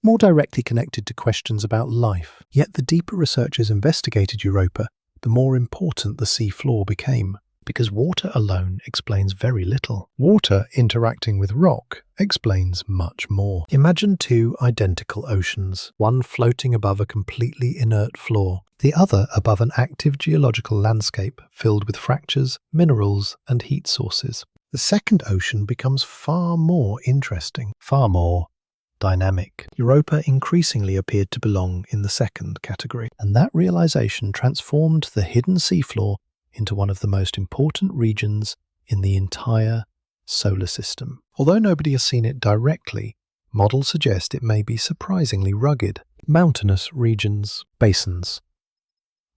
more directly connected to questions about life. Yet the deeper researchers investigated Europa, the more important the sea floor became, because water alone explains very little. Water interacting with rock explains much more. Imagine two identical oceans, one floating above a completely inert floor, the other above an active geological landscape filled with fractures, minerals, and heat sources. The second ocean becomes far more interesting, far more dynamic. Europa increasingly appeared to belong in the second category, and that realization transformed the hidden seafloor into one of the most important regions in the entire solar system. Although nobody has seen it directly, models suggest it may be surprisingly rugged. Mountainous regions, basins,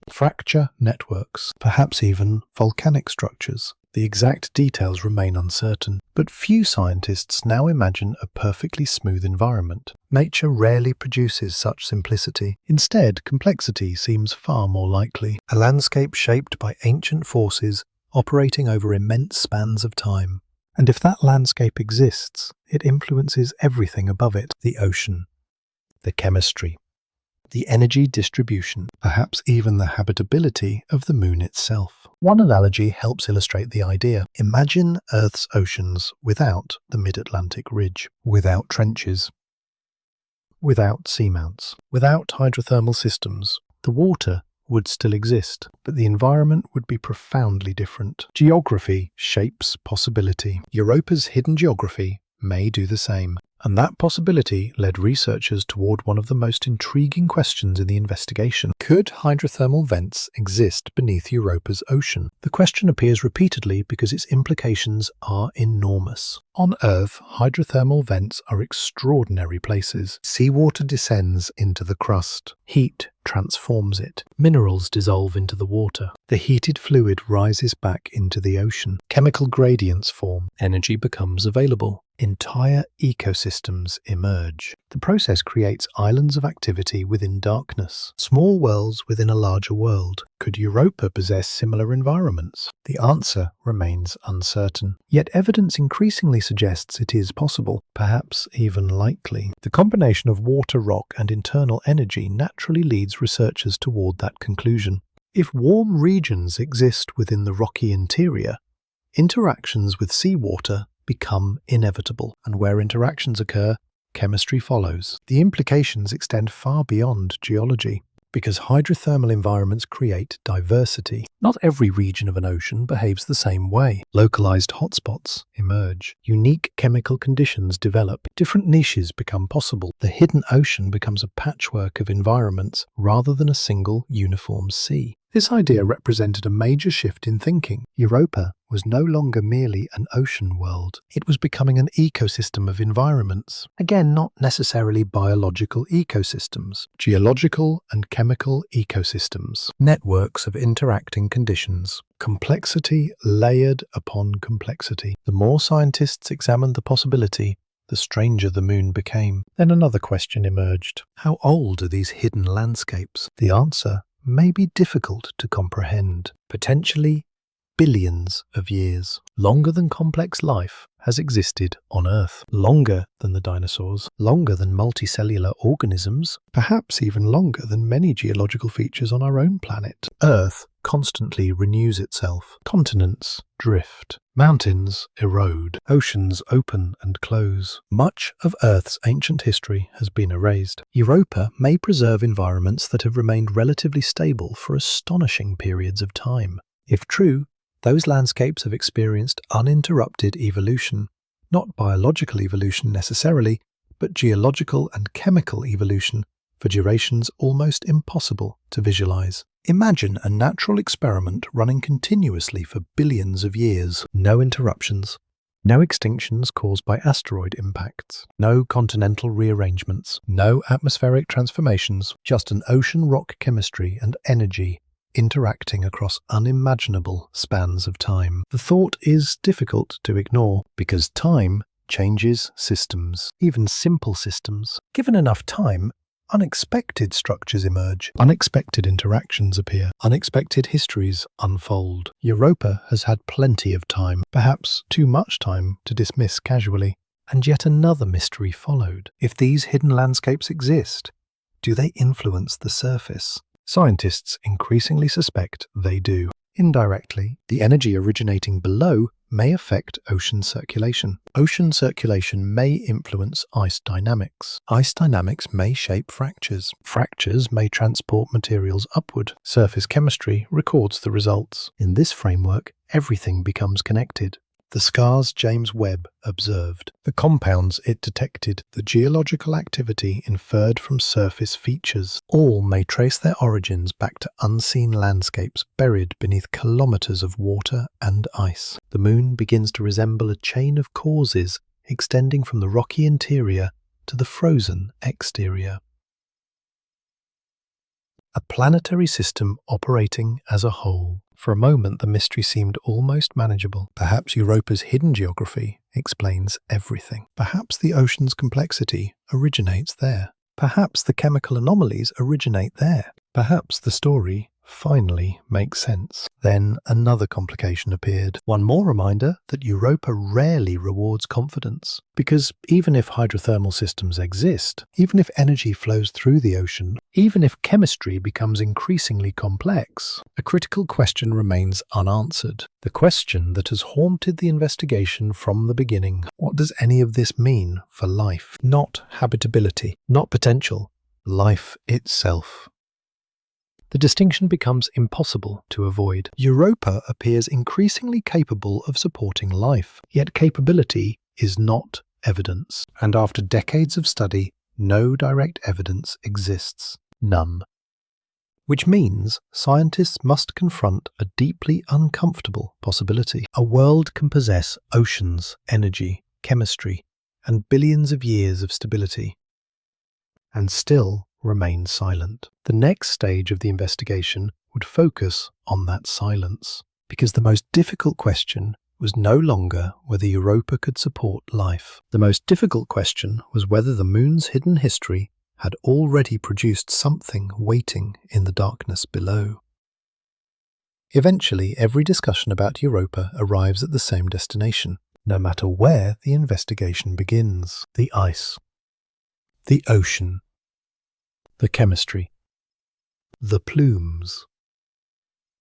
fracture networks, perhaps even volcanic structures. The exact details remain uncertain, but few scientists now imagine a perfectly smooth environment. Nature rarely produces such simplicity. Instead, complexity seems far more likely. A landscape shaped by ancient forces operating over immense spans of time. And if that landscape exists, it influences everything above it: the ocean, the chemistry, the energy distribution, perhaps even the habitability of the moon itself. One analogy helps illustrate the idea. Imagine Earth's oceans without the mid-Atlantic ridge, without trenches, without seamounts, without hydrothermal systems. The water would still exist, but the environment would be profoundly different. Geography shapes possibility. Europa's hidden geography may do the same. And that possibility led researchers toward one of the most intriguing questions in the investigation. Could hydrothermal vents exist beneath Europa's ocean? The question appears repeatedly because its implications are enormous. On Earth, hydrothermal vents are extraordinary places. Seawater descends into the crust. Heat transforms it. Minerals dissolve into the water. The heated fluid rises back into the ocean. Chemical gradients form. Energy becomes available. Entire ecosystems emerge. The process creates islands of activity within darkness, small worlds within a larger world. Could Europa possess similar environments? The answer remains uncertain. Yet evidence increasingly suggests it is possible, perhaps even likely. The combination of water, rock, and internal energy naturally leads researchers toward that conclusion. If warm regions exist within the rocky interior, interactions with seawater become inevitable, and where interactions occur, chemistry follows. The implications extend far beyond geology, because hydrothermal environments create diversity. Not every region of an ocean behaves the same way. Localized hotspots emerge. Unique chemical conditions develop. Different niches become possible. The hidden ocean becomes a patchwork of environments rather than a single uniform sea. This idea represented a major shift in thinking. Europa was no longer merely an ocean world. It was becoming an ecosystem of environments. Again, not necessarily biological ecosystems. Geological and chemical ecosystems. Networks of interacting conditions. Complexity layered upon complexity. The more scientists examined the possibility, the stranger the moon became. Then another question emerged. How old are these hidden landscapes? The answer may be difficult to comprehend. Potentially billions of years. Longer than complex life has existed on Earth. Longer than the dinosaurs. Longer than multicellular organisms. Perhaps even longer than many geological features on our own planet. Earth constantly renews itself. Continents drift. Mountains erode. Oceans open and close. Much of Earth's ancient history has been erased. Europa may preserve environments that have remained relatively stable for astonishing periods of time. If true, those landscapes have experienced uninterrupted evolution, not biological evolution necessarily, but geological and chemical evolution for durations almost impossible to visualize. Imagine a natural experiment running continuously for billions of years. No interruptions, no extinctions caused by asteroid impacts, no continental rearrangements, no atmospheric transformations, just an ocean rock chemistry and energy interacting across unimaginable spans of time. The thought is difficult to ignore because time changes systems, even simple systems. Given enough time, unexpected structures emerge, unexpected interactions appear, unexpected histories unfold. Europa has had plenty of time, perhaps too much time to dismiss casually. And yet another mystery followed. If these hidden landscapes exist, do they influence the surface? Scientists increasingly suspect they do. Indirectly, the energy originating below may affect ocean circulation. Ocean circulation may influence ice dynamics. Ice dynamics may shape fractures. Fractures may transport materials upward. Surface chemistry records the results. In this framework, everything becomes connected. the scars James Webb observed, the compounds it detected, the geological activity inferred from surface features, all may trace their origins back to unseen landscapes buried beneath kilometers of water and ice. The moon begins to resemble a chain of causes extending from the rocky interior to the frozen exterior. A planetary system operating as a whole. For a moment, the mystery seemed almost manageable. Perhaps Europa's hidden geography explains everything. Perhaps the ocean's complexity originates there. Perhaps the chemical anomalies originate there. Perhaps the story finally makes sense. Then another complication appeared. One more reminder that Europa rarely rewards confidence. Because even if hydrothermal systems exist, even if energy flows through the ocean, even if chemistry becomes increasingly complex, a critical question remains unanswered. The question that has haunted the investigation from the beginning. What does any of this mean for life? Not habitability, not potential, life itself. The distinction becomes impossible to avoid. Europa appears increasingly capable of supporting life, yet capability is not evidence. And after decades of study, no direct evidence exists. None. Which means scientists must confront a deeply uncomfortable possibility. A world can possess oceans, energy, chemistry, and billions of years of stability, and still remain silent. The next stage of the investigation would focus on that silence, because the most difficult question was no longer whether Europa could support life. The most difficult question was whether the moon's hidden history had already produced something waiting in the darkness below. Eventually, every discussion about Europa arrives at the same destination, no matter where the investigation begins. The ice, the ocean, the chemistry, the plumes,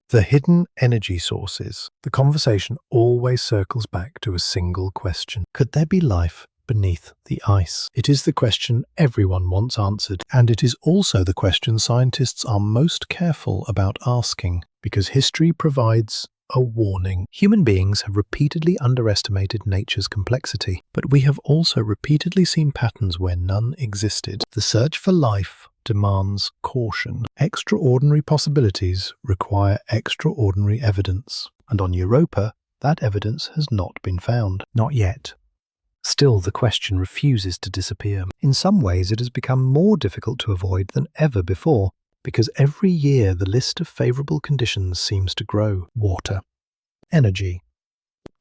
the hidden energy sources. The conversation always circles back to a single question. Could there be life beneath the ice? It is the question everyone wants answered, and it is also the question scientists are most careful about asking, because history provides a warning. Human beings have repeatedly underestimated nature's complexity, but we have also repeatedly seen patterns where none existed. The search for life demands caution. Extraordinary possibilities require extraordinary evidence, and on Europa, that evidence has not been found. Not yet. Still, the question refuses to disappear. In some ways, it has become more difficult to avoid than ever before, because every year the list of favorable conditions seems to grow. Water, energy,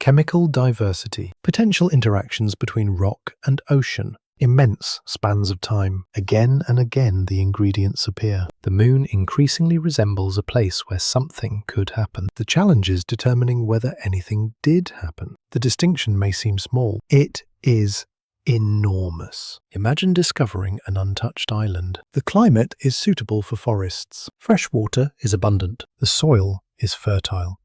chemical diversity, potential interactions between rock and ocean, immense spans of time. Again and again the ingredients appear. The moon increasingly resembles a place where something could happen. The challenge is determining whether anything did happen. The distinction may seem small. It is enormous. Imagine discovering an untouched island. The climate is suitable for forests. Fresh water is abundant. The soil is fertile.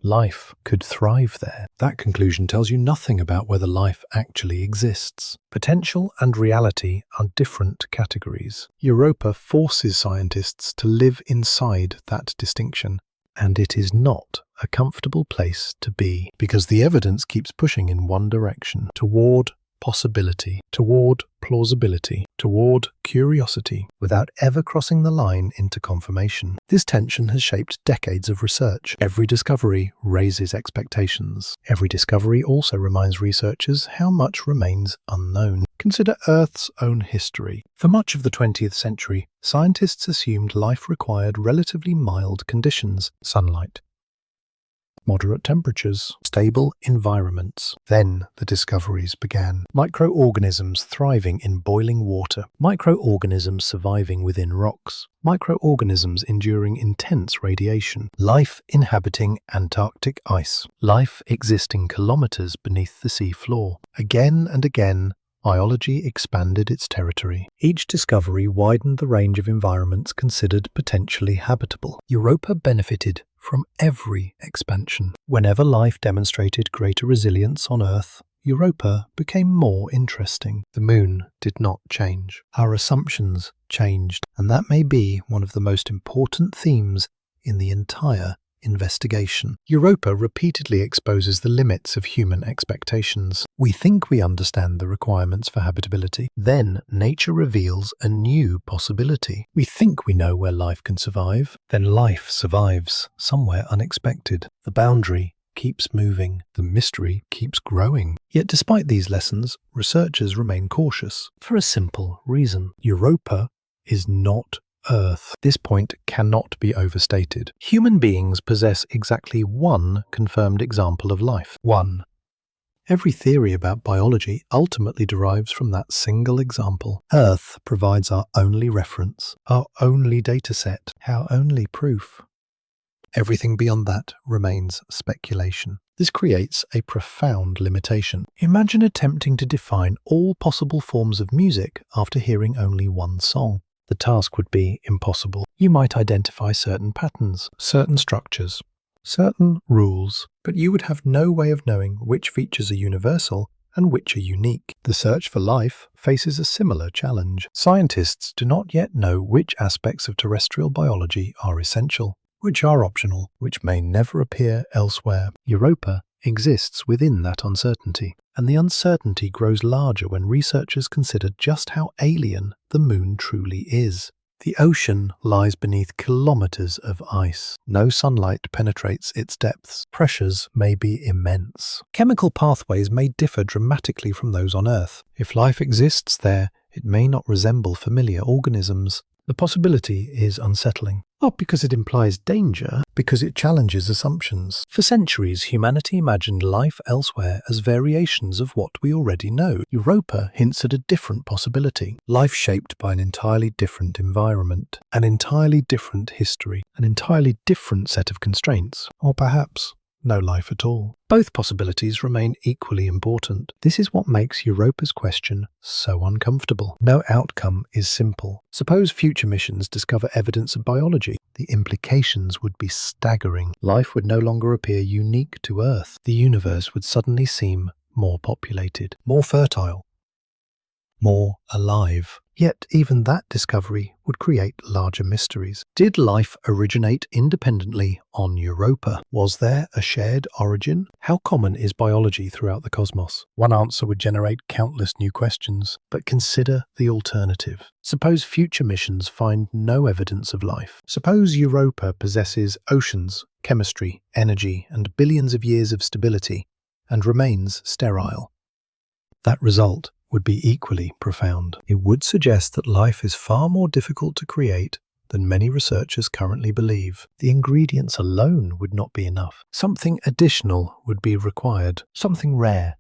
Life could thrive there. That conclusion tells you nothing about whether life actually exists. Potential and reality are different categories. Europa forces scientists to live inside that distinction, and it is not a comfortable place to be, because the evidence keeps pushing in one direction, toward possibility, toward plausibility, toward curiosity, without ever crossing the line into confirmation. This tension has shaped decades of research. Every discovery raises expectations. Every discovery also reminds researchers how much remains unknown. Consider Earth's own history. For much of the 20th century, scientists assumed life required relatively mild conditions: sunlight, moderate temperatures, stable environments. Then the discoveries began. Microorganisms thriving in boiling water, microorganisms surviving within rocks, microorganisms enduring intense radiation, life inhabiting Antarctic ice, life existing kilometers beneath the sea floor. Again and again, biology expanded its territory. Each discovery widened the range of environments considered potentially habitable. Europa benefited from every expansion. Whenever life demonstrated greater resilience on Earth, Europa became more interesting. The moon did not change. Our assumptions changed, and that may be one of the most important themes in the entire investigation. Europa repeatedly exposes the limits of human expectations. We think we understand the requirements for habitability. Then nature reveals a new possibility. We think we know where life can survive. Then life survives somewhere unexpected. The boundary keeps moving. The mystery keeps growing. Yet despite these lessons, researchers remain cautious for a simple reason. Europa is not Earth. This point cannot be overstated. Human beings possess exactly one confirmed example of life. One. Every theory about biology ultimately derives from that single example. Earth provides our only reference, our only data set, our only proof. Everything beyond that remains speculation. This creates a profound limitation. Imagine attempting to define all possible forms of music after hearing only one song. The task would be impossible. You might identify certain patterns, certain structures, certain rules, but you would have no way of knowing which features are universal and which are unique. The search for life faces a similar challenge. Scientists do not yet know which aspects of terrestrial biology are essential, which are optional, which may never appear elsewhere. Europa exists within that uncertainty, and the uncertainty grows larger when researchers consider just how alien the Moon truly is. The ocean lies beneath kilometers of ice. No sunlight penetrates its depths. Pressures may be immense. Chemical pathways may differ dramatically from those on Earth. If life exists there, it may not resemble familiar organisms. The possibility is unsettling, not because it implies danger, because it challenges assumptions. For centuries, humanity imagined life elsewhere as variations of what we already know. Europa hints at a different possibility. Life shaped by an entirely different environment, an entirely different history, an entirely different set of constraints, or perhaps no life at all. Both possibilities remain equally important. This is what makes Europa's question so uncomfortable. No outcome is simple. Suppose future missions discover evidence of biology. The implications would be staggering. Life would no longer appear unique to Earth. The universe would suddenly seem more populated, more fertile, more alive. Yet even that discovery would create larger mysteries. Did life originate independently on Europa? Was there a shared origin? How common is biology throughout the cosmos? One answer would generate countless new questions, but consider the alternative. Suppose future missions find no evidence of life. Suppose Europa possesses oceans, chemistry, energy, and billions of years of stability, and remains sterile. That result would be equally profound. It would suggest that life is far more difficult to create than many researchers currently believe. The ingredients alone would not be enough. Something additional would be required. Something rare.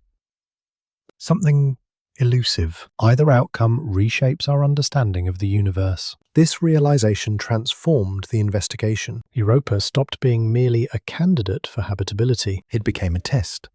Something elusive. Either outcome reshapes our understanding of the universe. This realization transformed the investigation. Europa stopped being merely a candidate for habitability. It became a test.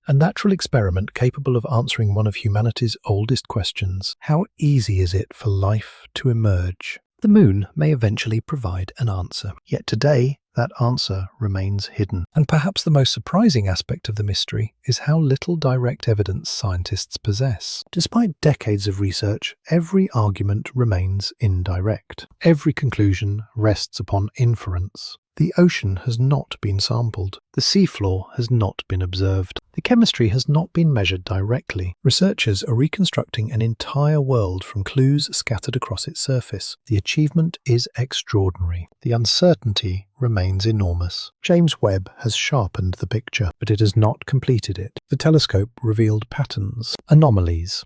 A natural experiment capable of answering one of humanity's oldest questions. How easy is it for life to emerge? The Moon may eventually provide an answer. Yet today, that answer remains hidden. And perhaps the most surprising aspect of the mystery is how little direct evidence scientists possess. Despite decades of research, every argument remains indirect. Every conclusion rests upon inference. The ocean has not been sampled. The seafloor has not been observed. The chemistry has not been measured directly. Researchers are reconstructing an entire world from clues scattered across its surface. The achievement is extraordinary. The uncertainty remains enormous. James Webb has sharpened the picture, but it has not completed it. The telescope revealed patterns, anomalies,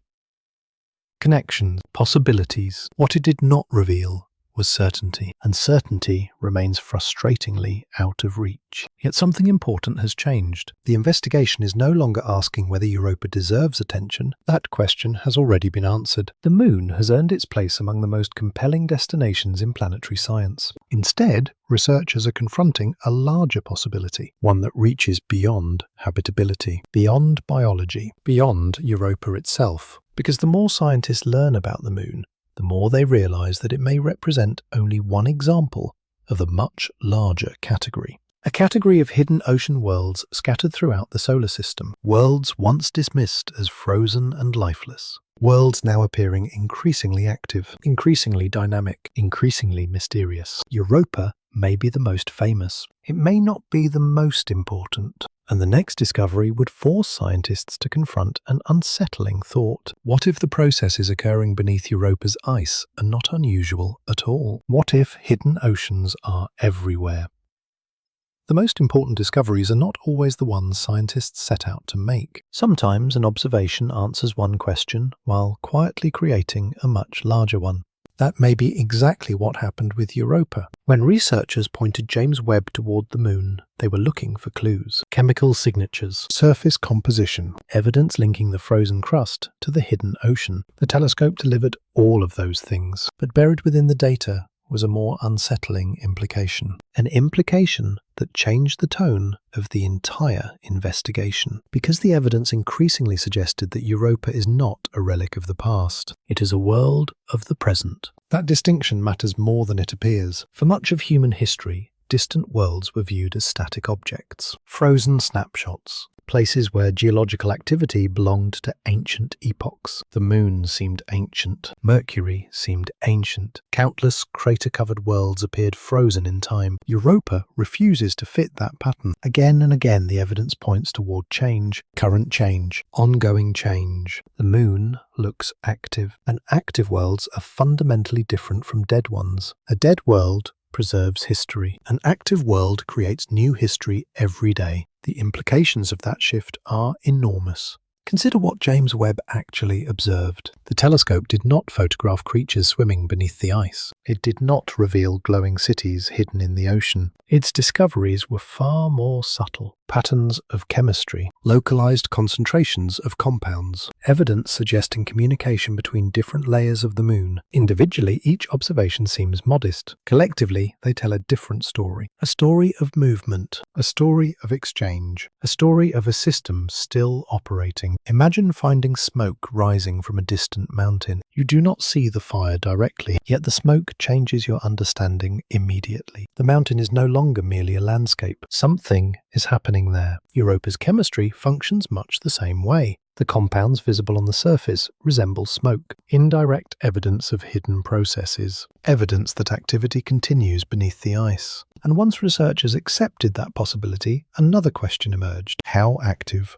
connections, possibilities. What it did not reveal was certainty, and certainty remains frustratingly out of reach. Yet something important has changed. The investigation is no longer asking whether Europa deserves attention. That question has already been answered. The Moon has earned its place among the most compelling destinations in planetary science. Instead, researchers are confronting a larger possibility, one that reaches beyond habitability, beyond biology, beyond Europa itself. Because the more scientists learn about the Moon, the more they realize that it may represent only one example of the much larger category. A category of hidden ocean worlds scattered throughout the solar system. Worlds once dismissed as frozen and lifeless. Worlds now appearing increasingly active, increasingly dynamic, increasingly mysterious. Europa may be the most famous. It may not be the most important. And the next discovery would force scientists to confront an unsettling thought. What if the processes occurring beneath Europa's ice are not unusual at all? What if hidden oceans are everywhere? The most important discoveries are not always the ones scientists set out to make. Sometimes an observation answers one question while quietly creating a much larger one. That may be exactly what happened with Europa. When researchers pointed James Webb toward the moon, they were looking for clues. Chemical signatures, surface composition, evidence linking the frozen crust to the hidden ocean. The telescope delivered all of those things, but buried within the data was a more unsettling implication. An implication that changed the tone of the entire investigation. Because the evidence increasingly suggested that Europa is not a relic of the past. It is a world of the present. That distinction matters more than it appears. For much of human history, distant worlds were viewed as static objects, frozen snapshots, places where geological activity belonged to ancient epochs. The moon seemed ancient. Mercury seemed ancient. Countless crater-covered worlds appeared frozen in time. Europa refuses to fit that pattern. Again and again, the evidence points toward change, current change, ongoing change. The moon looks active, and active worlds are fundamentally different from dead ones. A dead world preserves history. An active world creates new history every day. The implications of that shift are enormous. Consider what James Webb actually observed. The telescope did not photograph creatures swimming beneath the ice. It did not reveal glowing cities hidden in the ocean. Its discoveries were far more subtle. Patterns of chemistry, localized concentrations of compounds, evidence suggesting communication between different layers of the moon. Individually, each observation seems modest. Collectively, they tell a different story. A story of movement, a story of exchange, a story of a system still operating. Imagine finding smoke rising from a distant mountain. You do not see the fire directly, yet the smoke changes your understanding immediately. The mountain is no longer merely a landscape. Something is happening there. Europa's chemistry functions much the same way. The compounds visible on the surface resemble smoke, indirect evidence of hidden processes, evidence that activity continues beneath the ice. And once researchers accepted that possibility, another question emerged: how active?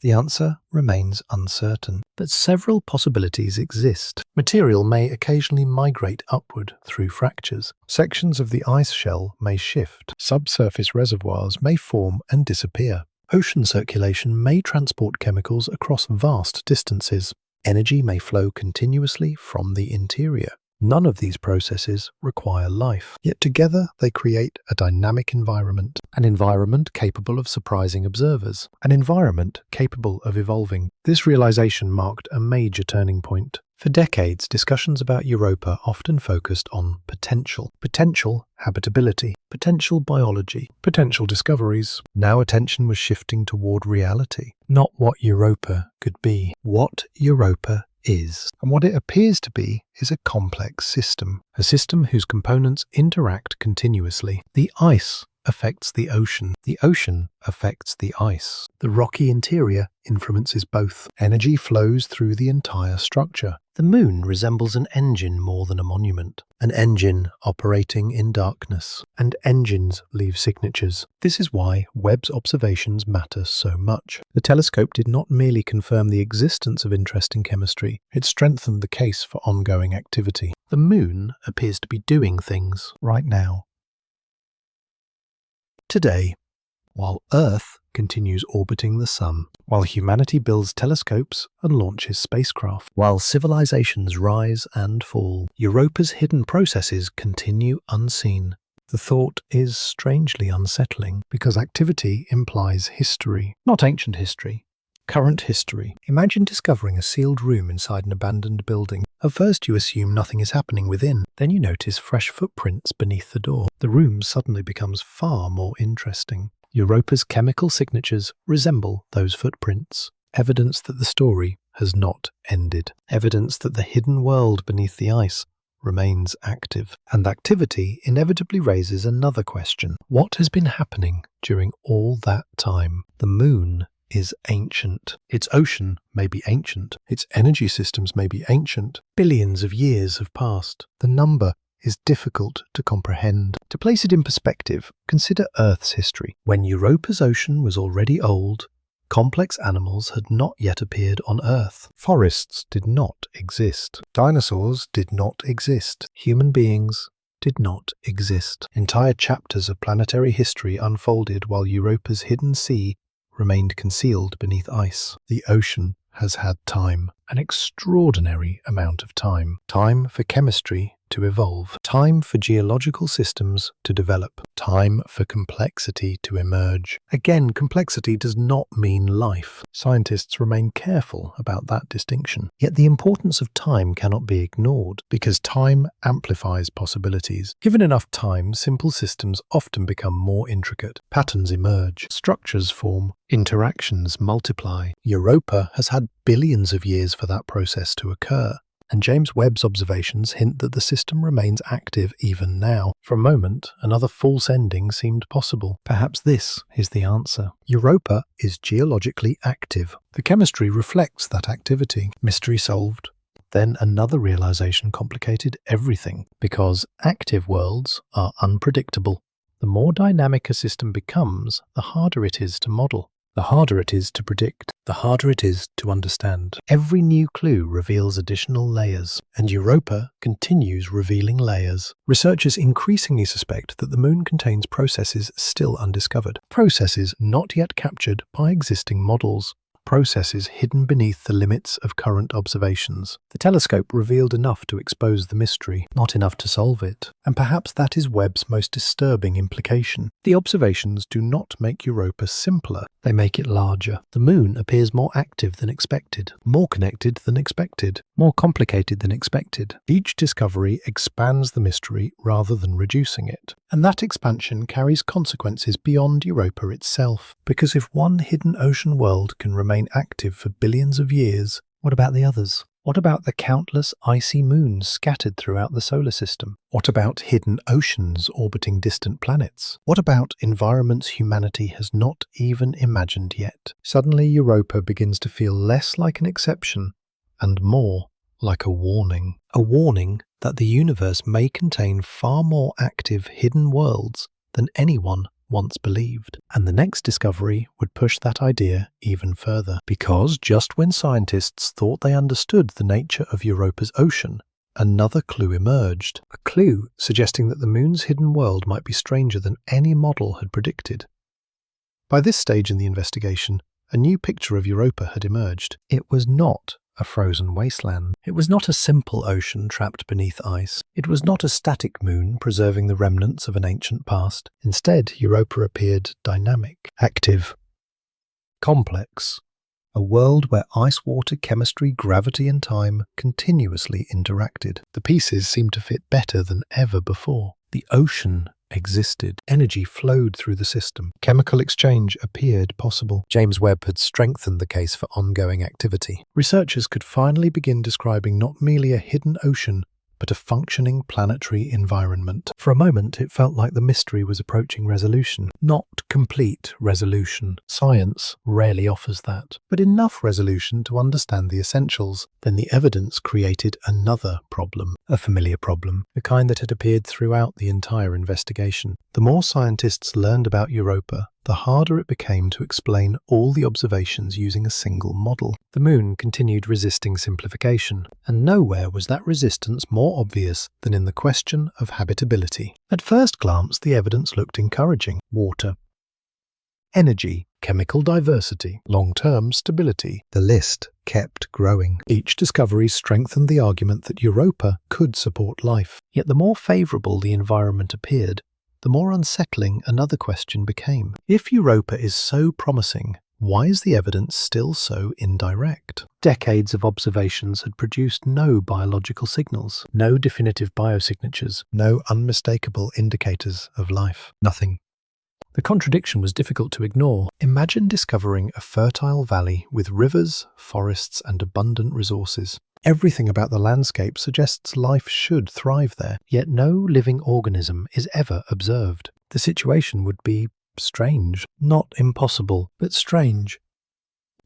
The answer remains uncertain, but several possibilities exist. Material may occasionally migrate upward through fractures. Sections of the ice shell may shift. Subsurface reservoirs may form and disappear. Ocean circulation may transport chemicals across vast distances. Energy may flow continuously from the interior. None of these processes require life, yet together they create a dynamic environment, an environment capable of surprising observers, an environment capable of evolving. This realization marked a major turning point. For decades, discussions about Europa often focused on potential habitability, potential biology, potential discoveries. Now attention was shifting toward reality, not what Europa could be, what Europa is. And what it appears to be is a complex system, a system whose components interact continuously. The ice affects the ocean affects the ice. The rocky interior influences both. Energy flows through the entire structure. The moon resembles an engine more than a monument, an engine operating in darkness, and engines leave signatures. This is why Webb's observations matter so much. The telescope did not merely confirm the existence of interesting chemistry, it strengthened the case for ongoing activity. The moon appears to be doing things right now. Today, while Earth continues orbiting the sun, while humanity builds telescopes and launches spacecraft, while civilizations rise and fall, Europa's hidden processes continue unseen. The thought is strangely unsettling because activity implies history, not ancient history, current history. Imagine discovering a sealed room inside an abandoned building. At first you assume nothing is happening within, then you notice fresh footprints beneath the door. The room suddenly becomes far more interesting. Europa's chemical signatures resemble those footprints, evidence that the story has not ended, evidence that the hidden world beneath the ice remains active. And activity inevitably raises another question. What has been happening during all that time? The moon is ancient. Its ocean may be ancient. Its energy systems may be ancient. Billions of years have passed. The number is difficult to comprehend. To place it in perspective, consider Earth's history. When Europa's ocean was already old, complex animals had not yet appeared on Earth. Forests did not exist. Dinosaurs did not exist. Human beings did not exist. Entire chapters of planetary history unfolded while Europa's hidden sea remained concealed beneath ice. The ocean has had time, an extraordinary amount of time. Time for chemistry to evolve, time for geological systems to develop, time for complexity to emerge. Again, complexity does not mean life. Scientists remain careful about that distinction. Yet the importance of time cannot be ignored, because time amplifies possibilities. Given enough time, simple systems often become more intricate. Patterns emerge, structures form, interactions multiply. Europa has had billions of years for that process to occur, and James Webb's observations hint that the system remains active even now. For a moment, another false ending seemed possible. Perhaps this is the answer. Europa is geologically active. The chemistry reflects that activity. Mystery solved. Then another realization complicated everything, because active worlds are unpredictable. The more dynamic a system becomes, the harder it is to model. The harder it is to predict, the harder it is to understand. Every new clue reveals additional layers, and Europa continues revealing layers. Researchers increasingly suspect that the Moon contains processes still undiscovered, processes not yet captured by existing models, processes hidden beneath the limits of current observations. The telescope revealed enough to expose the mystery, not enough to solve it. And perhaps that is Webb's most disturbing implication. The observations do not make Europa simpler, they make it larger. The Moon appears more active than expected, more connected than expected, more complicated than expected. Each discovery expands the mystery rather than reducing it. And that expansion carries consequences beyond Europa itself, because if one hidden ocean world can remain active for billions of years, what about the others? What about the countless icy moons scattered throughout the solar system? What about hidden oceans orbiting distant planets? What about environments humanity has not even imagined yet? Suddenly Europa begins to feel less like an exception and more like a warning. A warning that the universe may contain far more active hidden worlds than anyone once believed. And the next discovery would push that idea even further. Because just when scientists thought they understood the nature of Europa's ocean, another clue emerged. A clue suggesting that the Moon's hidden world might be stranger than any model had predicted. By this stage in the investigation, a new picture of Europa had emerged. It was not a frozen wasteland. It was not a simple ocean trapped beneath ice. It was not a static moon preserving the remnants of an ancient past. Instead, Europa appeared dynamic, active, complex. A world where ice, water, chemistry, gravity and time continuously interacted. The pieces seemed to fit better than ever before. The ocean existed. Energy flowed through the system. Chemical exchange appeared possible. James Webb had strengthened the case for ongoing activity. Researchers could finally begin describing not merely a hidden ocean, but a functioning planetary environment. For a moment, it felt like the mystery was approaching resolution. Not complete resolution. Science rarely offers that. But enough resolution to understand the essentials. Then the evidence created another problem. A familiar problem. The kind that had appeared throughout the entire investigation. The more scientists learned about Europa, the harder it became to explain all the observations using a single model. The Moon continued resisting simplification, and nowhere was that resistance more obvious than in the question of habitability. At first glance, the evidence looked encouraging. Water, energy, chemical diversity, long-term stability. The list kept growing. Each discovery strengthened the argument that Europa could support life. Yet the more favourable the environment appeared, the more unsettling another question became. If Europa is so promising, why is the evidence still so indirect? Decades of observations had produced no biological signals, no definitive biosignatures, no unmistakable indicators of life. Nothing. The contradiction was difficult to ignore. Imagine discovering a fertile valley with rivers, forests, and abundant resources. Everything about the landscape suggests life should thrive there, yet no living organism is ever observed. The situation would be strange. Not impossible, but strange.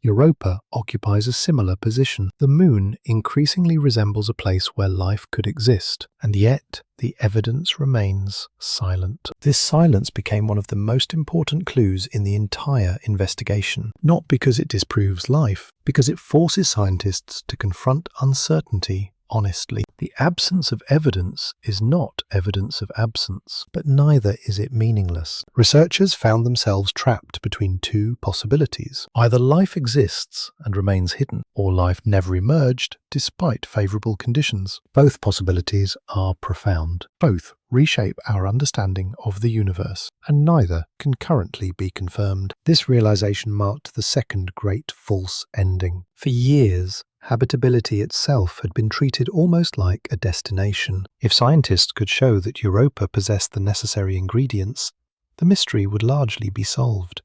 Europa occupies a similar position. The Moon increasingly resembles a place where life could exist, and yet the evidence remains silent. This silence became one of the most important clues in the entire investigation, not because it disproves life, because it forces scientists to confront uncertainty honestly. The absence of evidence is not evidence of absence, but neither is it meaningless. Researchers found themselves trapped between two possibilities. Either life exists and remains hidden, or life never emerged despite favorable conditions. Both possibilities are profound. Both reshape our understanding of the universe, and neither can currently be confirmed. This realization marked the second great false ending. For years, habitability itself had been treated almost like a destination. If scientists could show that Europa possessed the necessary ingredients, the mystery would largely be solved.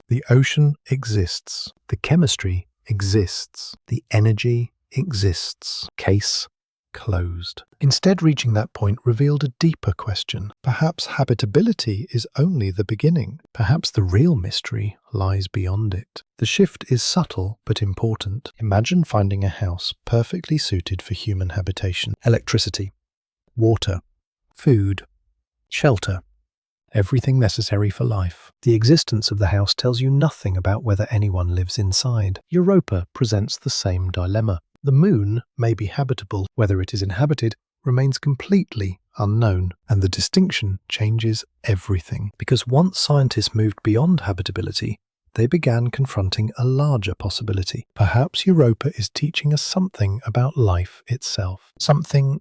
The ocean exists. The chemistry exists. The energy exists. Case closed. Instead, reaching that point revealed a deeper question. Perhaps habitability is only the beginning. Perhaps the real mystery lies beyond it. The shift is subtle but important. Imagine finding a house perfectly suited for human habitation. Electricity, water, food, shelter, everything necessary for life. The existence of the house tells you nothing about whether anyone lives inside. Europa presents the same dilemma. The Moon may be habitable. Whether it is inhabited remains completely unknown, and the distinction changes everything. Because once scientists moved beyond habitability, they began confronting a larger possibility. Perhaps Europa is teaching us something about life itself. Something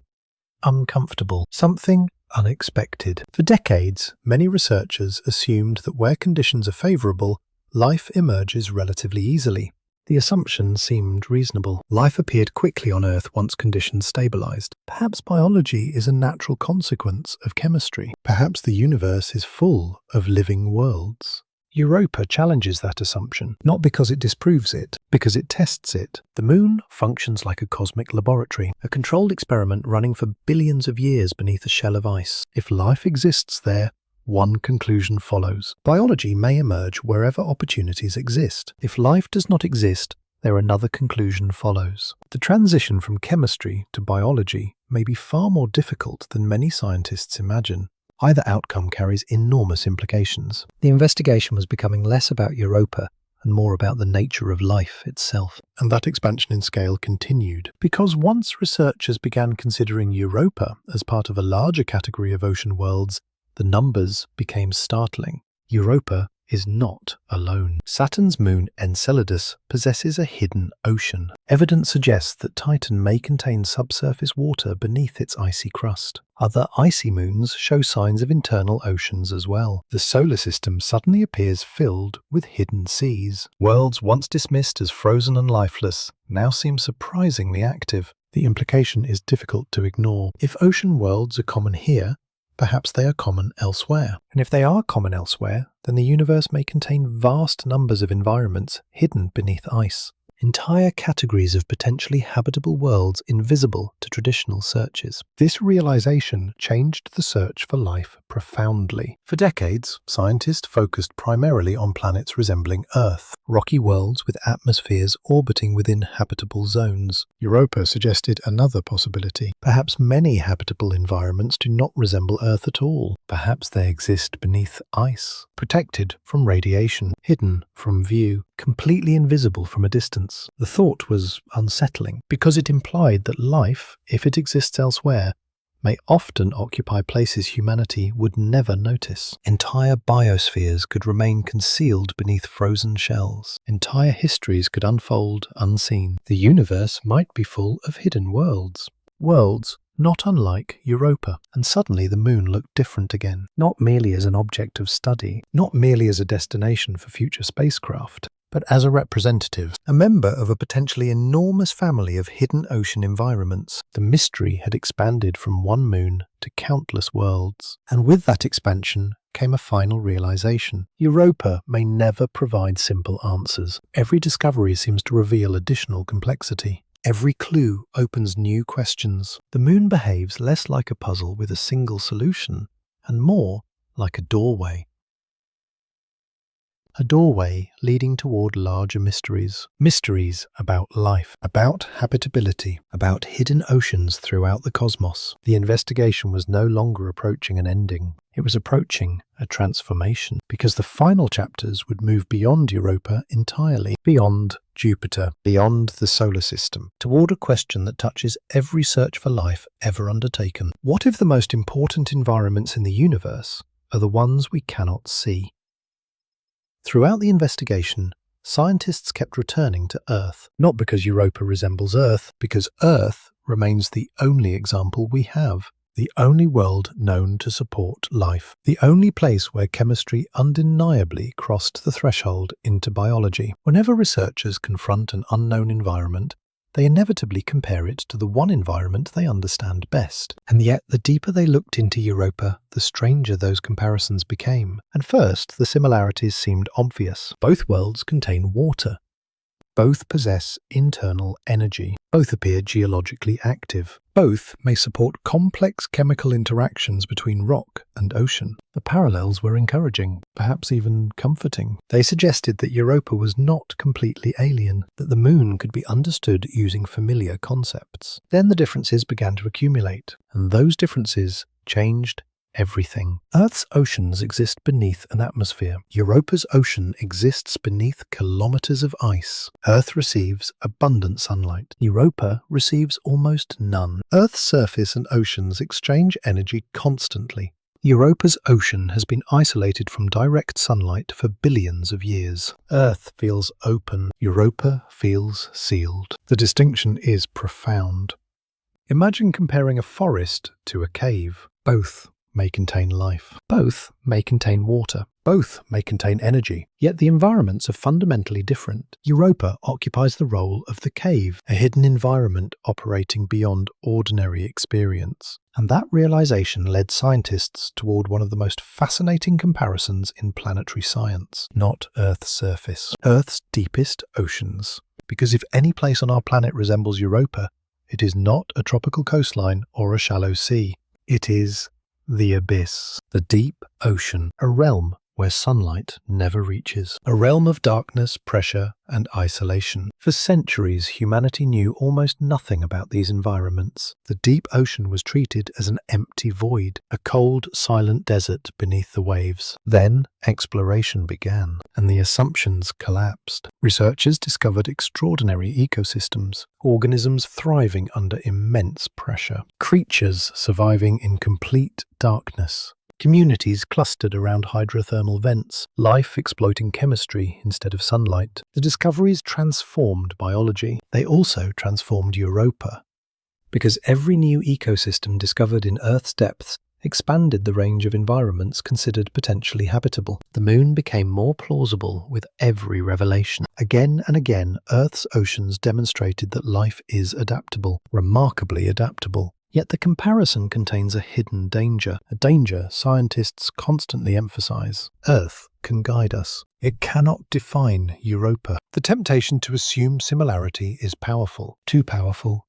uncomfortable. Something unexpected. For decades, many researchers assumed that where conditions are favorable, life emerges relatively easily. The assumption seemed reasonable. Life appeared quickly on Earth once conditions stabilized. Perhaps biology is a natural consequence of chemistry. Perhaps the universe is full of living worlds. Europa challenges that assumption, not because it disproves it, because it tests it. The Moon functions like a cosmic laboratory, a controlled experiment running for billions of years beneath a shell of ice. If life exists there, one conclusion follows. Biology may emerge wherever opportunities exist. If life does not exist, another conclusion follows. The transition from chemistry to biology may be far more difficult than many scientists imagine. Either outcome carries enormous implications. The investigation was becoming less about Europa and more about the nature of life itself. And that expansion in scale continued, because once researchers began considering Europa as part of a larger category of ocean worlds, the numbers became startling. Europa is not alone. Saturn's moon Enceladus possesses a hidden ocean. Evidence suggests that Titan may contain subsurface water beneath its icy crust. Other icy moons show signs of internal oceans as well. The solar system suddenly appears filled with hidden seas. Worlds once dismissed as frozen and lifeless now seem surprisingly active. The implication is difficult to ignore. If ocean worlds are common here, perhaps they are common elsewhere. And if they are common elsewhere, then the universe may contain vast numbers of environments hidden beneath ice. Entire categories of potentially habitable worlds invisible to traditional searches. This realization changed the search for life profoundly. For decades, scientists focused primarily on planets resembling Earth, rocky worlds with atmospheres orbiting within habitable zones. Europa suggested another possibility. Perhaps many habitable environments do not resemble Earth at all. Perhaps they exist beneath ice, protected from radiation, hidden from view, completely invisible from a distance. The thought was unsettling, because it implied that life, if it exists elsewhere, may often occupy places humanity would never notice. Entire biospheres could remain concealed beneath frozen shells. Entire histories could unfold unseen. The universe might be full of hidden worlds. Worlds not unlike Europa. And suddenly the moon looked different again. Not merely as an object of study, not merely as a destination for future spacecraft, but as a representative, a member of a potentially enormous family of hidden ocean environments. The mystery had expanded from one moon to countless worlds. And with that expansion came a final realization. Europa may never provide simple answers. Every discovery seems to reveal additional complexity. Every clue opens new questions. The moon behaves less like a puzzle with a single solution, and more like a doorway. a doorway leading toward larger mysteries. Mysteries about life, about habitability, about hidden oceans throughout the cosmos. The investigation was no longer approaching an ending. It was approaching a transformation, because the final chapters would move beyond Europa entirely, beyond Jupiter, beyond the solar system, toward a question that touches every search for life ever undertaken. What if the most important environments in the universe are the ones we cannot see? Throughout the investigation, scientists kept returning to Earth, not because Europa resembles Earth, because Earth remains the only example we have, the only world known to support life, the only place where chemistry undeniably crossed the threshold into biology. Whenever researchers confront an unknown environment, they inevitably compare it to the one environment they understand best. And yet, the deeper they looked into Europa, the stranger those comparisons became. At first, the similarities seemed obvious. Both worlds contain water. Both possess internal energy. Both appear geologically active. Both may support complex chemical interactions between rock and ocean. The parallels were encouraging, perhaps even comforting. They suggested that Europa was not completely alien, that the moon could be understood using familiar concepts. Then the differences began to accumulate, and those differences changed everything. Earth's oceans exist beneath an atmosphere. Europa's ocean exists beneath kilometers of ice. Earth receives abundant sunlight. Europa receives almost none. Earth's surface and oceans exchange energy constantly. Europa's ocean has been isolated from direct sunlight for billions of years. Earth feels open. Europa feels sealed. The distinction is profound. Imagine comparing a forest to a cave. Both may contain life. Both may contain water. Both may contain energy. Yet the environments are fundamentally different. Europa occupies the role of the cave, a hidden environment operating beyond ordinary experience. And that realization led scientists toward one of the most fascinating comparisons in planetary science. Not Earth's surface. Earth's deepest oceans. Because if any place on our planet resembles Europa, it is not a tropical coastline or a shallow sea. It is the abyss, the deep ocean, a realm where sunlight never reaches, a realm of darkness, pressure, and isolation. For centuries, humanity knew almost nothing about these environments. The deep ocean was treated as an empty void, a cold, silent desert beneath the waves. Then, exploration began, and the assumptions collapsed. Researchers discovered extraordinary ecosystems, organisms thriving under immense pressure, creatures surviving in complete darkness, communities clustered around hydrothermal vents, life exploiting chemistry instead of sunlight. The discoveries transformed biology. They also transformed Europa, because every new ecosystem discovered in Earth's depths expanded the range of environments considered potentially habitable. The moon became more plausible with every revelation. Again and again, Earth's oceans demonstrated that life is adaptable, remarkably adaptable. Yet the comparison contains a hidden danger, a danger scientists constantly emphasize. Earth can guide us. It cannot define Europa. The temptation to assume similarity is powerful, too powerful.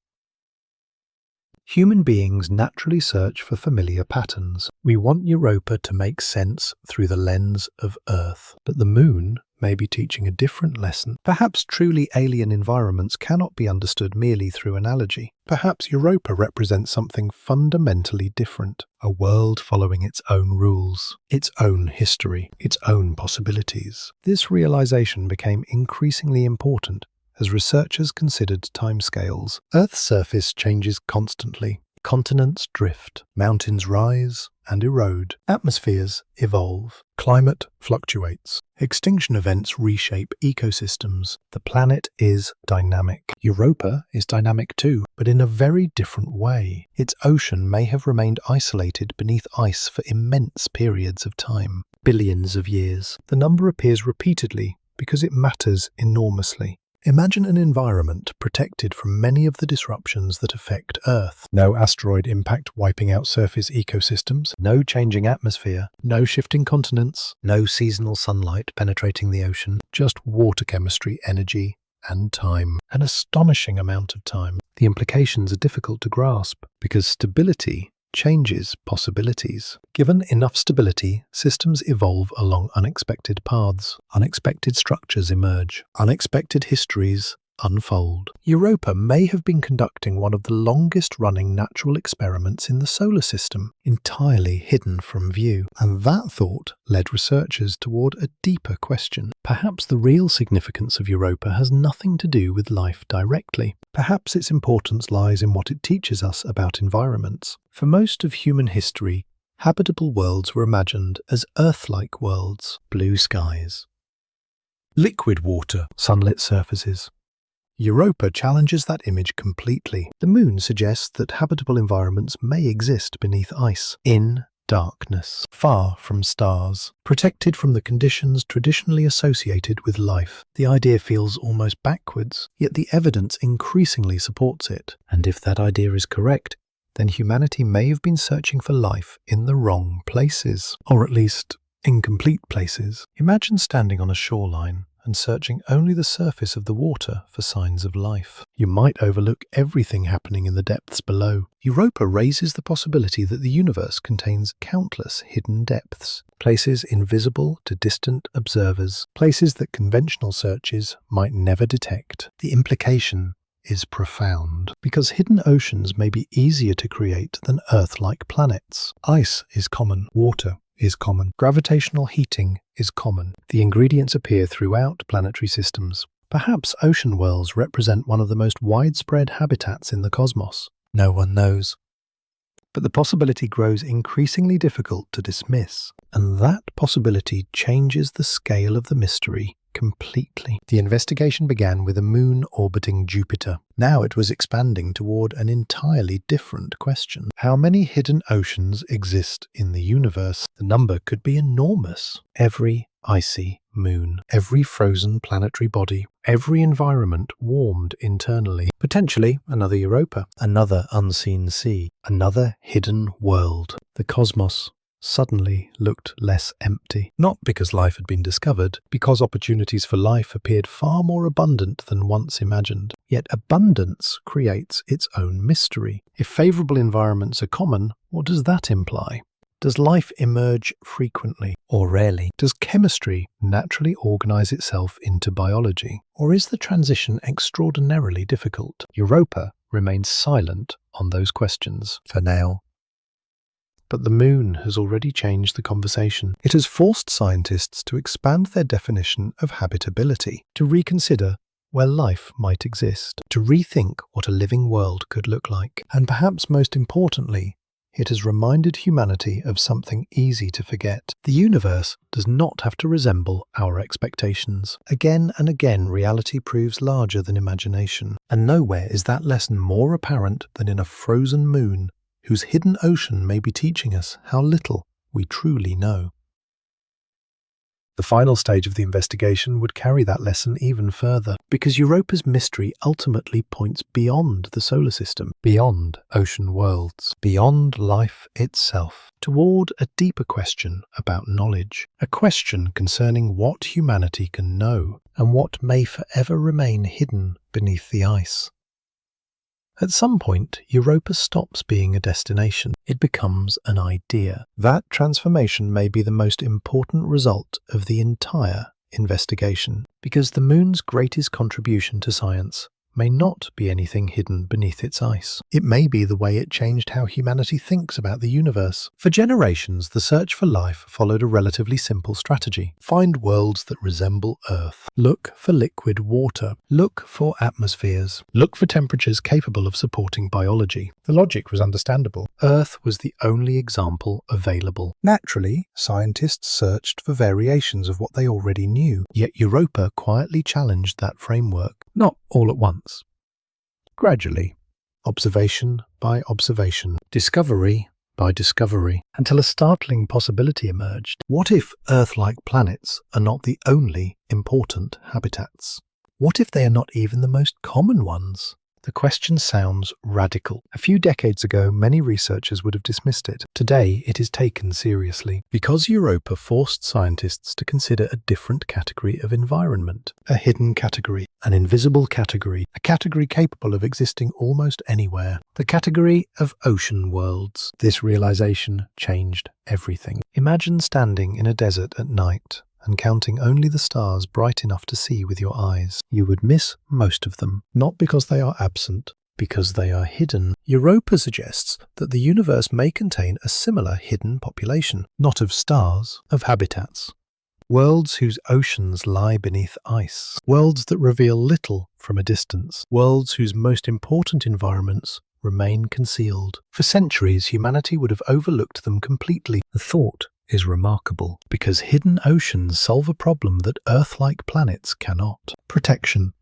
Human beings naturally search for familiar patterns. We want Europa to make sense through the lens of Earth. But the moon may be teaching a different lesson. Perhaps truly alien environments cannot be understood merely through analogy. Perhaps Europa represents something fundamentally different, a world following its own rules, its own history, its own possibilities. This realization became increasingly important as researchers considered timescales. Earth's surface changes constantly. Continents drift, mountains rise and erode, atmospheres evolve, climate fluctuates, extinction events reshape ecosystems. The planet is dynamic. Europa is dynamic too, but in a very different way. Its ocean may have remained isolated beneath ice for immense periods of time, billions of years. The number appears repeatedly because it matters enormously. Imagine an environment protected from many of the disruptions that affect Earth. No asteroid impact wiping out surface ecosystems, no changing atmosphere, no shifting continents, no seasonal sunlight penetrating the ocean, just water chemistry, energy, and time. An astonishing amount of time. The implications are difficult to grasp because stability changes possibilities. Given enough stability, systems evolve along unexpected paths. Unexpected structures emerge. Unexpected histories unfold. Europa may have been conducting one of the longest-running natural experiments in the solar system, entirely hidden from view. And that thought led researchers toward a deeper question. Perhaps the real significance of Europa has nothing to do with life directly. Perhaps its importance lies in what it teaches us about environments. For most of human history, habitable worlds were imagined as Earth-like worlds, blue skies, liquid water, sunlit surfaces. Europa challenges that image completely. The Moon suggests that habitable environments may exist beneath ice, in darkness, far from stars, protected from the conditions traditionally associated with life. The idea feels almost backwards, yet the evidence increasingly supports it. And if that idea is correct, then humanity may have been searching for life in the wrong places, or at least incomplete places. Imagine standing on a shoreline and searching only the surface of the water for signs of life. You might overlook everything happening in the depths below. Europa raises the possibility that the universe contains countless hidden depths, places invisible to distant observers, places that conventional searches might never detect. The implication is profound, because hidden oceans may be easier to create than Earth-like planets. Ice is common, water is common, gravitational heating is common. The ingredients appear throughout planetary systems. Perhaps ocean worlds represent one of the most widespread habitats in the cosmos. No one knows. But the possibility grows increasingly difficult to dismiss, and that possibility changes the scale of the mystery completely. The investigation began with a moon orbiting Jupiter. Now it was expanding toward an entirely different question. How many hidden oceans exist in the universe? The number could be enormous. Every icy moon, every frozen planetary body, every environment warmed internally. Potentially another Europa, another unseen sea, another hidden world. The cosmos suddenly looked less empty. Not because life had been discovered, because opportunities for life appeared far more abundant than once imagined. Yet abundance creates its own mystery. If favorable environments are common, what does that imply? Does life emerge frequently or rarely? Does chemistry naturally organize itself into biology? Or is the transition extraordinarily difficult? Europa remains silent on those questions for now. But the moon has already changed the conversation. It has forced scientists to expand their definition of habitability, to reconsider where life might exist, to rethink what a living world could look like. And perhaps most importantly, it has reminded humanity of something easy to forget. The universe does not have to resemble our expectations. Again and again, reality proves larger than imagination. And nowhere is that lesson more apparent than in a frozen moon whose hidden ocean may be teaching us how little we truly know. The final stage of the investigation would carry that lesson even further, because Europa's mystery ultimately points beyond the solar system, beyond ocean worlds, beyond life itself, toward a deeper question about knowledge, a question concerning what humanity can know and what may forever remain hidden beneath the ice. At some point, Europa stops being a destination. It becomes an idea. That transformation may be the most important result of the entire investigation, because the moon's greatest contribution to science may not be anything hidden beneath its ice. It may be the way it changed how humanity thinks about the universe. For generations, the search for life followed a relatively simple strategy. Find worlds that resemble Earth. Look for liquid water. Look for atmospheres. Look for temperatures capable of supporting biology. The logic was understandable. Earth was the only example available. Naturally, scientists searched for variations of what they already knew, yet Europa quietly challenged that framework. Not all at once. Gradually, observation by observation, discovery by discovery, until a startling possibility emerged. What if Earth-like planets are not the only important habitats? What if they are not even the most common ones? The question sounds radical. A few decades ago, many researchers would have dismissed it. Today, it is taken seriously, because Europa forced scientists to consider a different category of environment, a hidden category, an invisible category, a category capable of existing almost anywhere. The category of ocean worlds. This realization changed everything. Imagine standing in a desert at night and counting only the stars bright enough to see with your eyes. You would miss most of them, not because they are absent, because they are hidden. Europa suggests that the universe may contain a similar hidden population, not of stars, of habitats. Worlds whose oceans lie beneath ice. Worlds that reveal little from a distance. Worlds whose most important environments remain concealed. For centuries, humanity would have overlooked them completely. The thought is remarkable, because hidden oceans solve a problem that Earth-like planets cannot. Protection.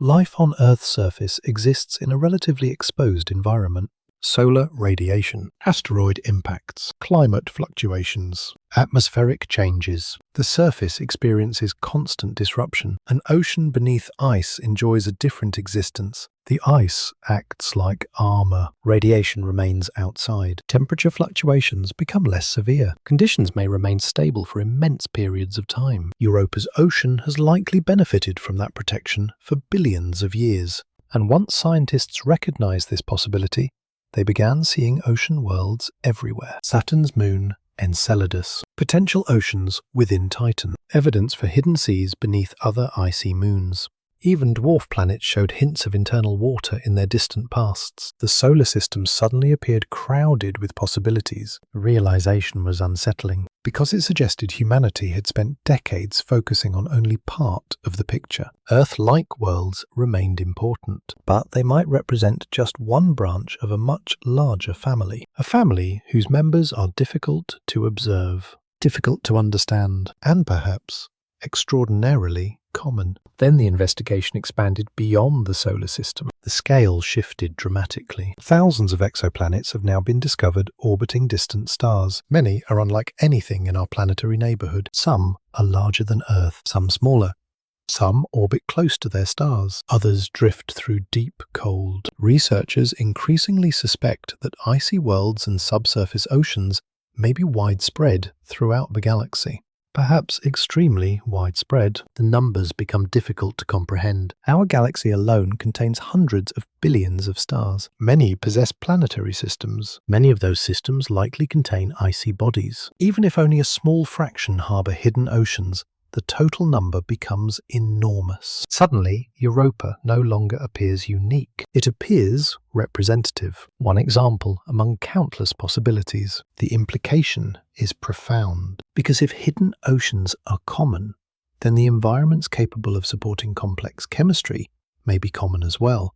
Life on Earth's surface exists in a relatively exposed environment. Solar radiation, asteroid impacts, climate fluctuations, atmospheric changes. The surface experiences constant disruption. An ocean beneath ice enjoys a different existence. The ice acts like armor. Radiation remains outside. Temperature fluctuations become less severe. Conditions may remain stable for immense periods of time. Europa's ocean has likely benefited from that protection for billions of years. And once scientists recognized this possibility, they began seeing ocean worlds everywhere. Saturn's moon, Enceladus. Potential oceans within Titan. Evidence for hidden seas beneath other icy moons. Even dwarf planets showed hints of internal water in their distant pasts. The solar system suddenly appeared crowded with possibilities. The realization was unsettling, because it suggested humanity had spent decades focusing on only part of the picture. Earth-like worlds remained important, but they might represent just one branch of a much larger family. A family whose members are difficult to observe, difficult to understand, and perhaps extraordinarily common. Then the investigation expanded beyond the solar system. The scale shifted dramatically. Thousands of exoplanets have now been discovered orbiting distant stars. Many are unlike anything in our planetary neighborhood. Some are larger than Earth, some smaller. Some orbit close to their stars. Others drift through deep cold. Researchers increasingly suspect that icy worlds and subsurface oceans may be widespread throughout the galaxy. Perhaps extremely widespread. The numbers become difficult to comprehend. Our galaxy alone contains hundreds of billions of stars. Many possess planetary systems. Many of those systems likely contain icy bodies. Even if only a small fraction harbor hidden oceans, the total number becomes enormous. Suddenly, Europa no longer appears unique. It appears representative. One example among countless possibilities. The implication is profound. Because if hidden oceans are common, then the environments capable of supporting complex chemistry may be common as well.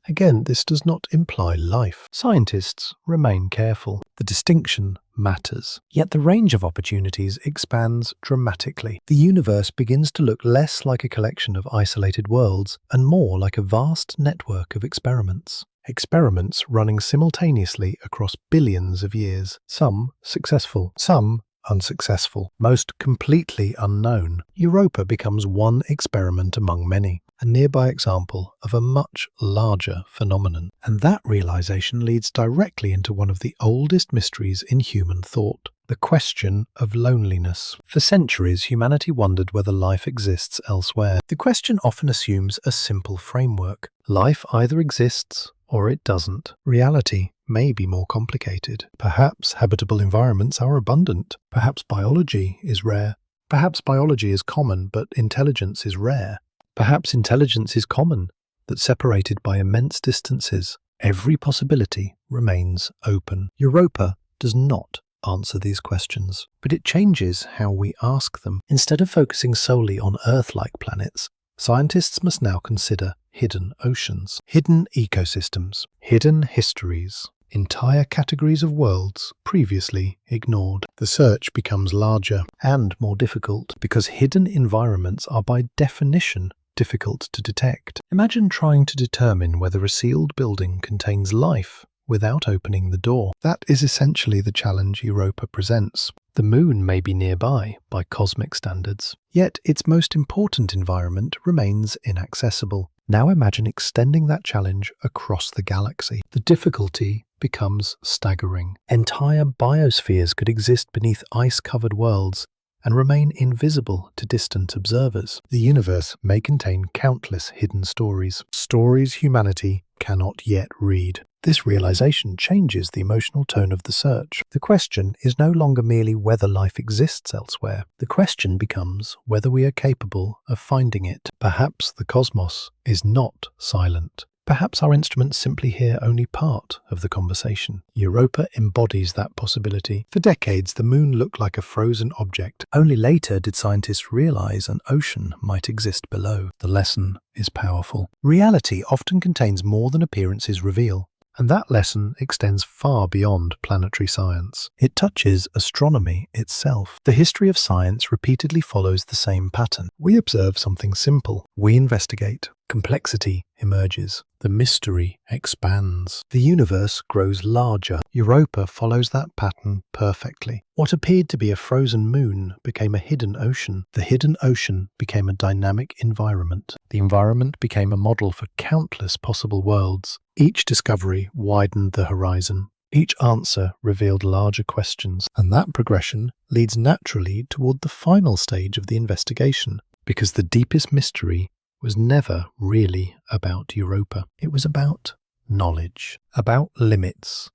Again, this does not imply life. Scientists remain careful. The distinction matters. Yet the range of opportunities expands dramatically. The universe begins to look less like a collection of isolated worlds and more like a vast network of experiments. Experiments running simultaneously across billions of years. Some successful, some unsuccessful, most completely unknown. Europa becomes one experiment among many, a nearby example of a much larger phenomenon. And that realization leads directly into one of the oldest mysteries in human thought, the question of loneliness. For centuries, humanity wondered whether life exists elsewhere. The question often assumes a simple framework. Life either exists or it doesn't. Reality may be more complicated. Perhaps habitable environments are abundant. Perhaps biology is rare. Perhaps biology is common, but intelligence is rare. Perhaps intelligence is common, but separated by immense distances. Every possibility remains open. Europa does not answer these questions, but it changes how we ask them. Instead of focusing solely on Earth-like planets, scientists must now consider hidden oceans, hidden ecosystems, hidden histories, entire categories of worlds previously ignored. The search becomes larger and more difficult because hidden environments are by definition difficult to detect. Imagine trying to determine whether a sealed building contains life without opening the door. That is essentially the challenge Europa presents. The moon may be nearby by cosmic standards, yet its most important environment remains inaccessible. Now imagine extending that challenge across the galaxy. The difficulty becomes staggering. Entire biospheres could exist beneath ice-covered worlds, and remain invisible to distant observers. The universe may contain countless hidden stories, stories humanity cannot yet read. This realization changes the emotional tone of the search. The question is no longer merely whether life exists elsewhere. The question becomes whether we are capable of finding it. Perhaps the cosmos is not silent. Perhaps our instruments simply hear only part of the conversation. Europa embodies that possibility. For decades, the moon looked like a frozen object. Only later did scientists realize an ocean might exist below. The lesson is powerful. Reality often contains more than appearances reveal. And that lesson extends far beyond planetary science. It touches astronomy itself. The history of science repeatedly follows the same pattern. We observe something simple. We investigate. Complexity emerges. The mystery expands. The universe grows larger. Europa follows that pattern perfectly. What appeared to be a frozen moon became a hidden ocean. The hidden ocean became a dynamic environment. The environment became a model for countless possible worlds. Each discovery widened the horizon. Each answer revealed larger questions, and that progression leads naturally toward the final stage of the investigation, because the deepest mystery was never really about Europa. It was about knowledge, about limits,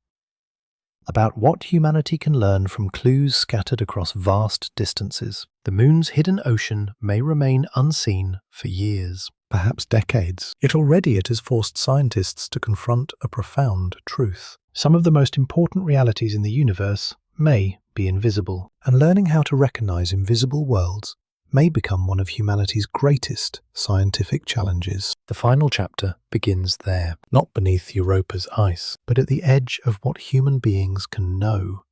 about what humanity can learn from clues scattered across vast distances. The moon's hidden ocean may remain unseen for years, perhaps decades. Yet already it has forced scientists to confront a profound truth. Some of the most important realities in the universe may be invisible, and learning how to recognize invisible worlds may become one of humanity's greatest scientific challenges. The final chapter begins there, not beneath Europa's ice, but at the edge of what human beings can know.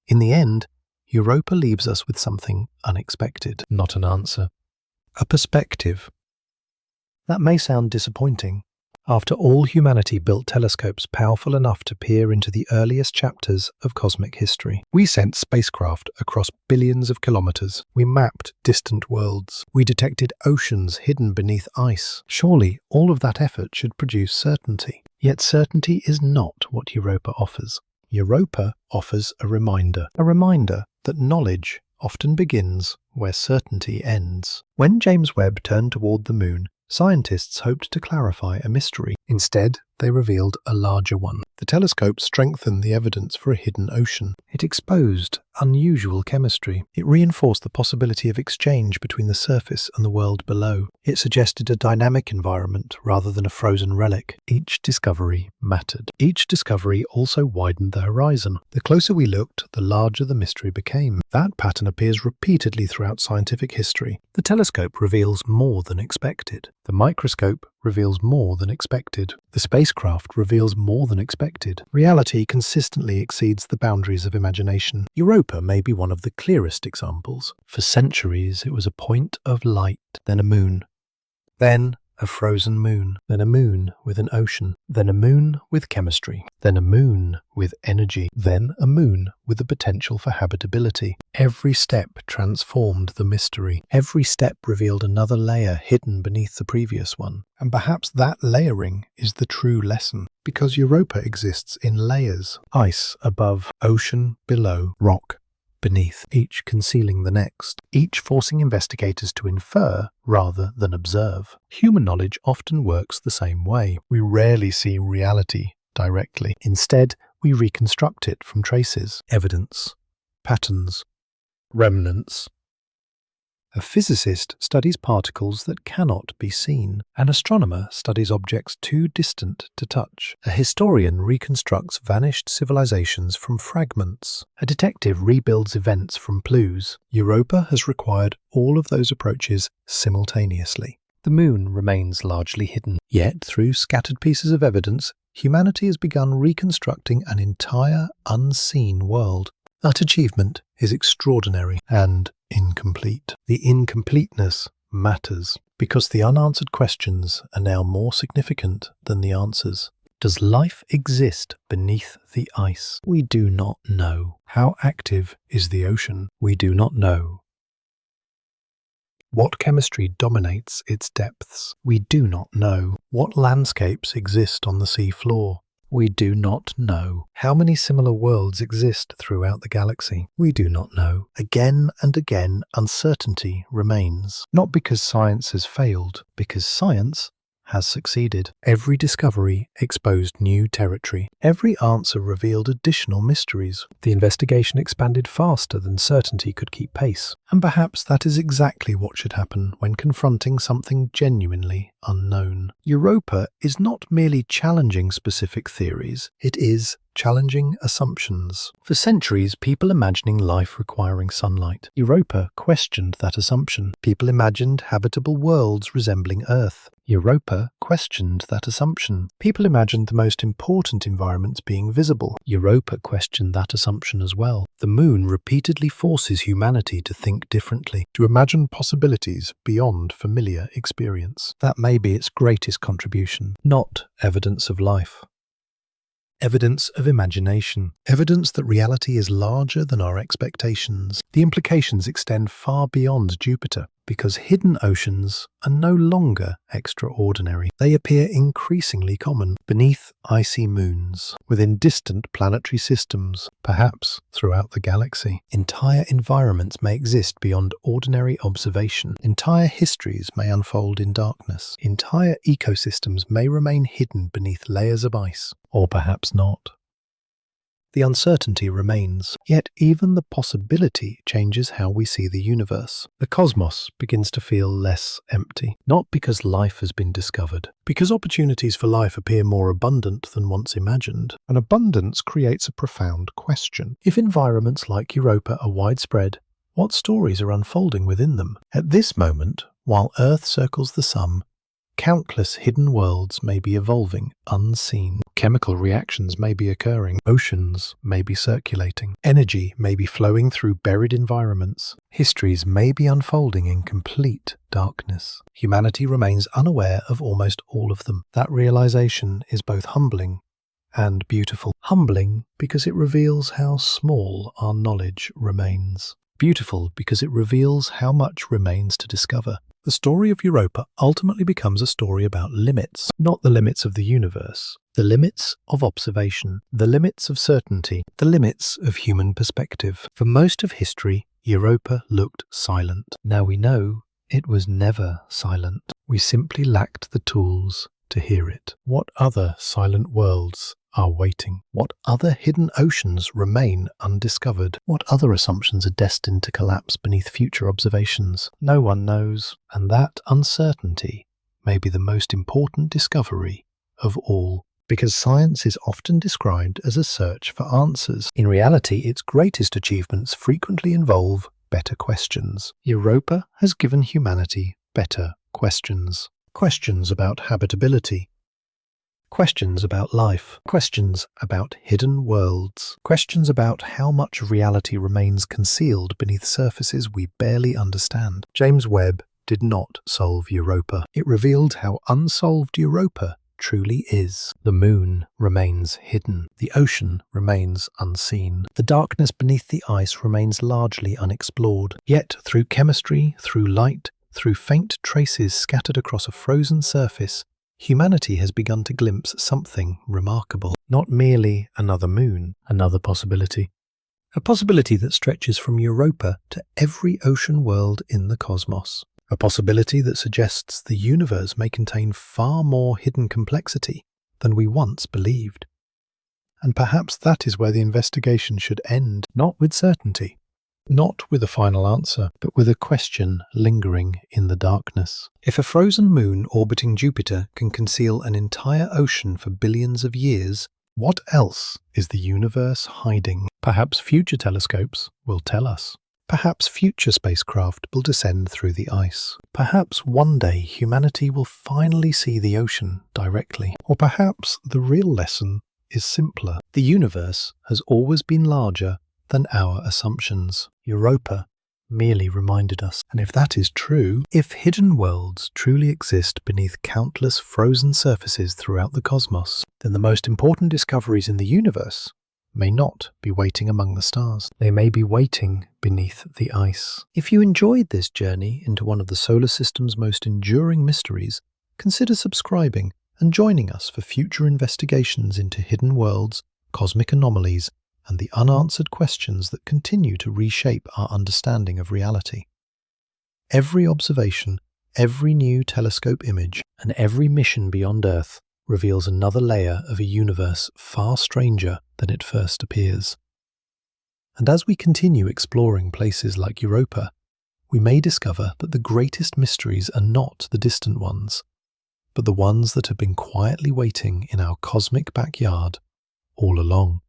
In the end, Europa leaves us with something unexpected, not an answer, a perspective. That may sound disappointing. After all, humanity built telescopes powerful enough to peer into the earliest chapters of cosmic history. We sent spacecraft across billions of kilometers. We mapped distant worlds. We detected oceans hidden beneath ice. Surely all of that effort should produce certainty. Yet certainty is not what Europa offers. Europa offers a reminder that knowledge often begins where certainty ends. When James Webb turned toward the moon, scientists hoped to clarify a mystery. Instead, they revealed a larger one. The telescope strengthened the evidence for a hidden ocean. It exposed unusual chemistry. It reinforced the possibility of exchange between the surface and the world below. It suggested a dynamic environment rather than a frozen relic. Each discovery mattered. Each discovery also widened the horizon. The closer we looked, the larger the mystery became. That pattern appears repeatedly throughout scientific history. The telescope reveals more than expected. The microscope reveals more than expected. The spacecraft reveals more than expected. Reality consistently exceeds the boundaries of imagination. Europa may be one of the clearest examples. For centuries, it was a point of light, then a moon, then a frozen moon, then a moon with an ocean, then a moon with chemistry, then a moon with energy, then a moon with the potential for habitability. Every step transformed the mystery. Every step revealed another layer hidden beneath the previous one. And perhaps that layering is the true lesson, because Europa exists in layers. Ice above, ocean below, rock beneath, each concealing the next, each forcing investigators to infer rather than observe. Human knowledge often works the same way. We rarely see reality directly. Instead, we reconstruct it from traces, evidence, patterns, remnants. A physicist studies particles that cannot be seen. An astronomer studies objects too distant to touch. A historian reconstructs vanished civilizations from fragments. A detective rebuilds events from clues. Europa has required all of those approaches simultaneously. The moon remains largely hidden. Yet, through scattered pieces of evidence, humanity has begun reconstructing an entire unseen world. That achievement is extraordinary and incomplete. The incompleteness matters because the unanswered questions are now more significant than the answers. Does life exist beneath the ice? We do not know. How active is the ocean? We do not know. What chemistry dominates its depths? We do not know. What landscapes exist on the sea floor? We do not know. How many similar worlds exist throughout the galaxy? We do not know. Again and again, uncertainty remains. Not because science has failed, because science has succeeded. Every discovery exposed new territory. Every answer revealed additional mysteries. The investigation expanded faster than certainty could keep pace. And perhaps that is exactly what should happen when confronting something genuinely unknown. Europa is not merely challenging specific theories, it is challenging assumptions. For centuries, people imagining life requiring sunlight. Europa questioned that assumption. People imagined habitable worlds resembling Earth. Europa questioned that assumption. People imagined the most important environments being visible. Europa questioned that assumption as well. The moon repeatedly forces humanity to think differently, to imagine possibilities beyond familiar experience. That may be its greatest contribution, not evidence of life. Evidence of imagination. Evidence that reality is larger than our expectations. The implications extend far beyond Jupiter, because hidden oceans are no longer extraordinary. They appear increasingly common beneath icy moons, within distant planetary systems, perhaps throughout the galaxy. Entire environments may exist beyond ordinary observation. Entire histories may unfold in darkness. Entire ecosystems may remain hidden beneath layers of ice, or perhaps not. The uncertainty remains, yet even the possibility changes how we see the universe. The cosmos begins to feel less empty, not because life has been discovered, because opportunities for life appear more abundant than once imagined. An abundance creates a profound question. If environments like Europa are widespread, what stories are unfolding within them? At this moment, while Earth circles the sun, countless hidden worlds may be evolving unseen. Chemical reactions may be occurring. Oceans may be circulating. Energy may be flowing through buried environments. Histories may be unfolding in complete darkness. Humanity remains unaware of almost all of them. That realization is both humbling and beautiful. Humbling because it reveals how small our knowledge remains. Beautiful because it reveals how much remains to discover. The story of Europa ultimately becomes a story about limits, not the limits of the universe, the limits of observation, the limits of certainty, the limits of human perspective. For most of history, Europa looked silent. Now we know it was never silent. We simply lacked the tools to hear it. What other silent worlds are waiting? What other hidden oceans remain undiscovered? What other assumptions are destined to collapse beneath future observations? No one knows, and that uncertainty may be the most important discovery of all. Because science is often described as a search for answers. In reality, its greatest achievements frequently involve better questions. Europa has given humanity better questions. Questions about habitability. Questions about life. Questions about hidden worlds. Questions about how much reality remains concealed beneath surfaces we barely understand. James Webb did not solve Europa. It revealed how unsolved Europa truly is. The moon remains hidden. The ocean remains unseen. The darkness beneath the ice remains largely unexplored. Yet, through chemistry, through light, through faint traces scattered across a frozen surface, humanity has begun to glimpse something remarkable. Not merely another moon, another possibility. A possibility that stretches from Europa to every ocean world in the cosmos. A possibility that suggests the universe may contain far more hidden complexity than we once believed. And perhaps that is where the investigation should end, not with certainty, not with a final answer, but with a question lingering in the darkness. If a frozen moon orbiting Jupiter can conceal an entire ocean for billions of years, what else is the universe hiding? Perhaps future telescopes will tell us. Perhaps future spacecraft will descend through the ice. Perhaps one day humanity will finally see the ocean directly. Or perhaps the real lesson is simpler. The universe has always been larger than our assumptions. Europa merely reminded us. And if that is true, if hidden worlds truly exist beneath countless frozen surfaces throughout the cosmos, then the most important discoveries in the universe may not be waiting among the stars. They may be waiting beneath the ice. If you enjoyed this journey into one of the solar system's most enduring mysteries, consider subscribing and joining us for future investigations into hidden worlds, cosmic anomalies, and the unanswered questions that continue to reshape our understanding of reality. Every observation, every new telescope image, and every mission beyond Earth reveals another layer of a universe far stranger than it first appears. And as we continue exploring places like Europa, we may discover that the greatest mysteries are not the distant ones, but the ones that have been quietly waiting in our cosmic backyard all along.